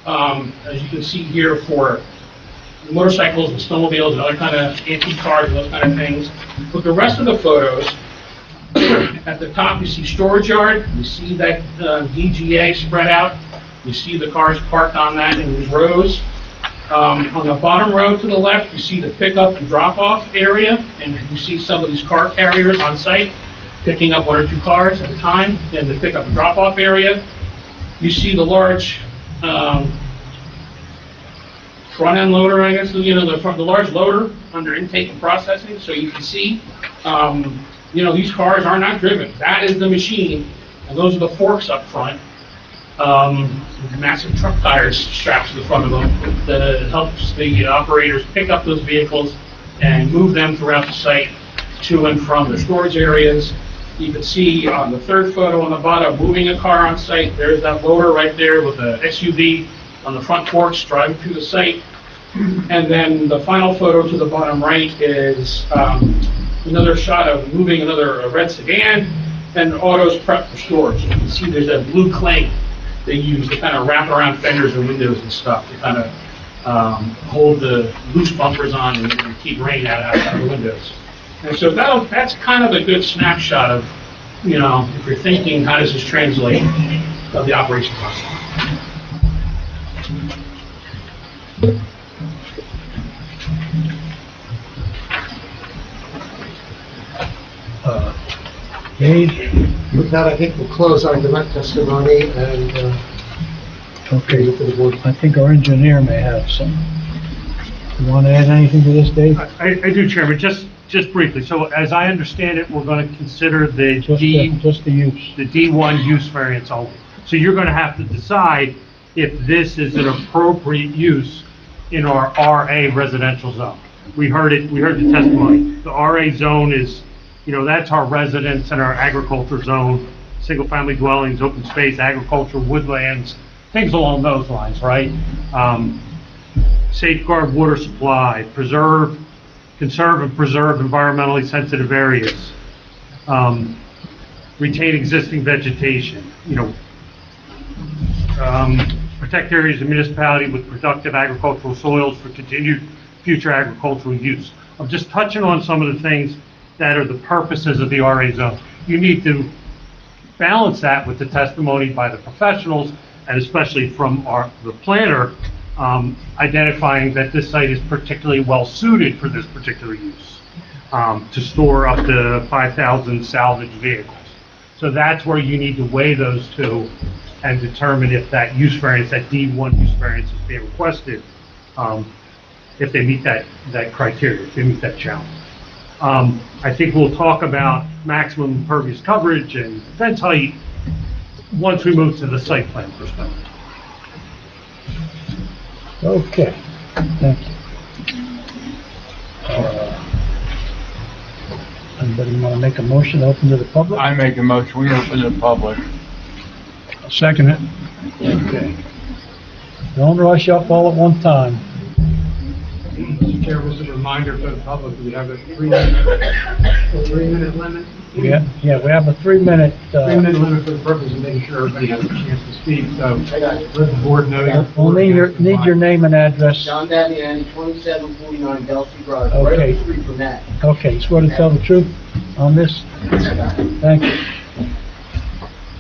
Speaker 15: As you can see here, for motorcycles and snowmobiles and other kind of antique cars and those kind of things. But the rest of the photos, at the top you see storage yard, you see that DGA spread out, you see the cars parked on that in rows. On the bottom row to the left, you see the pickup and drop-off area, and you see some of these car carriers on site picking up 1 or 2 cars at a time in the pickup and drop-off area. You see the large front-end loader, I guess, the large loader under intake and processing, so you can see, these cars are not driven. That is the machine, and those are the forks up front. Massive truck tires strapped to the front of them that helps the operators pick up those vehicles and move them throughout the site to and from the storage areas. You can see on the 3rd photo on the bottom, moving a car on site. There's that loader right there with the SUV on the front forks driving through the site. And then the final photo to the bottom right is another shot of moving another red sedan and autos prepped for storage. You can see there's that blue clay they use to kind of wrap around fenders and windows and stuff to kind of hold the loose bumpers on and keep rain out of the windows. And so that's kind of a good snapshot of, if you're thinking, how does this translate of the operation process?
Speaker 2: With that, I think we'll close our direct testimony and
Speaker 9: Okay,
Speaker 2: leave it to the board.
Speaker 9: I think our engineer may have some. You want to add anything to this, Dave?
Speaker 3: I do, Chairman, just briefly. So as I understand it, we're going to consider the
Speaker 9: Just the use.
Speaker 3: the D1 use variance only. So you're going to have to decide if this is an appropriate use in our RA residential zone. We heard the testimony. The RA zone is, that's our residents and our agriculture zone, single-family dwellings, open space, agriculture, woodlands, things along those lines, right? Safeguard water supply, conserve and preserve environmentally sensitive areas, retain existing vegetation, protect areas of municipality with productive agricultural soils for continued future agricultural use. I'm just touching on some of the things that are the purposes of the RA zone. You need to balance that with the testimony by the professionals, and especially from the planner, identifying that this site is particularly well suited for this particular use, to store up to 5,000 salvage vehicles. So that's where you need to weigh those two and determine if that use variance, that D1 use variance is being requested, if they meet that criteria, if they meet that challenge. I think we'll talk about maximum impervious coverage and fence height once we move to the site plan perspective.
Speaker 9: Okay, thank you. Anybody want to make a motion to open to the public?
Speaker 2: I make a motion, we open to the public.
Speaker 9: I'll second it. Okay. Don't rush up all at one time.
Speaker 4: Mr. Chair, just a reminder for the public, we have a 3-minute limit.
Speaker 9: We have a 3-minute,
Speaker 4: 3-minute limit for the purpose of making sure everybody has a chance to speak, so let the board know.
Speaker 9: we'll need your name and address.
Speaker 16: John Daviani, 2749 Delsea Drive,
Speaker 9: Okay.
Speaker 16: right up the street from that.
Speaker 9: Okay, swear to tell the truth on this? Thank you.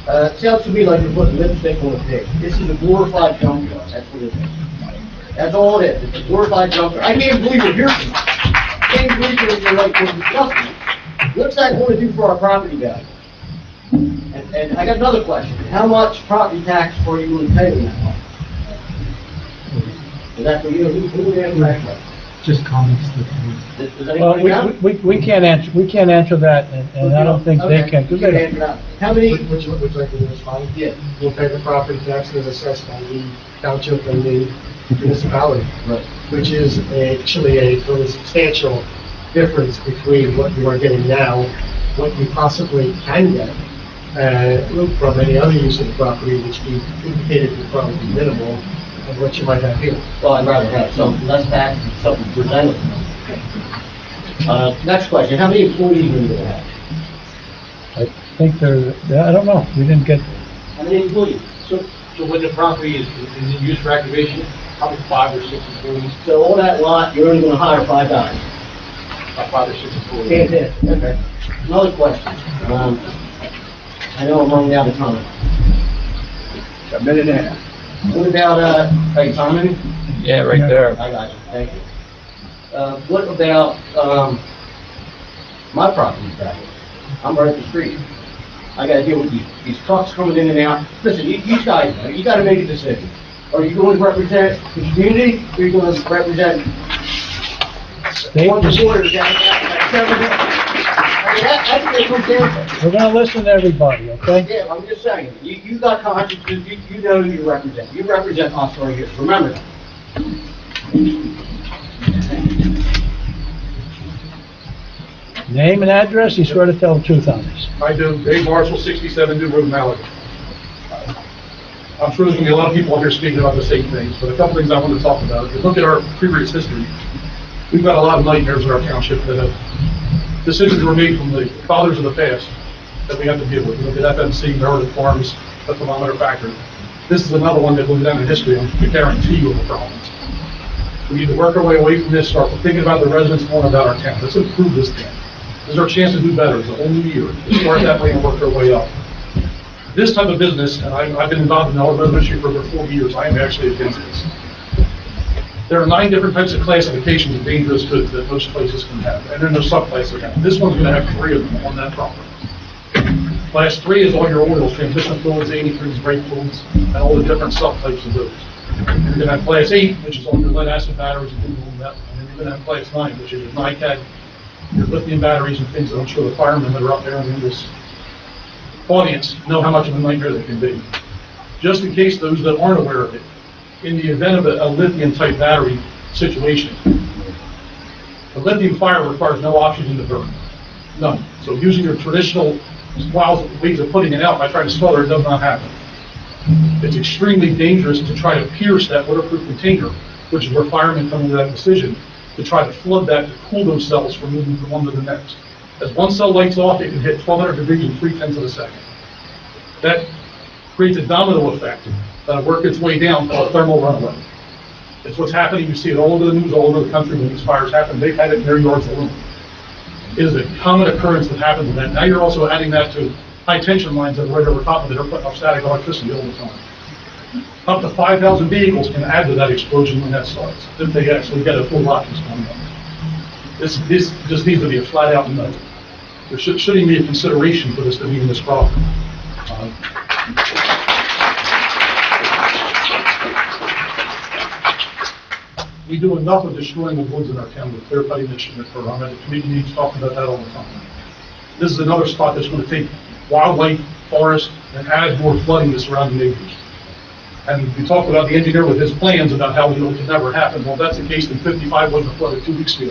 Speaker 16: It sounds to me like you're putting lipstick on a pig. This is a glorified junkyard, that's what it is. That's all it is, it's a glorified junkyard. I can't believe you're here tonight. I can't believe you're like, we're discussing. What's that going to do for our property value? And I got another question. How much property tax are you going to pay on that one? Is that for you? Who would answer that question?
Speaker 4: Just comments.
Speaker 16: Does anybody know?
Speaker 9: We can't answer that, and I don't think they can. 'Cause
Speaker 16: You
Speaker 9: they
Speaker 16: can
Speaker 9: don't-
Speaker 16: answer that. How many?
Speaker 5: Would you like to respond?
Speaker 16: Yeah.
Speaker 5: You'll pay the property taxes assessed by the township and the municipality.
Speaker 16: Right.
Speaker 5: Which is actually a really substantial difference between what you are getting now, what you possibly can get, from any other use of the property, which you indicated would probably be minimal, and what you might have here.
Speaker 16: Well, I'd rather have something less tax and something presentable. Next question, how many employees are you gonna have?
Speaker 9: I think I don't know, we didn't get,
Speaker 16: How many employees?
Speaker 8: So when the property is in use for activation, probably 5 or 6 employees,
Speaker 16: So all that lot, you're only gonna hire 5 guys?
Speaker 8: about 5 or 6 employees.
Speaker 16: Fantastic, okay. Another question, I know I'm running out of time.
Speaker 2: A minute and a half.
Speaker 16: What about, hey, Simon?
Speaker 2: Yeah, right there.
Speaker 16: I got you, thank you. What about, my property value? I'm right up the street. I gotta deal with these trucks coming in and out. Listen, you guys know, you gotta make a decision. Are you going to represent the community, or are you going to represent one quarter down that's what it comes down to.
Speaker 9: we're gonna listen to everybody, okay?
Speaker 16: Yeah, I'm just saying, you got conscience, you know who you represent. You represent us right here, remember that.
Speaker 9: Name and address, you swear to tell the truth on this.
Speaker 14: I do, Dave Marshall, 67 New Road, Malaga. I'm sure there's gonna be a lot of people here speaking about the same things, but a couple things I want to talk about. If you look at our previous history, we've got a lot of nightmares in our township that have, decisions were made from the fathers of the past that we have to deal with. You look at FMC, Meredith Farms, the thermometer factory. This is another one that goes down in history, and I guarantee you the problems. We need to work our way away from this, start thinking about the residents, going about our town. Let's improve this town. This is our chance to do better. It's a whole new year. Let's start that way and work our way up. This type of business, and I've been involved in the automotive industry for over 40 years, I am actually against this. There are 9 different types of classifications of dangerous goods that most places can have, and then there's sub-classifications. This one's gonna have 3 of them on that property. Class 3 is all your oils, transmission fluids, antifreeze, brake fluids, and all the different sub-types of those. You're gonna have Class 8, which is all your lead acid batteries and things like that, and then you're gonna have Class 9, which is your NiCad, your lithium batteries and things that I'm sure the firemen that are up there in this audience know how much of a nightmare they can be. Just in case those that aren't aware of it, in the event of a lithium type battery
Speaker 17: situation. The lithium fire requires no oxygen to burn, none. So using your traditional ways of putting it out by trying to smother it does not happen. It's extremely dangerous to try to pierce that waterproof container, which is where firemen come into that decision, to try to flood that to cool those cells from moving from one to the next. As one cell lights off, it can hit 1,200 degrees in 0.3 of a second. That creates a domino effect that'll work its way down called thermal runaway. It's what's happening. You see it all over the news, all over the country when these fires happen. They've had it in their yards alone. It is a common occurrence that happens with that. Now you're also adding that to high tension lines that are right over top of it. They're putting up static electricity all the time. Up to 5,000 vehicles can add to that explosion when that starts, if they actually get a full rockets coming up. This just needs to be a flat out no. There shouldn't be a consideration for this to be in this problem. We do enough of destroying the woods in our town with clear cutting that shouldn't occur. I'm at the committee meetings talking about that all the time. This is another spot that's going to take wildlife, forest, and add more flooding to surrounding neighbors. And we talked about the engineer with his plans about how it could never happen. Well, if that's the case, then 55 wasn't flooded 2 weeks ago.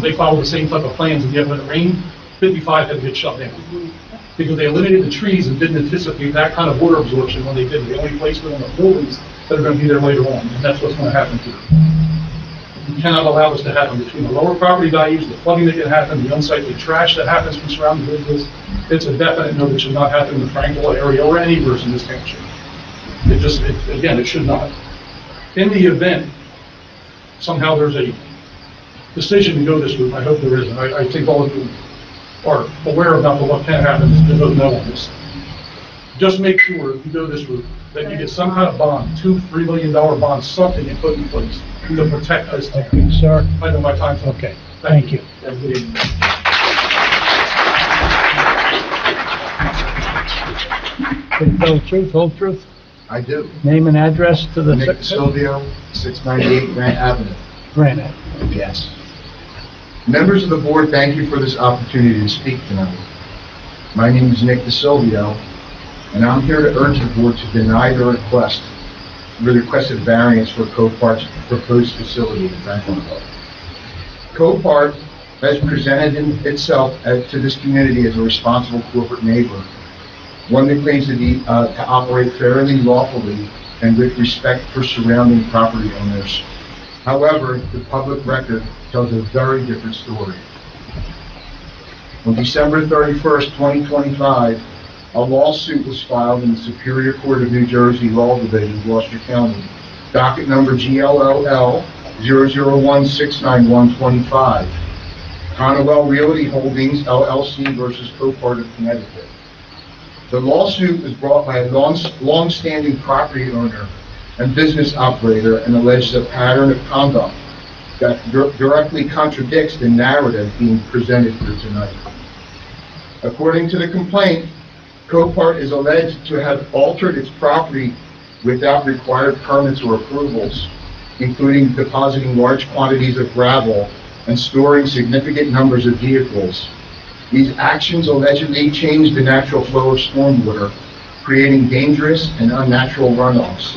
Speaker 17: They followed the same type of plans, and yet when it rained, 55 had to get shut down. Because they eliminated the trees and didn't anticipate that kind of water absorption when they did. They only placed it on the buildings that are going to be there later on, and that's what's going to happen here. We cannot allow this to happen between the lower property values, the flooding that can happen, the unsightly trash that happens from surrounding villages. It's a definite no that should not happen in the Franklinville area or anywhere in this township. Again, it should not. In the event, somehow there's a decision to go this route, I hope there is, and I think all of you are aware about what can happen, there's no no on this. Just make sure, if you go this route, that you get some kind of bond, $2-3 million bond, something you put in place to protect this town.
Speaker 9: Thank you, sir.
Speaker 17: I know my time's up.
Speaker 9: Okay, thank you. Can you tell the truth, whole truth?
Speaker 18: I do.
Speaker 9: Name and address to the...
Speaker 18: Nick Silvio, 698 Grant Avenue.
Speaker 9: Grant Avenue.
Speaker 18: Yes. Members of the board, thank you for this opportunity to speak tonight. My name is Nick DeSilvio, and I'm here to urge the board to deny the requested variance for Copart's proposed facility in Franklinville. Copart has presented itself to this community as a responsible corporate neighbor, one that claims to operate fairly, lawfully, and with respect for surrounding property owners. However, the public record tells a very different story. On December 31st, 2025, a lawsuit was filed in the Superior Court of New Jersey Law Division, Gloucester County, docket number GLOL 001-69125, Conwell Realty Holdings LLC versus Copart of Connecticut. The lawsuit was brought by a long-standing property owner and business operator and alleges a pattern of conduct that directly contradicts the narrative being presented here tonight. According to the complaint, Copart is alleged to have altered its property without required permits or approvals, including depositing large quantities of gravel and storing significant numbers of vehicles. These actions allegedly changed the natural flow of stormwater, creating dangerous and unnatural runoffs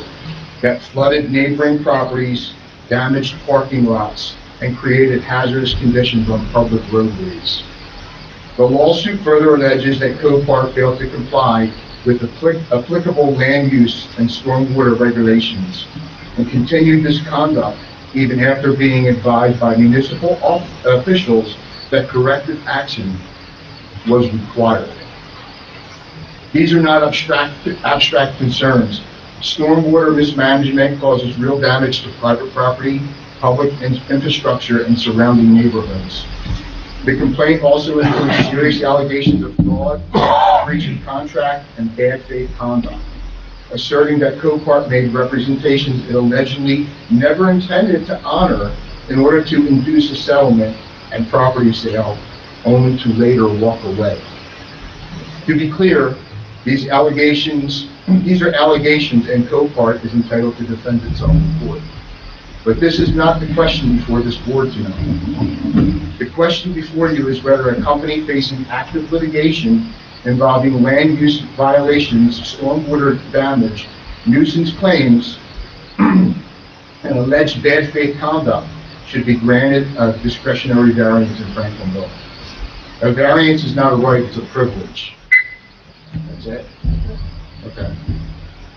Speaker 18: that flooded neighboring properties, damaged parking lots, and created hazardous conditions on public roadways. The lawsuit further alleges that Copart failed to comply with applicable land use and stormwater regulations and continued this conduct even after being advised by municipal officials that corrective action was required. These are not abstract concerns. Stormwater mismanagement causes real damage to private property, public infrastructure, and surrounding neighborhoods. The complaint also includes serious allegations of fraud, breach of contract, and bad faith conduct, asserting that Copart made representations it allegedly never intended to honor in order to induce a settlement and property sale, only to later walk away. To be clear, these are allegations, and Copart is entitled to defend itself in court. But this is not the question before this board tonight. The question before you is whether a company facing active litigation involving land use violations, stormwater damage, nuisance claims, and alleged bad faith conduct should be granted a discretionary variance in Franklinville. A variance is not a right, it's a privilege. That's it? Okay.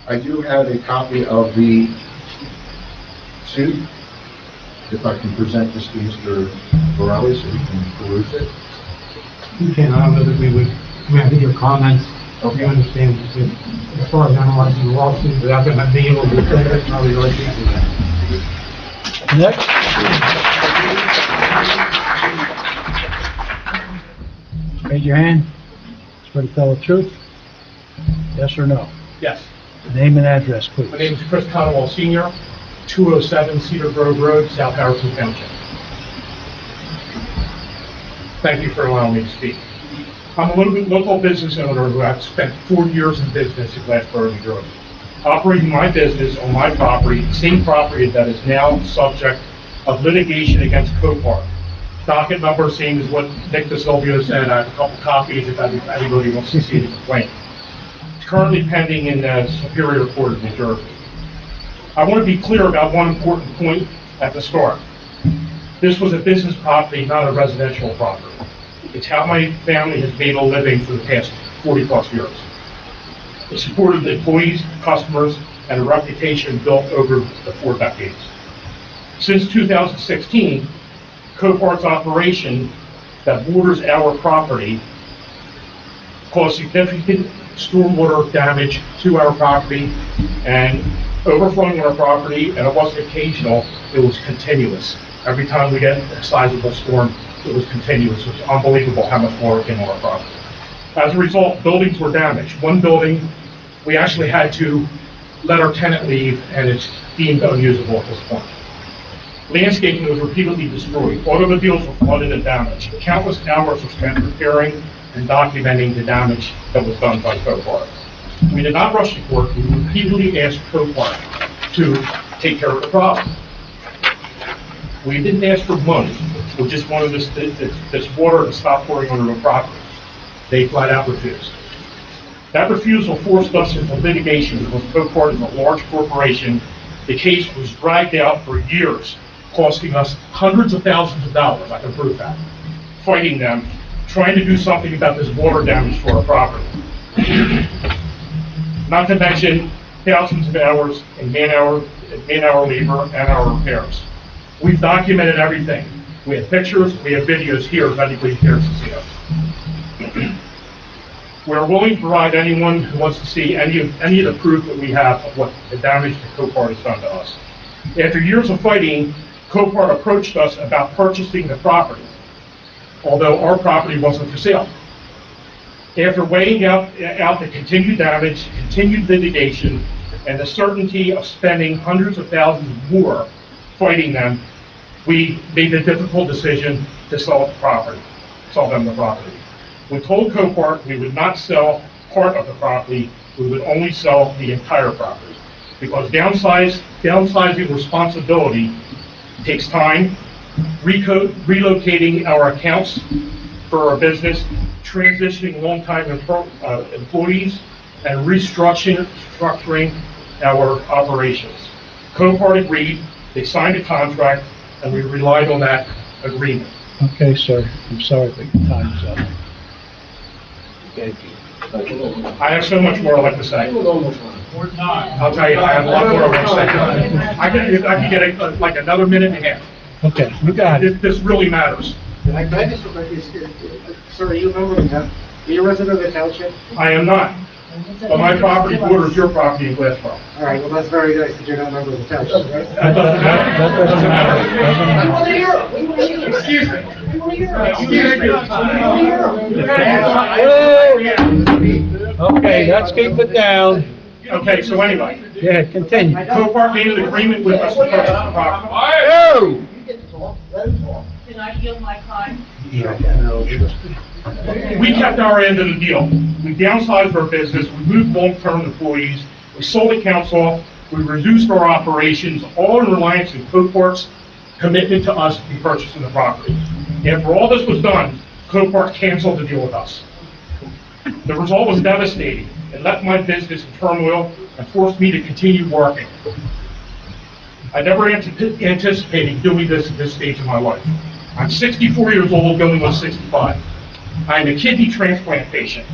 Speaker 18: I do have a copy of the suit, if I can present this to Mr. Borelli so he can peruse it.
Speaker 4: You can, I don't know that I think your comments, you understand, as far as analyzing the lawsuit, without them being able to defend it, probably really can't do that.
Speaker 9: Next. Raise your hand. Swear to tell the truth? Yes or no?
Speaker 15: Yes.
Speaker 9: Name and address, please.
Speaker 15: My name is Chris Conwell Senior, 207 Cedar Grove Road, South Harrison Township. Thank you for allowing me to speak. I'm a local business owner who has spent 40 years in business in Glassboro, New Jersey, operating my business on my property, the same property that is now subject of litigation against Copart. Docket number, same as what Nick DeSilvio said. I have a couple copies if anybody wants to see the complaint. It's currently pending in the Superior Court of New Jersey. I want to be clear about one important point at the start. This was a business property, not a residential property. It's how my family has made a living for the past 40-plus years. It supported the employees, customers, and a reputation built over the 4 decades. Since 2016, Copart's operation that borders our property caused significant stormwater damage to our property and overflowing our property, and it wasn't occasional, it was continuous. Every time we get a sizable storm, it was continuous. It was unbelievable how much water came on our property. As a result, buildings were damaged. One building, we actually had to let our tenant leave, and it's deemed unusable at this point. Landscaping was repeatedly destroyed. Automobiles were flooded and damaged. Countless hours were spent repairing and documenting the damage that was done by Copart. We did not rush the court. We repeatedly asked Copart to take care of the problem. We didn't ask for money. We just wanted this water to stop pouring onto the property. They flat out refused. That refusal forced us into litigation because Copart is a large corporation. The case was dragged out for years, costing us hundreds of thousands of dollars, I can prove that, fighting them, trying to do something about this water damage to our property. Not to mention thousands of hours in man-hour labor and our repairs. We've documented everything. We have pictures, we have videos here if anybody cares to see them. We're willing to provide anyone who wants to see any of the proof that we have of what the damage that Copart has done to us. After years of fighting, Copart approached us about purchasing the property, although our property wasn't for sale. After weighing out the continued damage, continued litigation, and the certainty of spending hundreds of thousands more fighting them, we made the difficult decision to sell them the property. We told Copart we would not sell part of the property, we would only sell the entire property. Because downsizing responsibility takes time, relocating our accounts for our business, transitioning long-time employees, and restructuring our operations. Copart agreed, they signed a contract, and we relied on that agreement.
Speaker 9: Okay, sir, I'm sorry, but your time's up.
Speaker 15: I have so much more I'd like to say. I'll tell you, I have a lot more I want to say. I can get like another minute and a half.
Speaker 9: Okay, you got it.
Speaker 15: This really matters.
Speaker 5: Can I just, sir, are you a member of the, are you a resident of the township?
Speaker 15: I am not. But my property borders your property in Glassboro.
Speaker 5: All right, well, that's very nice that you're not a member of the township, right?
Speaker 15: That doesn't matter.
Speaker 9: That doesn't matter.
Speaker 5: We want to hear it. We want to hear it. Excuse me. We want to hear it. Excuse me.
Speaker 9: Okay, let's keep it down.
Speaker 15: Okay, so anyway.
Speaker 9: Yeah, continue.
Speaker 15: Copart made an agreement with us to purchase the property.
Speaker 9: Oh!
Speaker 11: Can I yield my time?
Speaker 15: We kept our end of the deal. We downsized our business, we moved long-term employees, we sold accounts off, we reduced our operations, all in reliance on Copart's commitment to us to be purchasing the property. After all this was done, Copart canceled the deal with us. The result was devastating. It left my business in turmoil and forced me to continue working.
Speaker 17: I never anticipated doing this at this stage of my life. I'm 64 years old, going on 65. I'm a kidney transplant patient.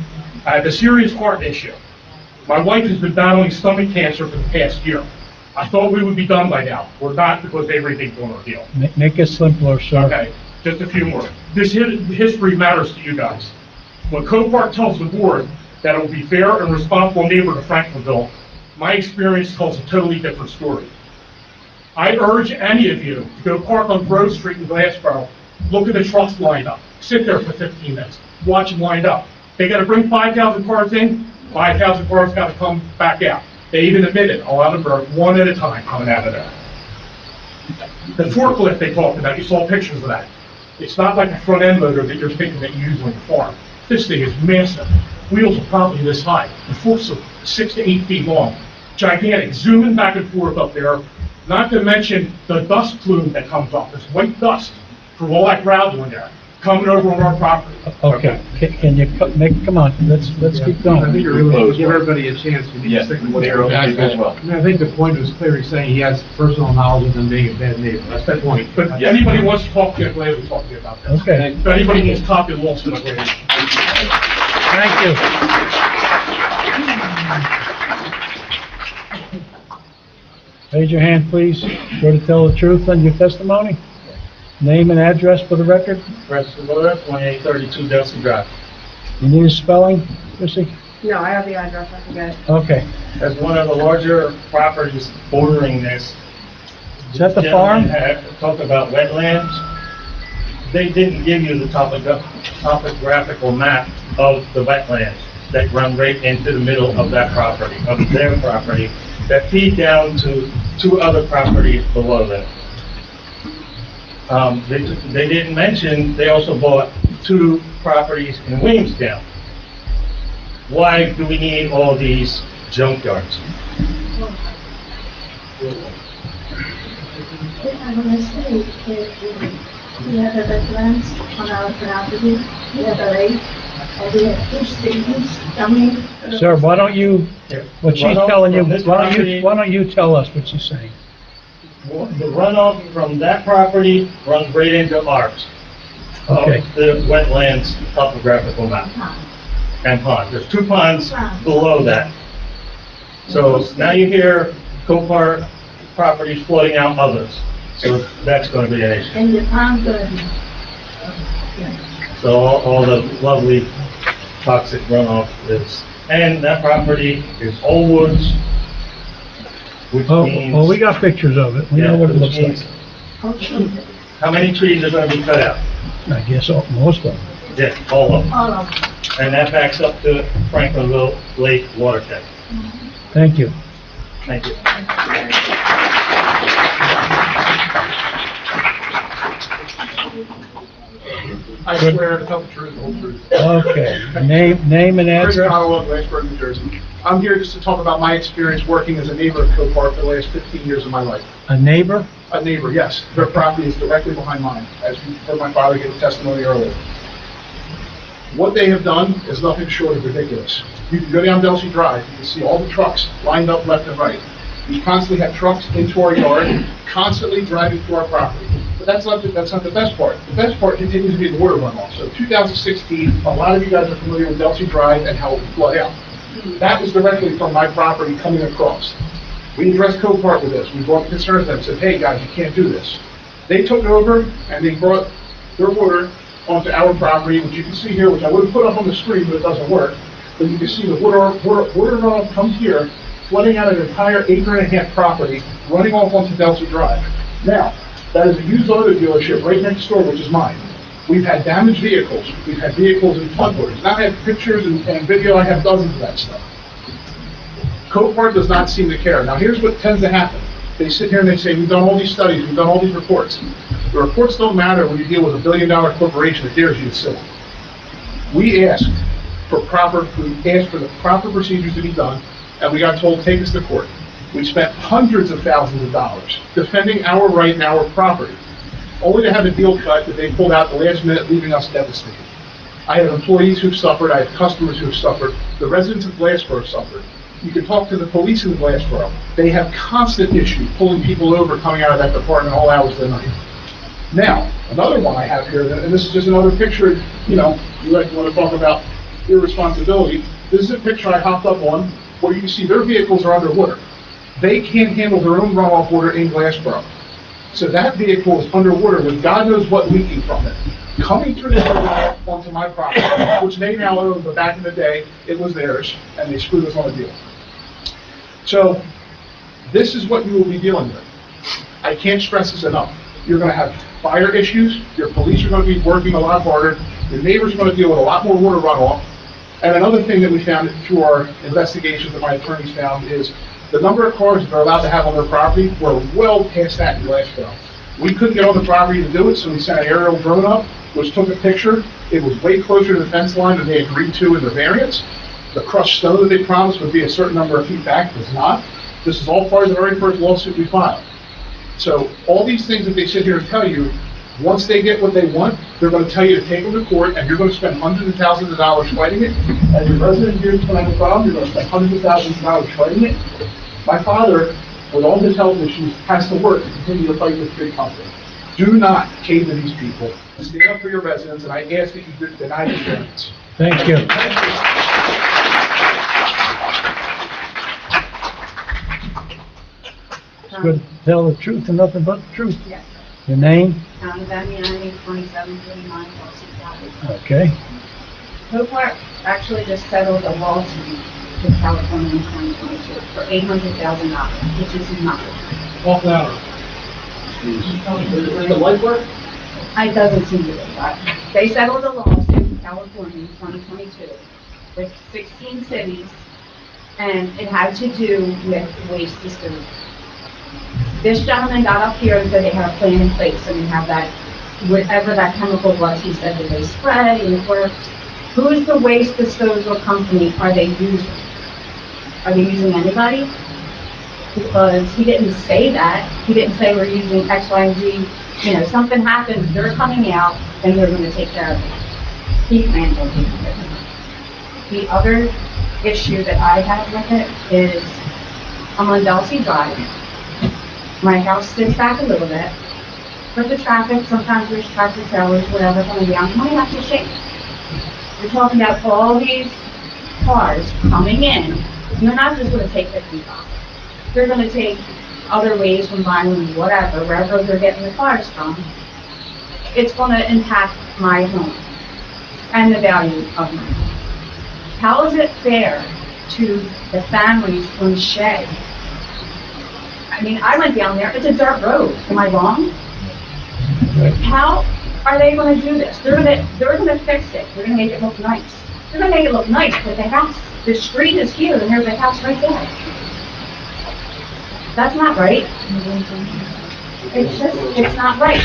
Speaker 17: I have a serious heart issue. My wife has been battling stomach cancer for the past year. I thought we would be done by now. We're not, because everything's going to heal.
Speaker 9: Make it simpler, sir.
Speaker 17: Okay, just a few more. This history matters to you guys. When Copart tells the board that it will be fair and responsible neighbor to Franklinville, my experience tells a totally different story. I urge any of you to go park on Grove Street in Glassboro, look at the trucks lined up, sit there for 15 minutes, watch them lined up. They gotta bring 5,000 cars in, 5,000 cars gotta come back out. They even admitted a lot of them are one at a time coming out of there. The forklift they talked about, you saw pictures of that. It's not like a front end loader that you're thinking that you use on the farm. This thing is massive. Wheels are probably this high. The forks are 6 to 8 feet long. Gigantic, zooming back and forth up there. Not to mention the dust plume that comes off. There's white dust from all that gravel in there coming over on our property.
Speaker 9: Okay, can you come on, let's keep going.
Speaker 4: I think you're really, give everybody a chance, we need to stick with what they're
Speaker 8: well.
Speaker 4: I mean, I think the point was clearly saying he has personal knowledge of them being a bad neighbor, that's the point.
Speaker 17: But anybody wants to talk to you, I'm glad we talk to you about that.
Speaker 9: Okay.
Speaker 17: If anybody needs copy of the lawsuit, I'm glad.
Speaker 9: Thank you. Raise your hand, please. Swear to tell the truth on your testimony? Name and address for the record?
Speaker 6: Franklinville, 2832 Delsea Drive.
Speaker 9: You need a spelling, Chrissy?
Speaker 1: No, I have the address, I can get it.
Speaker 9: Okay.
Speaker 6: As one of the larger properties bordering this.
Speaker 9: Is that the farm?
Speaker 6: Talk about wetlands. They didn't give you the topographical map of the wetlands that run right into the middle of that property, of their property, that feed down to two other properties below them. They didn't mention, they also bought 2 properties in Williamstown. Why do we need all these junkyards?
Speaker 11: I want to say, we have the wetlands on our property, we have a lake, and we have 2 streams coming.
Speaker 9: Sir, why don't you, what she's telling you,
Speaker 6: From this
Speaker 9: why don't you tell us what she's saying?
Speaker 6: The runoff from that property runs right into ours.
Speaker 9: Okay.
Speaker 6: Of the wetlands topographical map. And pond. There's 2 ponds below that. So now you hear Copart properties flooding out others. So that's going to be an issue.
Speaker 11: And the pond going to be,
Speaker 6: So all the lovely toxic runoff is, and that property is all woods, which means.
Speaker 9: Oh, we got pictures of it, we know what it looks like.
Speaker 6: How many trees are going to be cut out?
Speaker 9: I guess most of them.
Speaker 6: Yeah, all of them.
Speaker 11: all of them.
Speaker 6: And that backs up to Franklinville Lake water tank.
Speaker 9: Thank you.
Speaker 6: Thank you.
Speaker 17: I swear to tell the truth, the whole truth.
Speaker 9: Okay, name and
Speaker 17: Chris
Speaker 9: address?
Speaker 17: Conwell, Glassboro, New Jersey. I'm here just to talk about my experience working as a neighbor of Copart for the last 15 years of my life.
Speaker 9: A neighbor?
Speaker 17: A neighbor, yes. Their property is directly behind mine, as you heard my father give testimony earlier. What they have done is nothing short of ridiculous. You can go down Delsea Drive, you can see all the trucks lined up left and right. We constantly have trucks into our yard, constantly driving through our property. But that's not the best part. The best part continues to be the water runoff. So 2016, a lot of you guys are familiar with Delsea Drive and how it would flood out. That was directly from my property coming across. We addressed Copart with this. We brought the concerns to them and said, hey guys, you can't do this. They took over and they brought their water onto our property, which you can see here, which I would have put up on the screen, but it doesn't work. But you can see the water runoff comes here, flooding out an entire 1.5-acre property, running off onto Delsea Drive. Now, that is a used auto dealership right next door, which is mine. We've had damaged vehicles. We've had vehicles in floodwaters. Now I have pictures and video. I have dozens of that stuff. Copart does not seem to care. Now here's what tends to happen. They sit here and they say, we've done all these studies, we've done all these reports. The reports don't matter when you deal with a billion-dollar corporation that dares you to sue. We asked for the proper procedures to be done, and we got told, take us to court. We spent hundreds of thousands of dollars defending our right and our property, only to have a deal cut that they pulled out the last minute, leaving us devastated. I have employees who've suffered, I have customers who've suffered, the residents of Glassboro suffered. You can talk to the police in Glassboro. They have constant issues pulling people over, coming out of that department all hours of the night. Now, another one I have here, and this is just another picture, you know, you like want to talk about irresponsibility. This is a picture I hopped up on where you can see their vehicles are underwater. They can't handle their own runoff water in Glassboro. So that vehicle is underwater with God knows what leaking from it, coming through the river onto my property, which they now own, but back in the day, it was theirs, and they screwed us on a deal. So, this is what you will be dealing with. I can't stress this enough. You're gonna have fire issues, your police are gonna be working a lot harder, your neighbors are gonna deal with a lot more water runoff. And another thing that we found through our investigations that my attorneys found is the number of cars that they're allowed to have on their property were well past that in Glassboro. We couldn't get on the property to do it, so we sent an aerial drone up, which took a picture. It was way closer to the fence line than they agreed to in the variance. The crushed stone that they promised would be a certain number of feet back was not. This is all part of the very first lawsuit we filed. So all these things that they sit here and tell you, once they get what they want, they're going to tell you to take them to court, and you're going to spend hundreds of thousands of dollars fighting it. As a resident here is going to have a problem, you're going to spend hundreds of thousands of dollars fighting it. My father, with all his health issues, has to work to continue to fight this big company. Do not cave to these people. Stand up for your residents, and I ask that you deny this variance.
Speaker 9: Thank you. It's good to tell the truth and nothing but the truth.
Speaker 19: Yes.
Speaker 9: Your name?
Speaker 19: Damiani, 2739 Delsea Drive.
Speaker 9: Okay.
Speaker 19: Copart actually just settled a lawsuit with California in 2022 for $800,000, which is nothing.
Speaker 17: Half an hour.
Speaker 7: The light work?
Speaker 19: It doesn't seem to be, but they settled a lawsuit in California in 2022 with 16 cities, and it had to do with waste disposal. This gentleman got up here and said they had a plan in place, and they have that, whatever that chemical was, he said that they spray and it works. Who is the waste disposal company are they using? Are they using anybody? Because he didn't say that. He didn't say we're using X, Y, and Z. You know, something happens, they're coming out, and they're gonna take care of it. He plans on taking care of it. The other issue that I have with it is, I'm on Delsea Drive. My house sits back a little bit, but the traffic, sometimes there's tractor trailers, whatever, coming down, coming up to Shea. We're talking about all these cars coming in, and they're not just gonna take 50 cars. They're gonna take other ways from Vineland, whatever, wherever they're getting the cars from. It's gonna impact my home and the value of my home. How is it fair to the families from Shea? I mean, I went down there, it's a dirt road, am I wrong? How are they gonna do this? They're gonna fix it, they're gonna make it look nice. They're gonna make it look nice, but the street is here, and there's a house right there. That's not right. It's not right.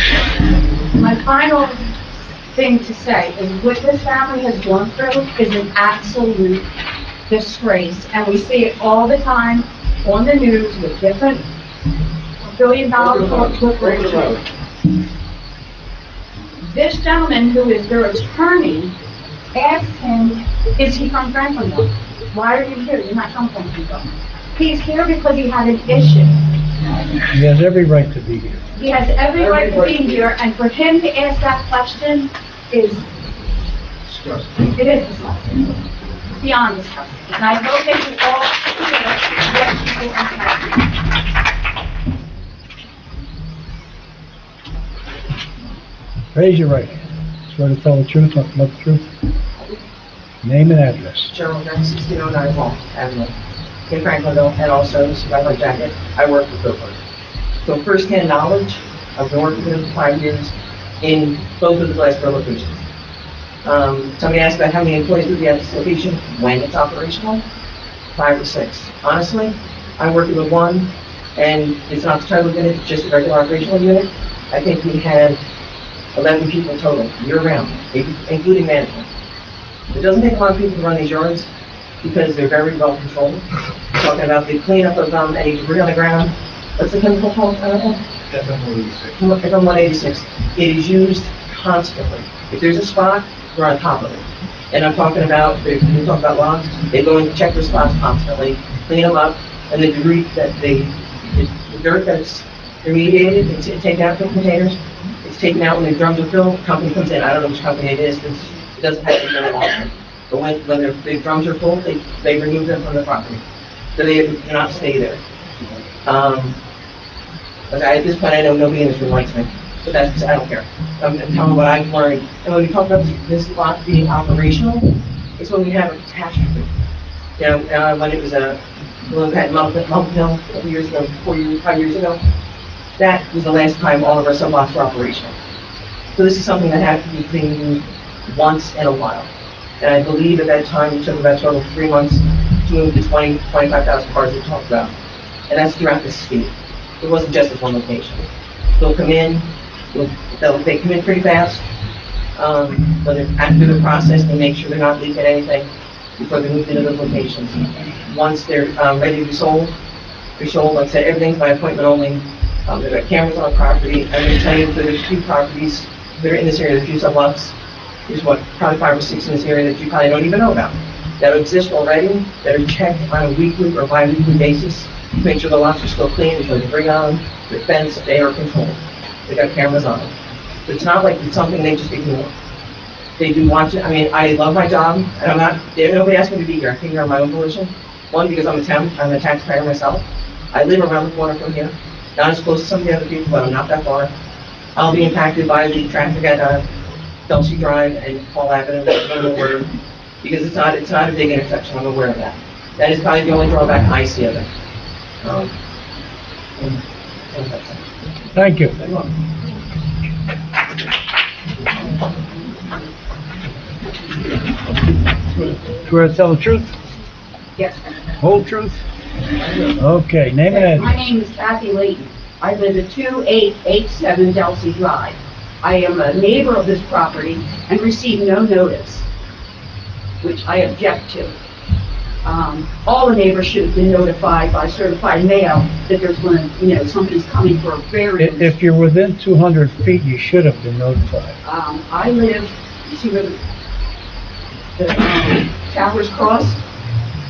Speaker 19: My final thing to say is what this family has gone through is an absolute disgrace, and we see it all the time on the news with different billion-dollar corporations. This gentleman, who is their attorney, asked him, is he from Franklinville? Why are you here? You're not from Franklinville. He's here because he had an issue.
Speaker 9: He has every right to be here.
Speaker 19: He has every right to be here, and for him to ask that question is, it is disgusting. Beyond disgusting. And I hope they can all hear what people are saying.
Speaker 9: Raise your right hand. Swear to tell the truth, nothing but the truth. Name and address.
Speaker 20: Cheryl Grant, 1609 Wall Avenue, in Franklinville, and also, by my jacket, I work for Copart. So first-hand knowledge, I've been working with them for 5 years in both of the Glassboro locations. Somebody asked about how many employees would be at this location when it's operational. 5 or 6. Honestly, I'm working with one, and it's not the title unit, it's just a regular operational unit. I think we had 11 people total, year-round, including management. It doesn't take a lot of people to run these yards because they're very well controlled. We're talking about the cleanup of any debris on the ground. What's the chemical called? I don't know. FM 186. It is used constantly. If there's a spot, we're on top of it. And I'm talking about, we're talking about logs, they go and check their spots constantly. clean them up, and the debris the dirt that's remediated, it's taken out from containers, it's taken out when the drums are filled, the company comes in, I don't know which company it is, because it doesn't have to be very often. But when the drums are full, they remove them from the property, so they do not stay there. But at this point, I know nobody in this room likes me, but that's, I don't care. I'm telling what I've learned. And when we talk about this lot being operational, it's when we have a catastrophe. You know, when it was when we had Mount Hill a couple years ago, 5 years ago, that was the last time all of our sub-lots were operational. So this is something that had to be cleaned once in a while. And I believe at that time, it took about a total of 3 months to move the 25,000 cars we talked about. And that's throughout the state. It wasn't just at one location. They'll come in, they come in pretty fast, but after the process, they make sure they're not leaking anything before they move into those locations. Once they're ready to be sold, they're sold. Like I said, everything's by appointment only. They've got cameras on the property. I'm going to tell you that there's a few properties that are in this area, there's a few sublots. There's probably 5 or 6 in this area that you probably don't even know about, that exist already, that are checked on a weekly or bi-weekly basis to make sure the lots are still clean, there's no debris on them, they're fenced, they are controlled. They got cameras on them. But it's not like it's something they just ignore. They do want to, I mean, I love my job, and nobody asked me to be here, I came here on my own volition. One, because I'm a taxpayer myself. I live around the corner from here, not as close as some of the other people, but I'm not that far. I'll be impacted by the traffic at Delsea Drive and Paul Avenue, I'm aware, because it's not a big intersection, I'm aware of that. That is probably the only drawback I see of it.
Speaker 9: Thank you. Swear to tell the truth?
Speaker 19: Yes.
Speaker 9: Whole truth? Okay, name and address.
Speaker 19: My name is Kathy Layton. I live at 2887 Delsea Drive. I am a neighbor of this property and received no notice, which I object to. All the neighbors should have been notified by certified mail that there's somebody's coming for a variance.
Speaker 9: If you're within 200 feet, you should have been notified.
Speaker 19: I live, you see where the towers cross?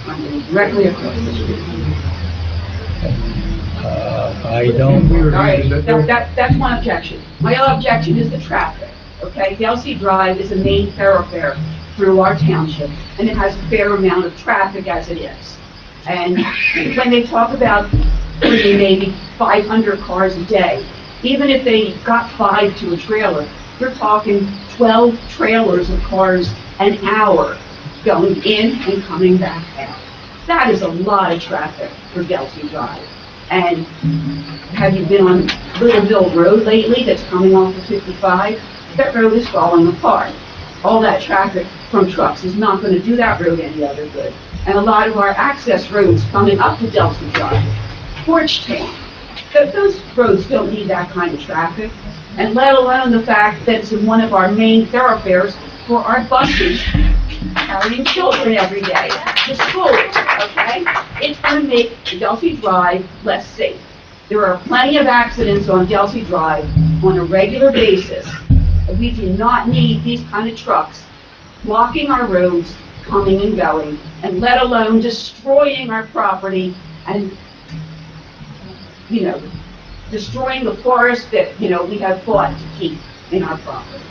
Speaker 19: I'm directly across the street.
Speaker 9: I don't.
Speaker 19: All right, that's one objection. My other objection is the traffic, okay? Delsea Drive is a main thoroughfare through our township, and it has a fair amount of traffic as it is. And when they talk about bringing maybe 500 cars a day, even if they got 5 to a trailer, we're talking 12 trailers of cars an hour going in and coming back out. That is a lot of traffic for Delsea Drive. And have you been on Littleville Road lately that's coming off of 55? That road is falling apart. All that traffic from trucks is not going to do that road any other good. And a lot of our access roads coming up to Delsea Drive, Porchtown, those roads don't need that kind of traffic. And let alone the fact that it's in one of our main thoroughfares for our buses carrying children every day to school, okay? It's going to make Delsea Drive less safe. There are plenty of accidents on Delsea Drive on a regular basis. We do not need these kind of trucks blocking our roads, coming and going, and let alone destroying our property and, destroying the forest that, we have fought to keep in our property.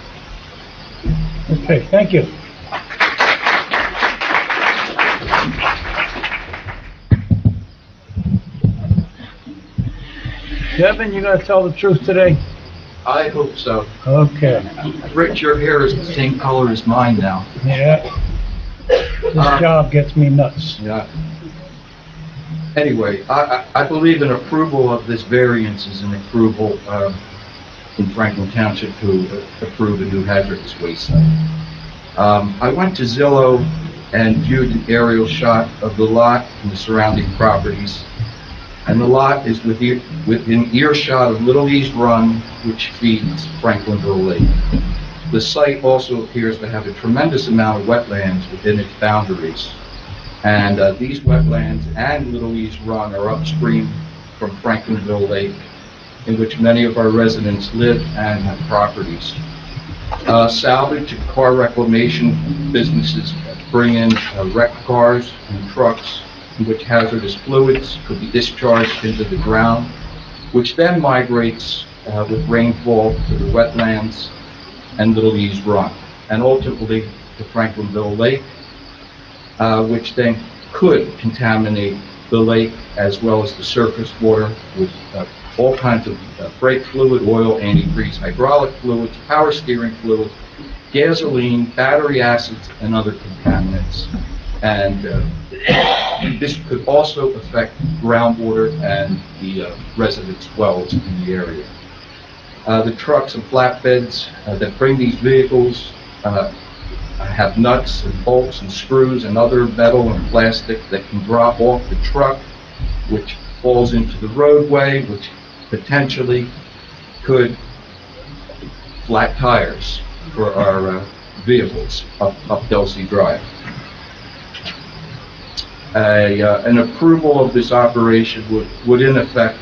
Speaker 9: Okay, thank you. Kevin, you gonna tell the truth today?
Speaker 21: I hope so.
Speaker 9: Okay.
Speaker 21: Rich, your hair is the same color as mine now.
Speaker 9: Yeah. This job gets me nuts.
Speaker 21: Yeah. Anyway, I believe an approval of this variance is an approval in Franklin Township to approve a new hazardous waste site. I went to Zillow and viewed an aerial shot of the lot and the surrounding properties. And the lot is within earshot of Little East Run, which feeds Franklinville Lake. The site also appears to have a tremendous amount of wetlands within its boundaries. And these wetlands and Little East Run are upstream from Franklinville Lake, in which many of our residents live and have properties. Salvage and car reclamation businesses bring in wrecked cars and trucks in which hazardous fluids could be discharged into the ground, which then migrates with rainfall to the wetlands and Little Ease Run, and ultimately to Franklinville Lake, which then could contaminate the lake as well as the surface water with all kinds of brake fluid, oil, antifreeze, hydraulic fluids, power steering fluids, gasoline, battery acids, and other contaminants. And this could also affect groundwater and the residents' wells in the area. The trucks and flatbeds that bring these vehicles have nuts and bolts and screws and other metal and plastic that can drop off the truck, which falls into the roadway, which potentially could flat tires for our vehicles up Delsea Drive. An approval of this operation would in effect,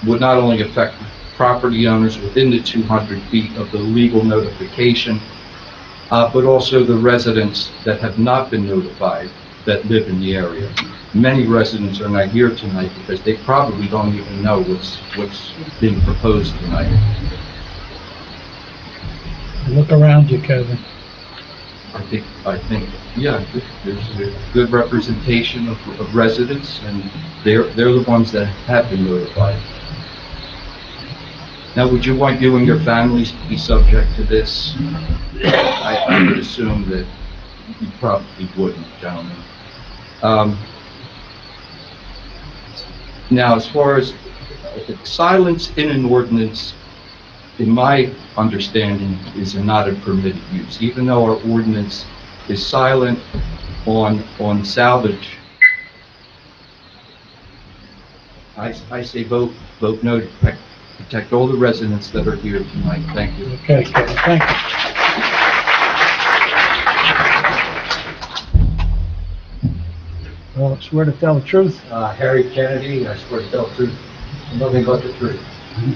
Speaker 21: would not only affect property owners within the 200 feet of the legal notification, but also the residents that have not been notified that live in the area. Many residents are not here tonight because they probably don't even know what's being proposed tonight.
Speaker 9: Look around you, Kevin.
Speaker 21: I think, yeah, there's a good representation of residents, and they're the ones that have been notified. Now, would you want you and your families to be subject to this? I would assume that you probably wouldn't, gentlemen. Now, as far as silence in an ordinance, in my understanding, is not a permitted use. Even though our ordinance is silent on salvage, I say vote no to protect all the residents that are here tonight. Thank you.
Speaker 9: Okay, Kevin, thank you. Well, swear to tell the truth?
Speaker 8: Harry Kennedy, I swear to tell the truth, nothing but the truth.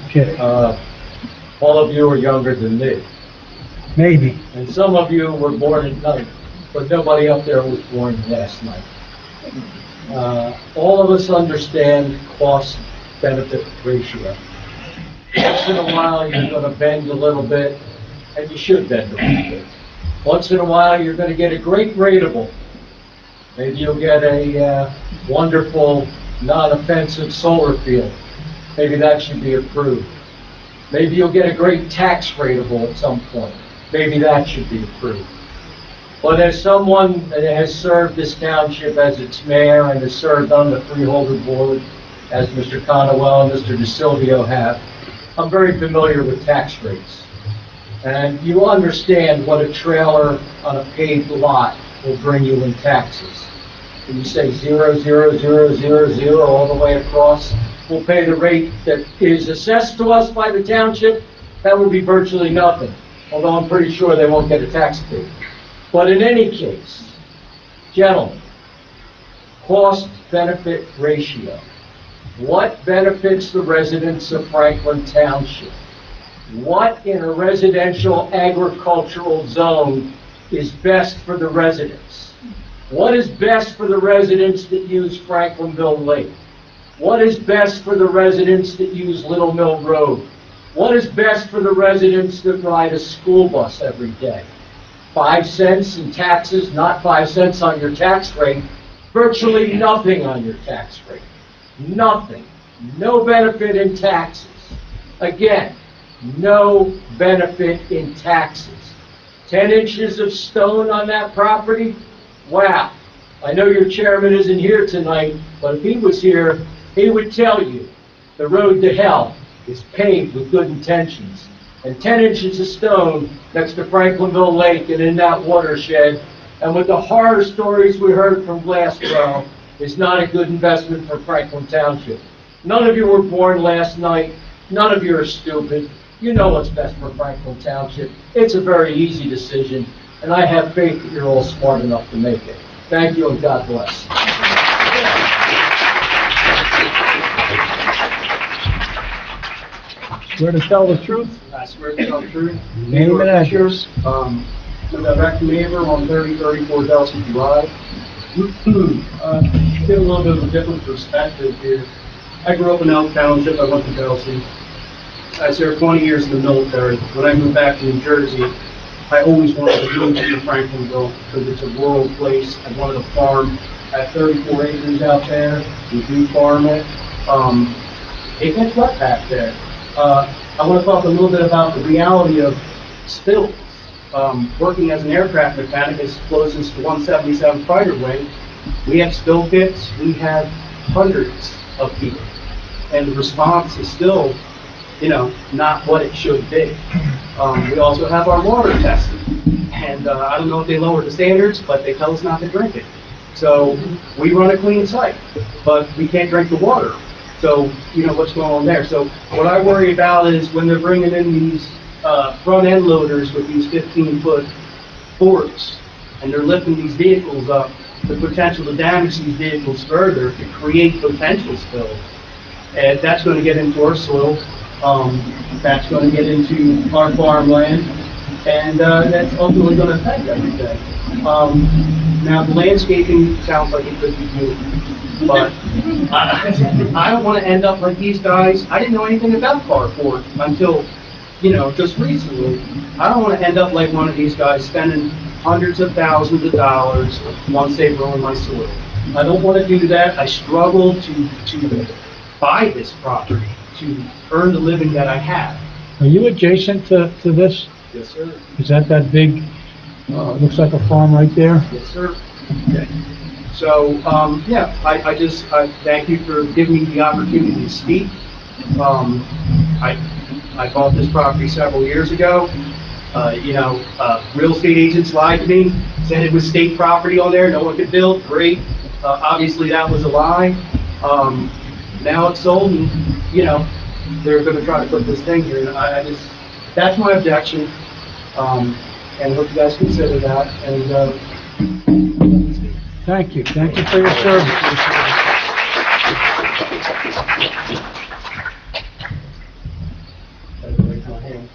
Speaker 9: Okay.
Speaker 8: All of you are younger than me.
Speaker 9: Maybe.
Speaker 8: And some of you were born at night, but nobody up there was born last night. All of us understand cost-benefit ratio. Once in a while, you're going to bend a little bit, and you should bend a little bit. Once in a while, you're going to get a great rateable. Maybe you'll get a wonderful, non-offensive solar field. Maybe that should be approved. Maybe you'll get a great tax rateable at some point. Maybe that should be approved. But as someone that has served this township as its mayor and has served on the freeholder board, as Mr. Conwell and Mr. DeSilvio have, I'm very familiar with tax rates. And you understand what a trailer on a paved lot will bring you in taxes. When you say 0.00000 all the way across, we'll pay the rate that is assessed to us by the township. That will be virtually nothing, although I'm pretty sure they won't get a tax fee. But in any case, gentlemen, cost-benefit ratio. What benefits the residents of Franklin Township? What in a residential agricultural zone is best for the residents? What is best for the residents that use Franklinville Lake? What is best for the residents that use Little Mill Road? What is best for the residents that ride a school bus every day? 5 cents in taxes, not 5 cents on your tax rate, virtually nothing on your tax rate. Nothing. No benefit in taxes. Again, no benefit in taxes. 10 inches of stone on that property? Wow. I know your chairman isn't here tonight, but if he was here, he would tell you the road to hell is paved with good intentions. And 10 inches of stone next to Franklinville Lake and in that watershed, and with the horror stories we heard from Glassboro, is not a good investment for Franklin Township. None of you were born last night. None of you are stupid. You know what's best for Franklin Township. It's a very easy decision, and I have faith that you're all smart enough to make it. Thank you, and God bless.
Speaker 9: Swear to tell the truth?
Speaker 12: I swear to tell the truth.
Speaker 9: Name and address.
Speaker 12: I'm a direct neighbor on 3034 Delsea Drive.
Speaker 10: Get a little bit of a different perspective here. I grew up in Elk Township, I went to Delsea. I served 20 years in the military. When I moved back to New Jersey, I always wanted to move to Franklinville because it's a rural place. I wanted to farm. I have 34 acres out there. We do farm it. It gets wet back there. I want to talk a little bit about the reality of spills. Working as an aircraft mechanic as closest to 177 fighter wing, we have spill kits. We have hundreds of people, and the response is still, not what it should be. We also have our water tested, and I don't know if they lowered the standards, but they tell us not to drink it. So we run a clean site, but we can't drink the water. So, what's going on there? So what I worry about is when they're bringing in these front end loaders with these 15-foot boards, and they're lifting these vehicles up, the potential to damage these vehicles further to create potential spills. And that's going to get into our soil, that's going to get into our farmland, and that's ultimately going to affect everything. Now, the landscaping sounds like it could be beautiful, but I don't want to end up like these guys. I didn't know anything about carport until, just recently. I don't want to end up like one of these guys spending hundreds of thousands of dollars once they ruin my soil. I don't want to do that. I struggle to buy this property, to earn the living that I have.
Speaker 9: Are you adjacent to this?
Speaker 10: Yes, sir.
Speaker 9: Is that big, looks like a farm right there?
Speaker 10: Yes, sir. Okay. So, I thank you for giving me the opportunity to speak. I bought this property several years ago. Real estate agents lied to me, said it was state property on there, no one could build, great. Obviously that was a lie. Now it's sold and, they're gonna try to put this thing here, and that's my objection. And I hope you guys consider that, and,
Speaker 9: Thank you for your service.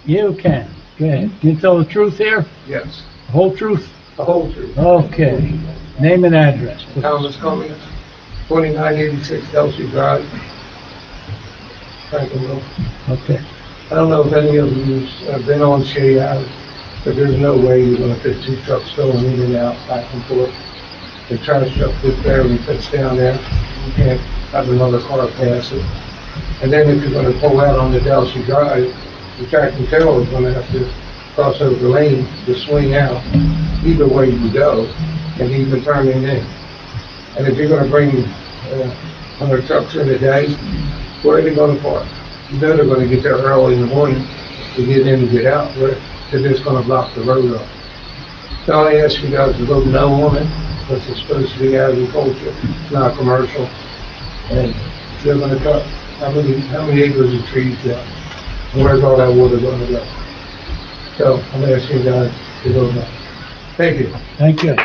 Speaker 9: You can, go ahead. Can you tell the truth here?
Speaker 18: Yes,
Speaker 9: The whole truth?
Speaker 18: the whole truth.
Speaker 9: Okay. Name and address, please.
Speaker 18: Thomas Cummings, 2986 Delsea Drive, Franklinville.
Speaker 9: Okay.
Speaker 18: I don't know if any of you have been on Shea Ave, but there's no way you're gonna fit 2 trucks going in and out, back and forth. The trash truck just barely fits down there. You can't have another car pass it. And then if you're gonna pull out on the Delsea Drive, the tractor trailer is gonna have to cross over the lane to swing out, either way you go, and even turning in. And if you're gonna bring 100 trucks in a day, where are they gonna park? You know they're gonna get there early in the morning to get in and get out, but they're just gonna block the road up. So I ask you guys to vote no on it, because it's supposed to be agriculture, it's not commercial. And they're gonna cut how many acres of trees down? And where's all that water gonna go? So I'm asking you guys to vote no. Thank you.
Speaker 9: Thank you.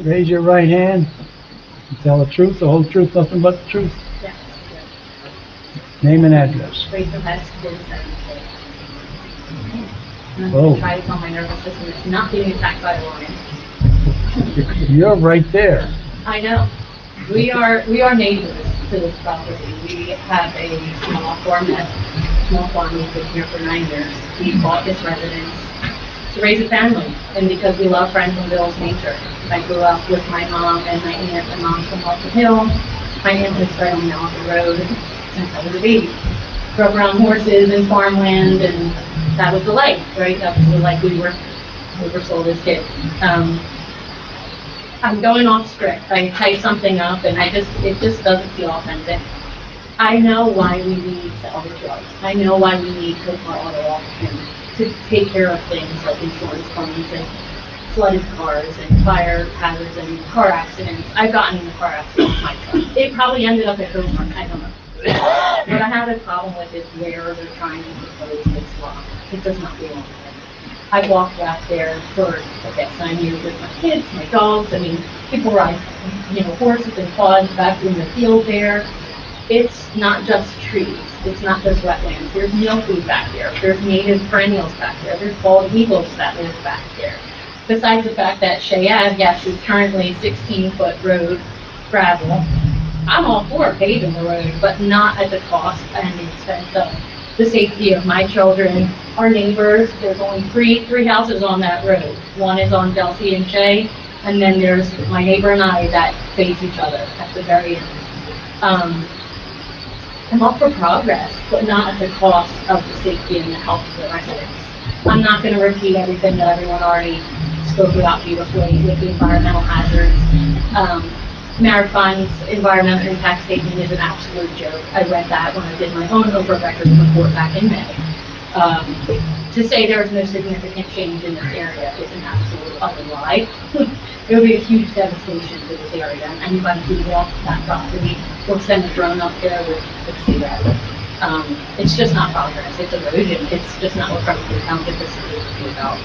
Speaker 9: Raise your right hand. You tell the truth, the whole truth, nothing but the truth.
Speaker 19: Yes.
Speaker 9: Name and address.
Speaker 19: Rachel Hess, 47.
Speaker 9: Oh.
Speaker 19: Try to tell my nervous system it's not being attacked by a lion.
Speaker 9: You're right there.
Speaker 19: I know. We are neighbors to this property. We have a small farm. We've been here for 9 years. We bought this residence to raise a family, and because we love Franklinville's nature. I grew up with my mom and my aunt and mom from Walker Hill. My aunt lives right on the road since I was a baby. Grew up around horses and farmland, and that was the life, right? That was the life we were sold as kids. I'm going off script. I typed something up, and it just doesn't feel authentic. I know why we need salvage yards. I know why we need Copart auto auction to take care of things like insurance claims and flooded cars and fire hazards and car accidents. I've gotten in a car accident with my truck. It probably ended up at Copart, I don't know. What I have a problem with is where they're trying to propose this law. It does not belong there. I walked back there for the past 9 years with my kids, my dogs. I mean, people ride, horses and quads back in the field there.
Speaker 13: it's not just trees, it's not just wetlands, there's milkweed back there, there's native perennials back there, there's bald eagles that live back there. Besides the fact that Shea, yes, is currently 16-foot road gravel, I'm all for paving the road, but not at the cost and the expense of the safety of my children, our neighbors. There's only three houses on that road. One is on Delsea and Shea, and then there's my neighbor and I that face each other at the very end. I'm all for progress, but not at the cost of the safety and the health of the residents. I'm not going to repeat everything that everyone already spoke about beautifully with the environmental hazards. Marathon's environmental impact statement is an absolute joke. I read that when I did my own Oprah record report back in May. To say there is no significant change in this area is an absolute utter lie. It would be a huge devastation to this area, and anybody who walks that property or send a drone up there would see that. It's just not progress, it's erosion, it's just not what Franklinville Township is supposed to be about.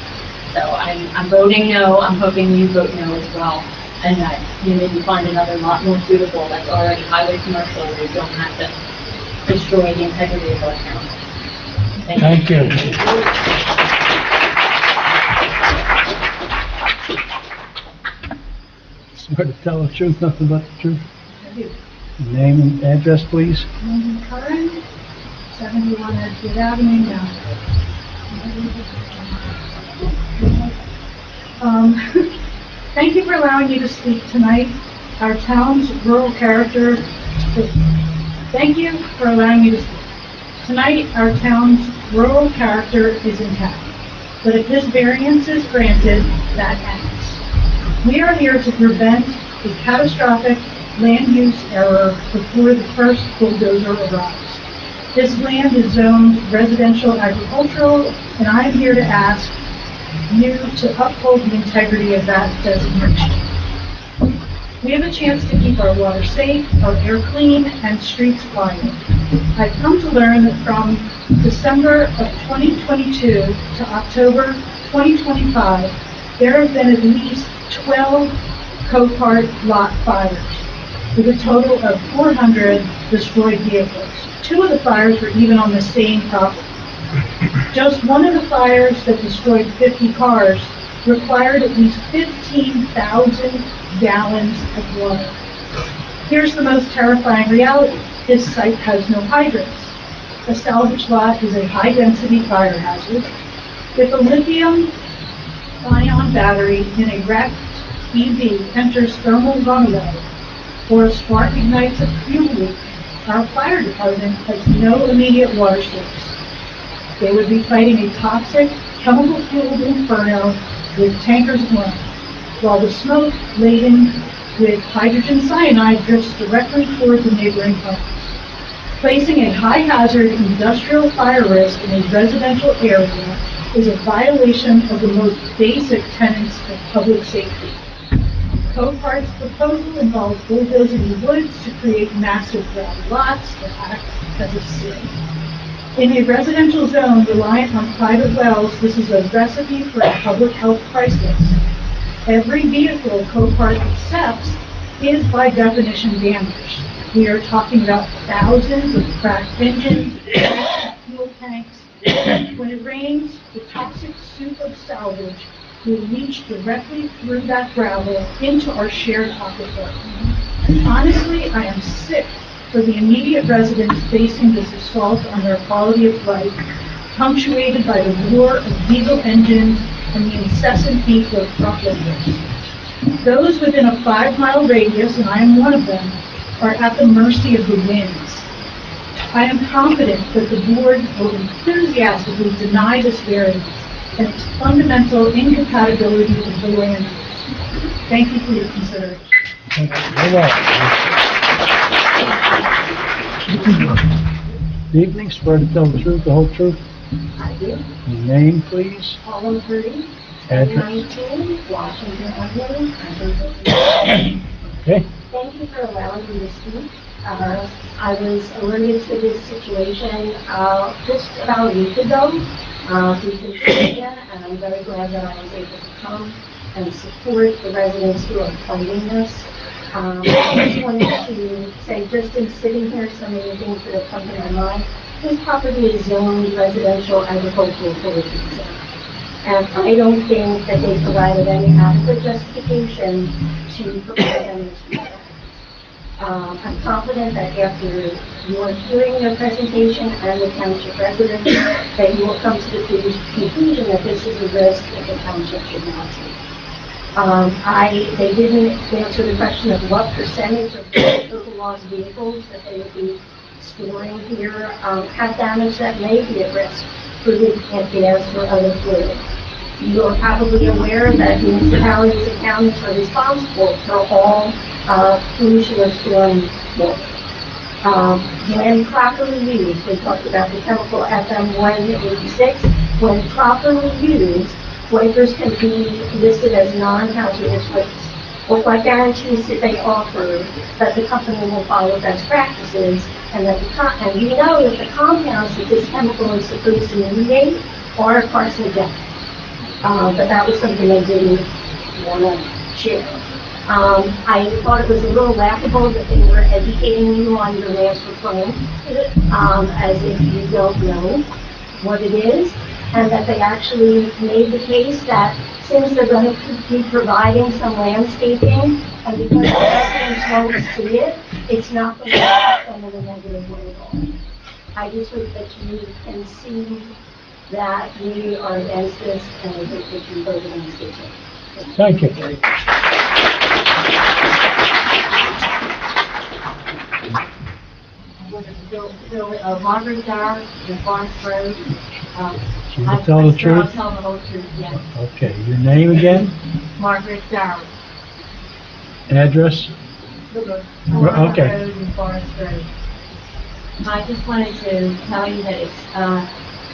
Speaker 13: So I'm voting no, I'm hoping you vote no as well, and that you maybe find another lot more suitable that's already highway commercial where you don't have to destroy the integrity of our town.
Speaker 9: Thank you. Swear to tell the truth, nothing but the truth.
Speaker 11: I do.
Speaker 9: Name and address, please.
Speaker 11: Lincoln Curran, 71 Edgewood Avenue, now. Thank you for allowing me to speak tonight. Our town's rural character, thank you for allowing me to speak. Tonight, our town's rural character is intact. But if this variance is granted, that ends. We are here to prevent a catastrophic land use error before the first bulldozer arrives. This land is zoned residential agricultural, and I am here to ask you to uphold the integrity of that designation. We have a chance to keep our water safe, our air clean, and streets quiet. I've come to learn that from December of 2022 to October 2025, there have been at least 12 Copart lot fires, with a total of 400 destroyed vehicles. 2 of the fires were even on the same property. Just one of the fires that destroyed 50 cars required at least 15,000 gallons of water. Here's the most terrifying reality. This site has no hydrants. A salvage lot is a high-density fire hazard. If a lithium-ion battery in a wrecked EV enters thermal runaway, or a spark ignites a fuel leak, our fire department has no immediate water source. They would be fighting a toxic, chemical-fueled inferno with tankers of oil, while the smoke laden with hydrogen cyanide drifts directly toward the neighboring homes. Placing a high-hazard industrial fire risk in a residential area is a violation of the most basic tenets of public safety. Copart's proposal involves bulldozing the woods to create massive gravel lots that act as a sieve. In a residential zone reliant on private wells, this is a recipe for a public health crisis. Every vehicle Copart accepts is by definition damaged. We are talking about thousands of cracked engines, fuel tanks. When it rains, the toxic soup of salvage will leach directly through that gravel into our shared aquifer. Honestly, I am sick for the immediate residents facing this assault on their quality of life, punctuated by the roar of diesel engines and the incessant beat of truck engines. Those within a 5-mile radius, and I am one of them, are at the mercy of the winds. I am confident that the board will enthusiastically deny this variance and its fundamental incompatibility with the land use. Thank you for your consideration.
Speaker 9: Good evening, swear to tell the truth, the whole truth.
Speaker 13: I do.
Speaker 9: Your name, please.
Speaker 13: Colin Purdy,
Speaker 9: Address.
Speaker 13: 19 Washington Avenue, Franklinville.
Speaker 9: Okay.
Speaker 13: Thank you for allowing me to speak. I was alerted to this situation just about a week ago through social media, and I'm very glad that I was able to come and support the residents who are fighting this.
Speaker 11: I just wanted to say, just in sitting here, some of the things that have come to my mind. This property is zoned residential agricultural forestry zone. And I don't think that they provided any adequate justification to provide them this variance. I'm confident that after your hearing their presentation and the township residents, that you will come to the conclusion that this is a risk that the township should not take. They didn't answer the question of what percentage of the local laws vehicles that they would be storing here have damage that may be at risk for the gas or other fluids. You're probably aware that municipalities and counties are responsible for all pollution of storm water. When properly used, we talked about the chemical FM 186, when properly used, wipers can be listed as non-hazardous waste. What guarantees that they offer that the company will follow best practices and that and we know that the compounds that this chemical is supposed to remediate are carcinogenic. But that was something they didn't want to share. I thought it was a little laughable that they were educating you on your master plan, as if you don't know what it is, and that they actually made the case that since they're going to be providing some landscaping, and because the residents won't see it, it's not going to affect them in a negative way at all. I just hope that you can see that we are against this, and I hope that you vote against it too.
Speaker 9: Thank you.
Speaker 11: Margaret Dowd, the Forest Road.
Speaker 9: Can you tell the truth?
Speaker 11: I'll tell the whole truth, yes.
Speaker 9: Okay, your name again?
Speaker 11: Margaret Dowd.
Speaker 9: Address? Okay.
Speaker 11: Road and Forest Road. I just wanted to tell you that it's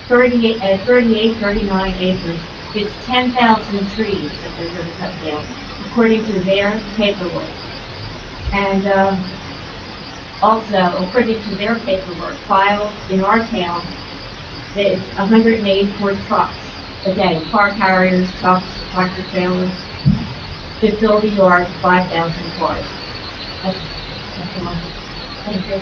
Speaker 11: 39 acres. It's 10,000 trees that they're going to cut down, according to their paperwork. And also, according to their paperwork filed in our town, it's 184 trucks a day, car carriers, trucks, tractor trailers, to fill the yard, 5,000 cars. That's all. Thank you.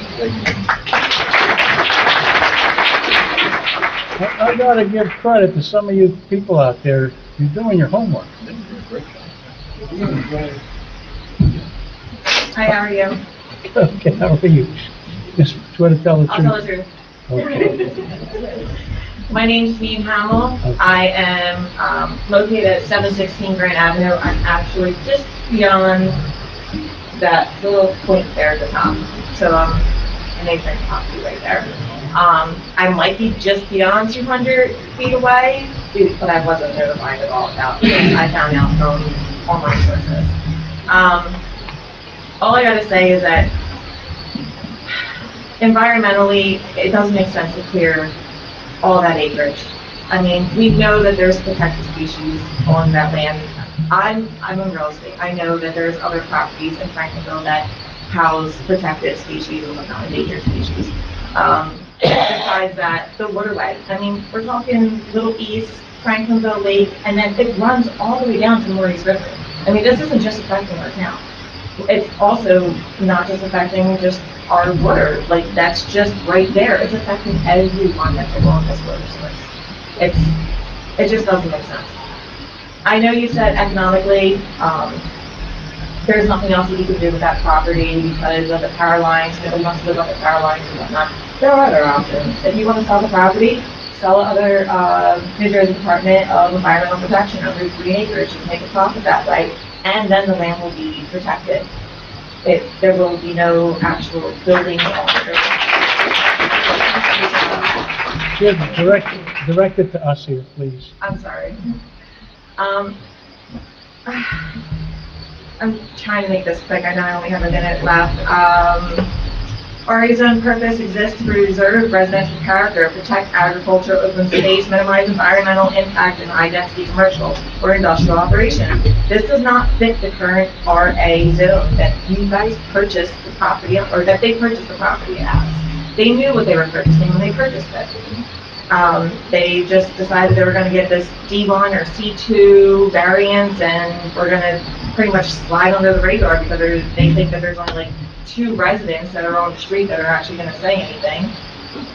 Speaker 9: I gotta give credit to some of you people out there. You're doing your homework.
Speaker 20: Hi, how are you?
Speaker 9: Okay, how are you? Just try to tell the
Speaker 20: I'll tell the
Speaker 9: truth.
Speaker 20: truth.
Speaker 9: Okay.
Speaker 20: My name's Jean Hamill. I am located at 716 Grand Avenue. I'm actually just beyond that little point there at the top. So an apron property right there. I might be just beyond 200 feet away, but I wasn't notified at all about it. I found out from online sources. All I gotta say is that environmentally, it doesn't make sense to clear all that acreage. I mean, we know that there's protected species on that land. I'm in real estate. I know that there's other properties in Franklinville that house protected species and whatnot, endangered species. Besides that, the waterway. I mean, we're talking Little East, Franklinville Lake, and then it runs all the way down to Maurice River. I mean, this isn't just affecting our town. It's also not just affecting just our water. Like, that's just right there. It's affecting everyone that's along this water source. It just doesn't make sense. I know you said economically, there's nothing else that you can do with that property because of the power lines, nobody wants to live on the power lines and whatnot. There are other options. If you want to sell the property, sell it other New Jersey Department of Environmental Protection under 3 acres. You can make a profit that way, and then the land will be protected. There will be no actual building.
Speaker 9: Direct it to us here, please.
Speaker 20: I'm sorry. I'm trying to make this quick. I know I only have a minute left. RA zone purpose exists to preserve residential character, protect agriculture, open space, minimize environmental impact, and high-density commercial or industrial operation. This does not fit the current RA zone that you guys purchased the property, or that they purchased the property as. They knew what they were purchasing when they purchased it. They just decided they were going to get this D1 or C2 variance, and we're going to pretty much slide under the radar because they think that there's only like 2 residents that are on the street that are actually gonna say anything.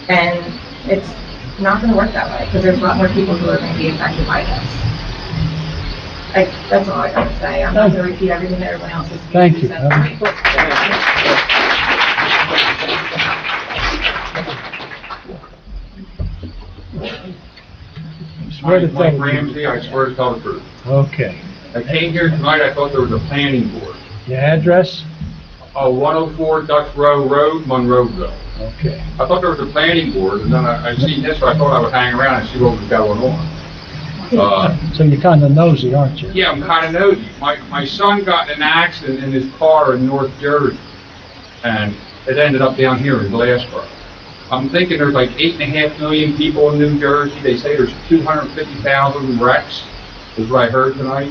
Speaker 20: And it's not gonna work that way, because there's a lot more people who are gonna be affected by this. That's all I gotta say. I'm not gonna repeat everything that everyone else has.
Speaker 9: Thank you. Swear to tell
Speaker 3: Mike
Speaker 9: the truth.
Speaker 3: Ramsey, I swear to tell the truth.
Speaker 9: Okay.
Speaker 3: I came here tonight, I thought there was a planning board.
Speaker 9: Your address?
Speaker 3: 104 Dutch Row Road, Monroeville.
Speaker 9: Okay.
Speaker 3: I thought there was a planning board, and then I seen this, so I thought I would hang around and see what was going on.
Speaker 9: So you're kind of nosy, aren't you?
Speaker 3: Yeah, I'm kind of nosy. My son got in an accident in his car in North Jersey, and it ended up down here in Glassboro. I'm thinking there's like 8.5 million people in New Jersey. They say there's 250,000 wrecks, is what I heard tonight.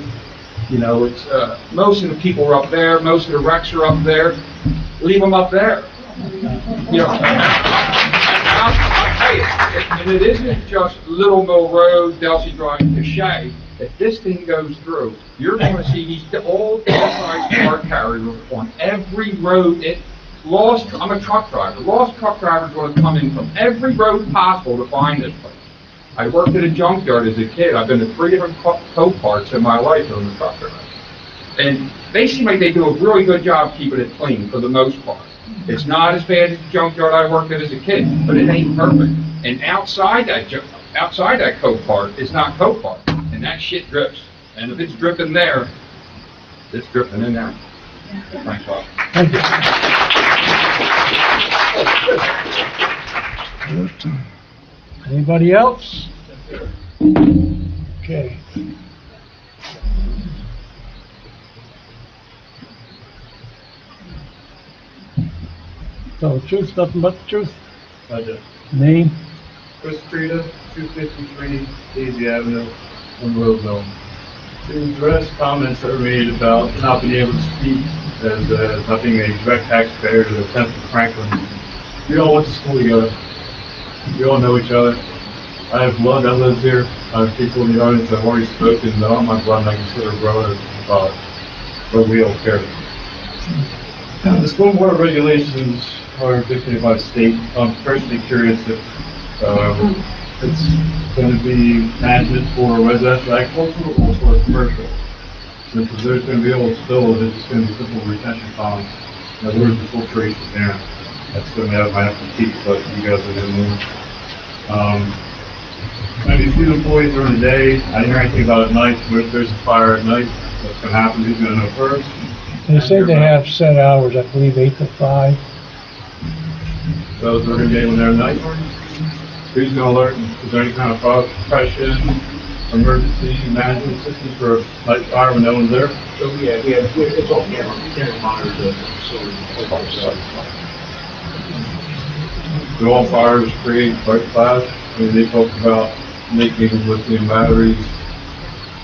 Speaker 3: You know, it's, most of the people are up there, most of the wrecks are up there. Leave them up there. You know, I'll tell you, and it isn't just Little Mill Road, Delsea Drive to Shea. If this thing goes through, you're going to see these old size car carriers on every road. I'm a truck driver. Lost truck drivers are going to come in from every road possible to find this place. I worked at a junkyard as a kid. I've been to 3 different Coparts in my life as a truck driver. And they seem like they do a really good job keeping it clean for the most part. It's not as bad as the junkyard I worked at as a kid, but it ain't perfect. And outside that Copart, it's not Copart. And that shit drips. And if it's dripping there, it's dripping in there. Thanks, Bob.
Speaker 9: Thank you. Anybody else? Okay. Tell the truth, nothing but the truth.
Speaker 22: I do.
Speaker 9: Name?
Speaker 22: Chris Trita, 253 Daisy Avenue, Monroeville. To address comments that were made about not being able to speak as not being a direct taxpayer to the 10th of Franklin. We all went to school together. We all know each other. I have blood that lives here. I have people in the audience that have already spoken that aren't my blood and I consider brothers and fathers. But we all care. The stormwater regulations are dictated by the state. I'm personally curious if it's going to be management for residential agricultural or for commercial. Since if there's going to be old spills, it's just going to be simple retention ponds. In other words, the filtration there. That's going to be out of my expertise, but you guys are going to move. Maybe a few employees during the day. I didn't hear anything about it at night. If there's a fire at night, what's going to happen? Who's going to know first?
Speaker 9: They say they have set hours, I believe 8 to 5.
Speaker 22: Those are going to be able there at night. Who's going to alert? Is there any kind of fire suppression, emergency management system for night fire when no one's there?
Speaker 8: So it's all camera. You can't monitor the facility.
Speaker 22: Do all fires create white flash? I mean, they talked about making lithium batteries.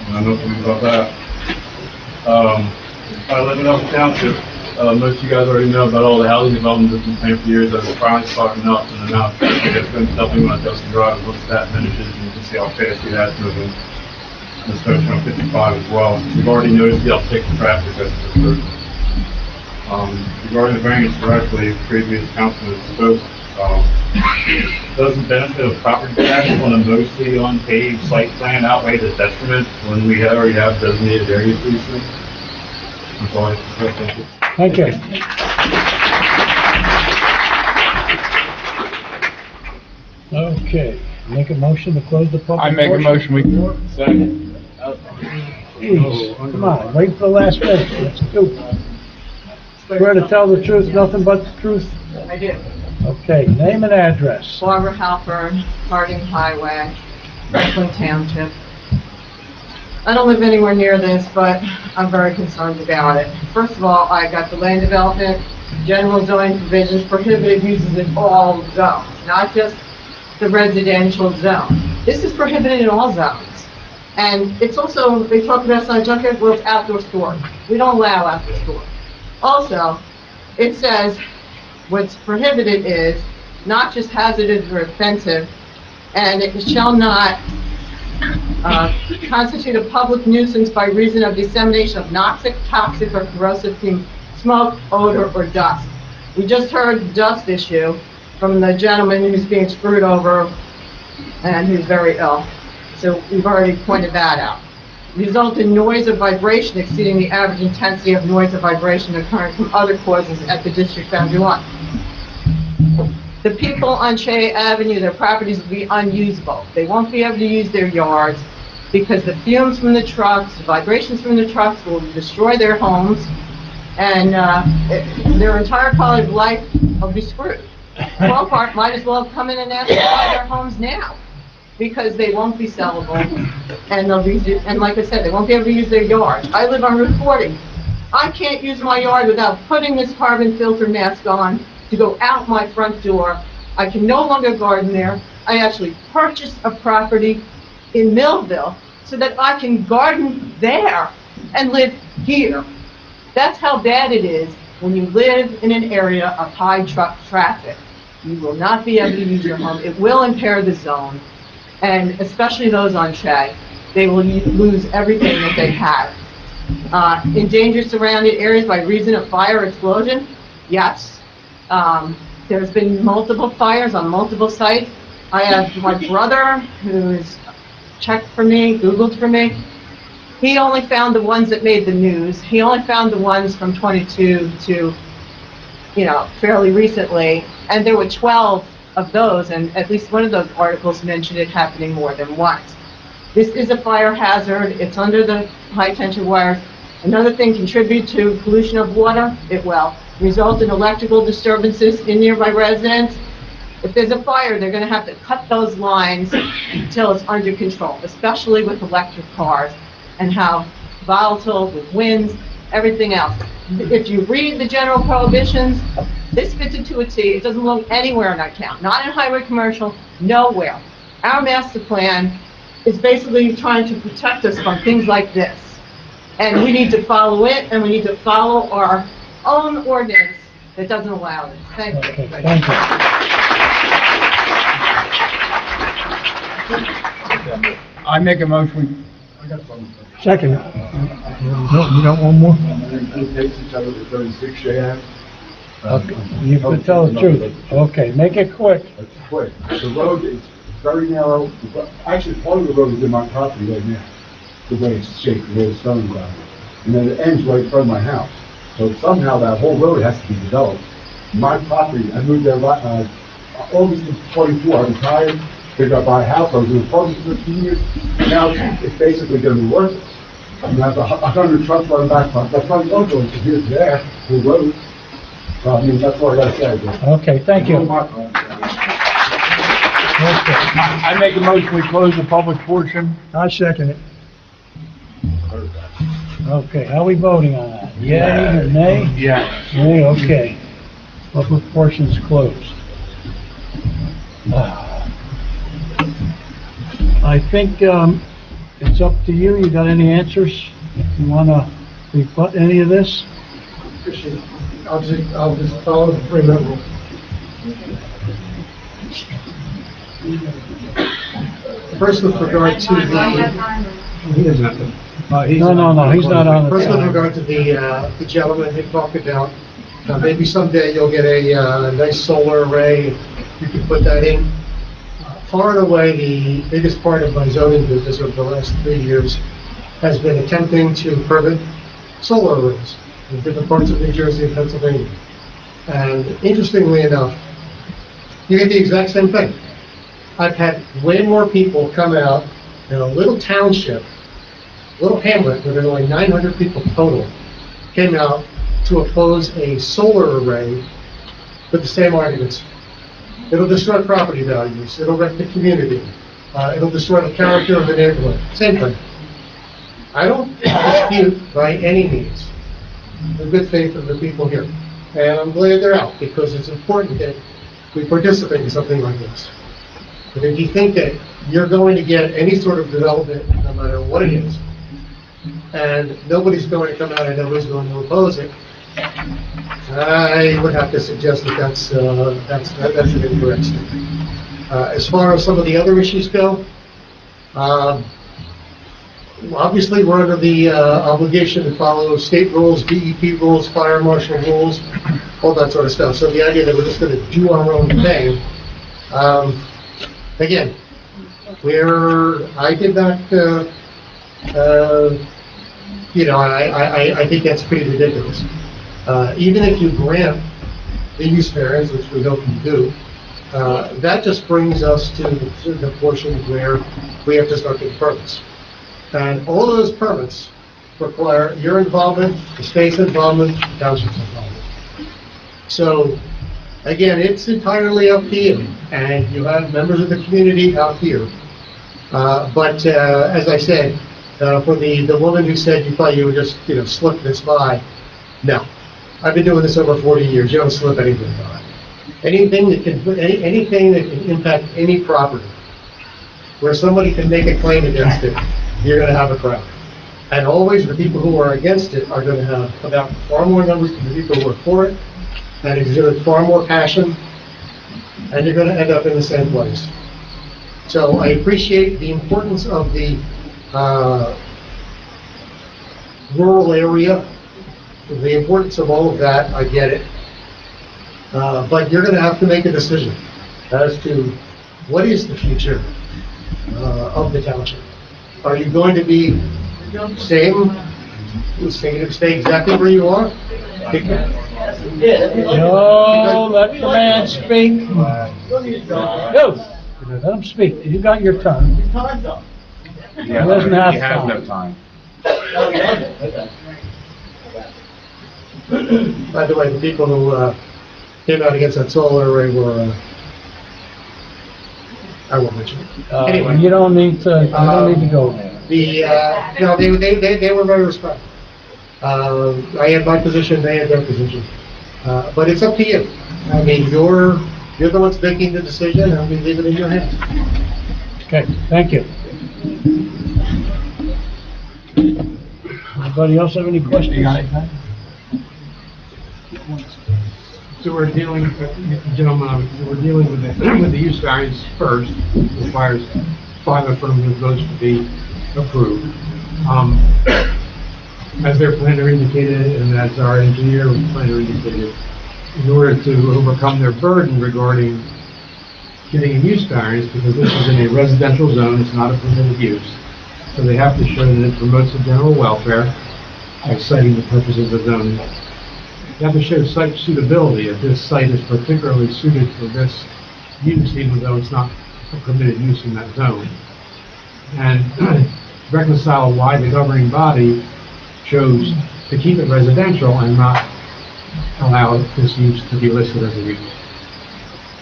Speaker 22: And I know something about that. I live in Elk Township. Most of you guys already know about all the housing development that's been planned for years that is finally starting up, and now I guess going to tell me when I Delsea Drive once that finishes, and you can see how fast it has moving. And especially on 55 as well. We've already noticed the uptick in traffic as it's occurred. Regarding the variance directly, previous councilman spoke. Does the benefit of property tax on a mostly unpaved site plan outweigh the detriment when we already have designated areas for these things? That's all I have to say. Thank you.
Speaker 9: Thank you. Okay, make a motion to close the public portion.
Speaker 3: I make a motion, we second.
Speaker 9: Jeez, come on, wait for the last minute, let's go. Swear to tell the truth, nothing but the truth?
Speaker 20: I do.
Speaker 9: Okay, name and address.
Speaker 20: Barbara Halpern, Harding Highway, Franklin Township. I don't live anywhere near this, but I'm very concerned about it. First of all, I got the land development, general zoning provisions, prohibited uses in all zones, not just the residential zone. This is prohibited in all zones. And it's also, they talk about some junkyard, well, it's outdoor storage. We don't allow outdoor storage. Also, it says what's prohibited is not just hazardous or offensive, and it shall not
Speaker 2: constitute a public nuisance by reason of dissemination of toxic or corrosive fumes, smoke, odor, or dust. We just heard the dust issue from the gentleman who's being screwed over and who's very ill. So we've already pointed that out. Result in noise or vibration exceeding the average intensity of noise or vibration occurring from other causes at the district boundary line. The people on Shea Avenue, their properties will be unusable. They won't be able to use their yards because the fumes from the trucks, the vibrations from the trucks will destroy their homes, and their entire quality of life will be screwed. Copart might as well come in and ask to buy their homes now, because they won't be sellable, and and like I said, they won't be able to use their yards. I live on Route 40. I can't use my yard without putting this carbon filter mask on to go out my front door. I can no longer garden there. I actually purchased a property in Millville so that I can garden there and live here. That's how bad it is when you live in an area of high truck traffic. You will not be able to use your home. It will impair the zone, and especially those on Shea. They will lose everything that they have. Endangered surrounding areas by reason of fire or explosion? Yes. There's been multiple fires on multiple sites. I have my brother who's checked for me, Googled for me. He only found the ones that made the news. He only found the ones from 22 to, fairly recently. And there were 12 of those, and at least one of those articles mentioned it happening more than once. This is a fire hazard. It's under the high tension wires. Another thing, contribute to pollution of water. It will result in electrical disturbances in nearby residents. If there's a fire, they're going to have to cut those lines until it's under control, especially with electric cars and how volatile with winds, everything else. If you read the general prohibitions, this fits it to a T. It doesn't belong anywhere in our town, not in highway commercial, nowhere. Our master plan is basically trying to protect us from things like this. And we need to follow it, and we need to follow our own ordinance that doesn't allow this. Thank you.
Speaker 9: Okay, thank you.
Speaker 3: I make a motion.
Speaker 9: Second. You got one more? Okay, you can tell the truth. Okay, make it quick.
Speaker 16: It's quick. The road is very narrow. Actually, part of the road is in my property right now, the way it's shaped, the way the stone ground. And then it ends right in front of my house. So somehow that whole road has to be developed. My property, I moved there August of 24. I retired, figured out my house. I was in the apartment for 15 years. Now it's basically going to be worthless. I'm going to have 100 trucks running back. That's not going to go from here to there, the road. I mean, that's what I got to say.
Speaker 9: Okay, thank you. Okay. I make a motion, we close the public portion. I second it. Okay, how are we voting on that? Yea or nay?
Speaker 3: Yes.
Speaker 9: Nay, okay. Public portion's closed. I think, it's up to you. You got any answers? You wanna rebut any of this?
Speaker 5: I'll just follow the 3-minute rule. First, with regard to the... He doesn't have to.
Speaker 9: No, he's not on the...
Speaker 5: First, with regard to the gentleman who talked about, maybe someday you'll get a nice solar array, you can put that in. Far and away, the biggest part of my zoning business over the last 3 years has been attempting to permit solar arrays in different parts of New Jersey and Pennsylvania. And interestingly enough, you get the exact same thing. I've had way more people come out in a little township, little hamlet, where there's only 900 people total, came out to oppose a solar array with the same arguments. It'll destroy property values, it'll wreck the community, it'll destroy the character of the neighborhood. Same thing. I don't dispute by any means the good faith of the people here. And I'm glad they're out, because it's important that we participate in something like this. But if you think that you're going to get any sort of development, no matter what it is, and nobody's going to come out and nobody's going to oppose it, I would have to suggest that that's an incorrect statement. As far as some of the other issues go, Obviously, we're under the obligation to follow state rules, DEP rules, fire marshal rules, all that sort of stuff. So the idea that we're just going to do our own thing, again, I did not, I think that's pretty ridiculous. Even if you grant the use variance, which we hope you do, that just brings us to the portion where we have to start getting permits. And all of those permits require your involvement, the state's involvement, the township's involvement. So, again, it's entirely up to you, and you have members of the community out here. But as I said, for the woman who said you thought you would just, slip this by, no. I've been doing this over 40 years. You don't slip anything by. Anything that can impact any property, where somebody can make a claim against it, you're going to have a crowd. And always the people who are against it are going to have about far more numbers than the people who are for it, and exhibit far more passion, and you're going to end up in the same place. So I appreciate the importance of the rural area, the importance of all of that, I get it. But you're going to have to make a decision as to what is the future of the township. Are you going to be staying exactly where you are?
Speaker 9: No, let the man speak. Go. Let him speak. You got your turn. He doesn't have time.
Speaker 3: no time.
Speaker 5: By the way, the people who came out against that solar array were, I won't mention it. Anyway.
Speaker 9: You don't need to go there.
Speaker 5: They were very respectful. I had my position, they had their position. But it's up to you. I mean, you're the ones making the decision, and we leave it in your hands.
Speaker 9: Okay, thank you. Anybody else have any questions?
Speaker 4: So we're dealing, gentlemen, we're dealing with the use variance first, requires 5 affirmative votes to be approved. As their planner indicated, and as our engineer planner indicated, in order to overcome their burden regarding getting a use variance, because this is in a residential zone, it's not a permitted use, so they have to show that it promotes the general welfare by citing the purposes of zoning. You have to show site suitability, if this site is particularly suited for this use, even though it's not a permitted use in that zone. And reconcile why the governing body chose to keep it residential and not allow this use to be listed as a use.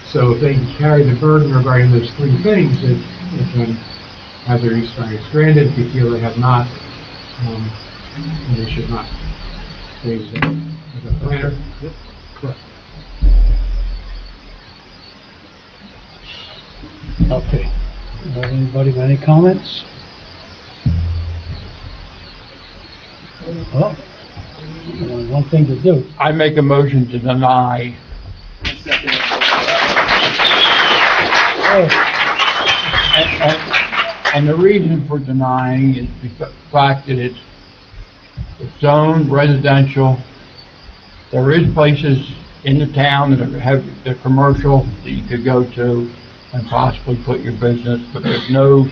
Speaker 4: So if they carry the burden regarding those 3 things, they can have their use variance granted. If you feel they have not, they should not raise it. The planner? Yep. Correct.
Speaker 9: Okay. Anybody got any comments? Well, one thing to do.
Speaker 14: I make a motion to deny. And the reason for denying is the fact that it's zoned residential. There is places in the town that have the commercial that you could go to and possibly put your business, but there's no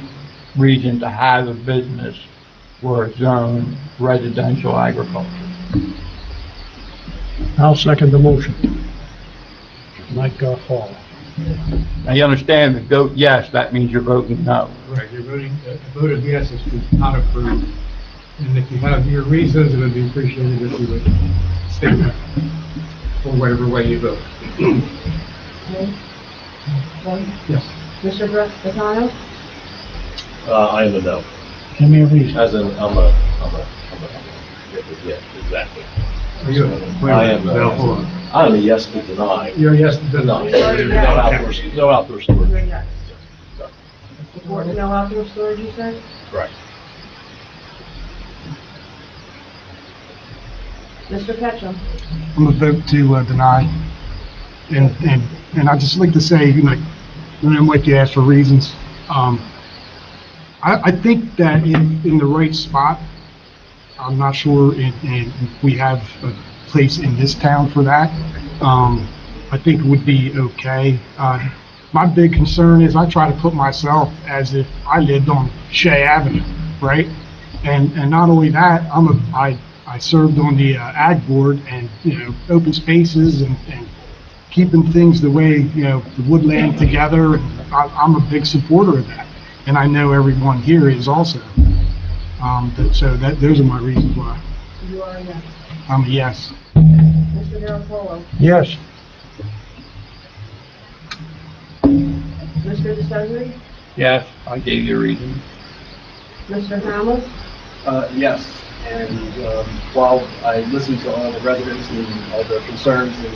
Speaker 14: reason to have a business where it's zoned residential agriculture.
Speaker 9: I'll second the motion. Mike Garfall.
Speaker 14: Now you understand, if you vote yes, that means you're voting no.
Speaker 4: Right, you're voting, a vote of yes is not approved. And if you have your reasons, it would be appreciated if you would state them for whatever way you vote. Yes.
Speaker 1: Mr. Brasano?
Speaker 8: I am a no.
Speaker 9: Give me a reason.
Speaker 8: As in, I'm a, yeah, exactly.
Speaker 4: Are you,
Speaker 8: I am
Speaker 4: no, hold on.
Speaker 8: I'm a yes to deny.
Speaker 4: You're a yes to deny.
Speaker 8: No outdoor storage.
Speaker 1: No outdoor storage, you said?
Speaker 8: Right.
Speaker 1: Mr. Ketchum?
Speaker 17: I'm going to vote to deny. And I'd just like to say, and Mike, you asked for reasons. I think that in the right spot, I'm not sure if we have a place in this town for that. I think it would be okay. My big concern is I try to put myself as if I lived on Shea Avenue, right? And not only that, I served on the ag board and, open spaces and keeping things the way, the woodland together. And I'm a big supporter of that. And I know everyone here is also. Those are my reasons why.
Speaker 2: You are a yes.
Speaker 17: I'm a yes.
Speaker 2: Mr. Garofalo.
Speaker 9: Yes.
Speaker 2: Mr. DeCesare.
Speaker 14: Yes, I gave you a reason.
Speaker 2: Mr. Hamel.
Speaker 10: Yes, and while I listen to all the residents and all their concerns and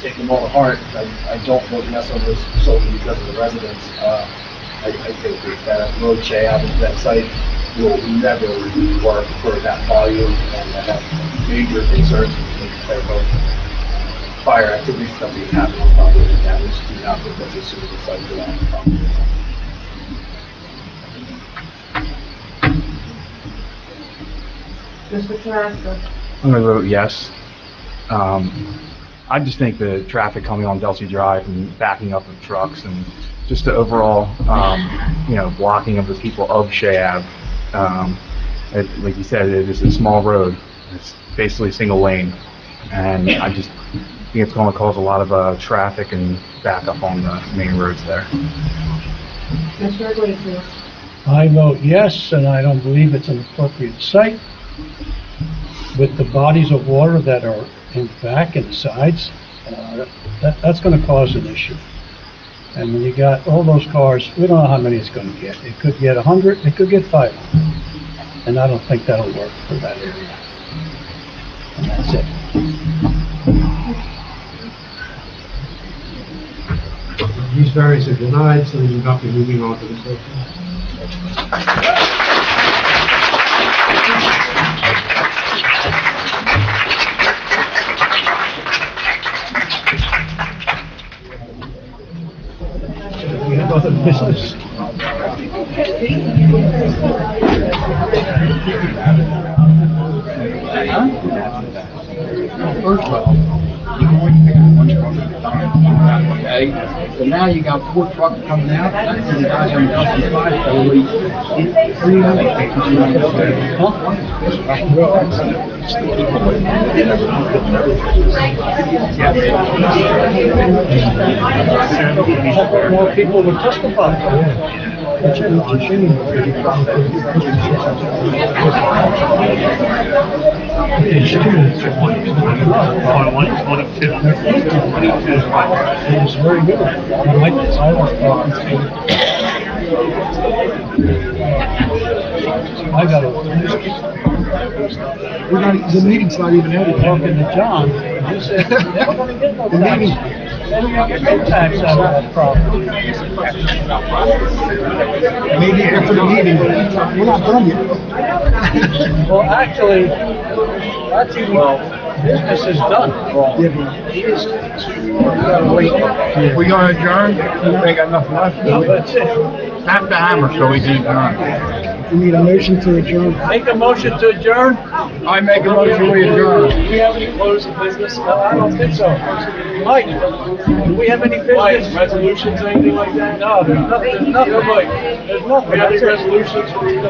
Speaker 10: take them all to heart, I don't vote yes on this solely because of the residents. I think that road Shea Avenue, that site will never work for that volume, and I have major concerns with their both fire activities that we have on property and damage to the applicant as soon as the site go on the property.
Speaker 2: Mr. Tarasco.
Speaker 6: I'm gonna vote yes. I just think the traffic coming on Delsea Drive and backing up of trucks and just the overall, blocking of the people of Shea Ave. Like you said, it is a small road. It's basically single lane. And I just think it's gonna cause a lot of traffic and backup on the main roads there.
Speaker 2: Mr. Iglesias.
Speaker 9: I vote yes, and I don't believe it's an appropriate site. With the bodies of water that are in back and sides, that's gonna cause an issue. And when you got all those cars, we don't know how many it's gonna get. It could get 100, it could get 500. And I don't think that'll work for that area. And that's it.
Speaker 4: Use variance is denied, so you'll not be moving on to the second. We have other business.
Speaker 14: First of all, you can only pick one truck at a time, okay? So now you got 4 trucks coming out, and the guy on Delsea 5 probably 3
Speaker 9: More people would testify. It's very good. I like this. I got
Speaker 17: The meeting's not even ended.
Speaker 9: talking to John. He said, they're gonna get no tax. They're gonna get no tax out of that property.
Speaker 17: Maybe after the meeting, we're not done yet.
Speaker 9: Well, actually, business is done.
Speaker 14: We gonna adjourn? They got nothing left.
Speaker 9: No, that's it.
Speaker 14: Snap the hammer so we can adjourn.
Speaker 17: We need a motion to adjourn.
Speaker 9: Make a motion to adjourn?
Speaker 14: I make a motion we adjourn.
Speaker 9: Do we have any close of business? No, I don't think so. Mike, do we have any business?
Speaker 10: Resolutions, anything like that?
Speaker 9: No, there's nothing, there's nothing.
Speaker 10: Mike,
Speaker 9: There's nothing.
Speaker 10: we have any
Speaker 9: That's it.
Speaker 10: resolutions for you?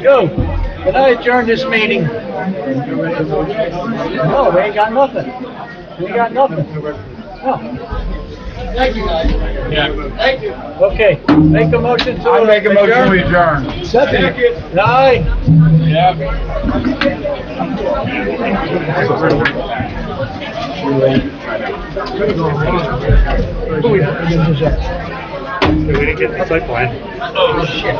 Speaker 9: Go. Can I adjourn this meeting? No, we ain't got nothing. We got nothing. No.
Speaker 10: Thank you, guys.
Speaker 14: Yeah.
Speaker 10: Thank you.
Speaker 9: Okay, make a motion to
Speaker 14: I make a motion we adjourn.
Speaker 9: Second. Aye.
Speaker 10: We didn't get the site plan. Oh, shit.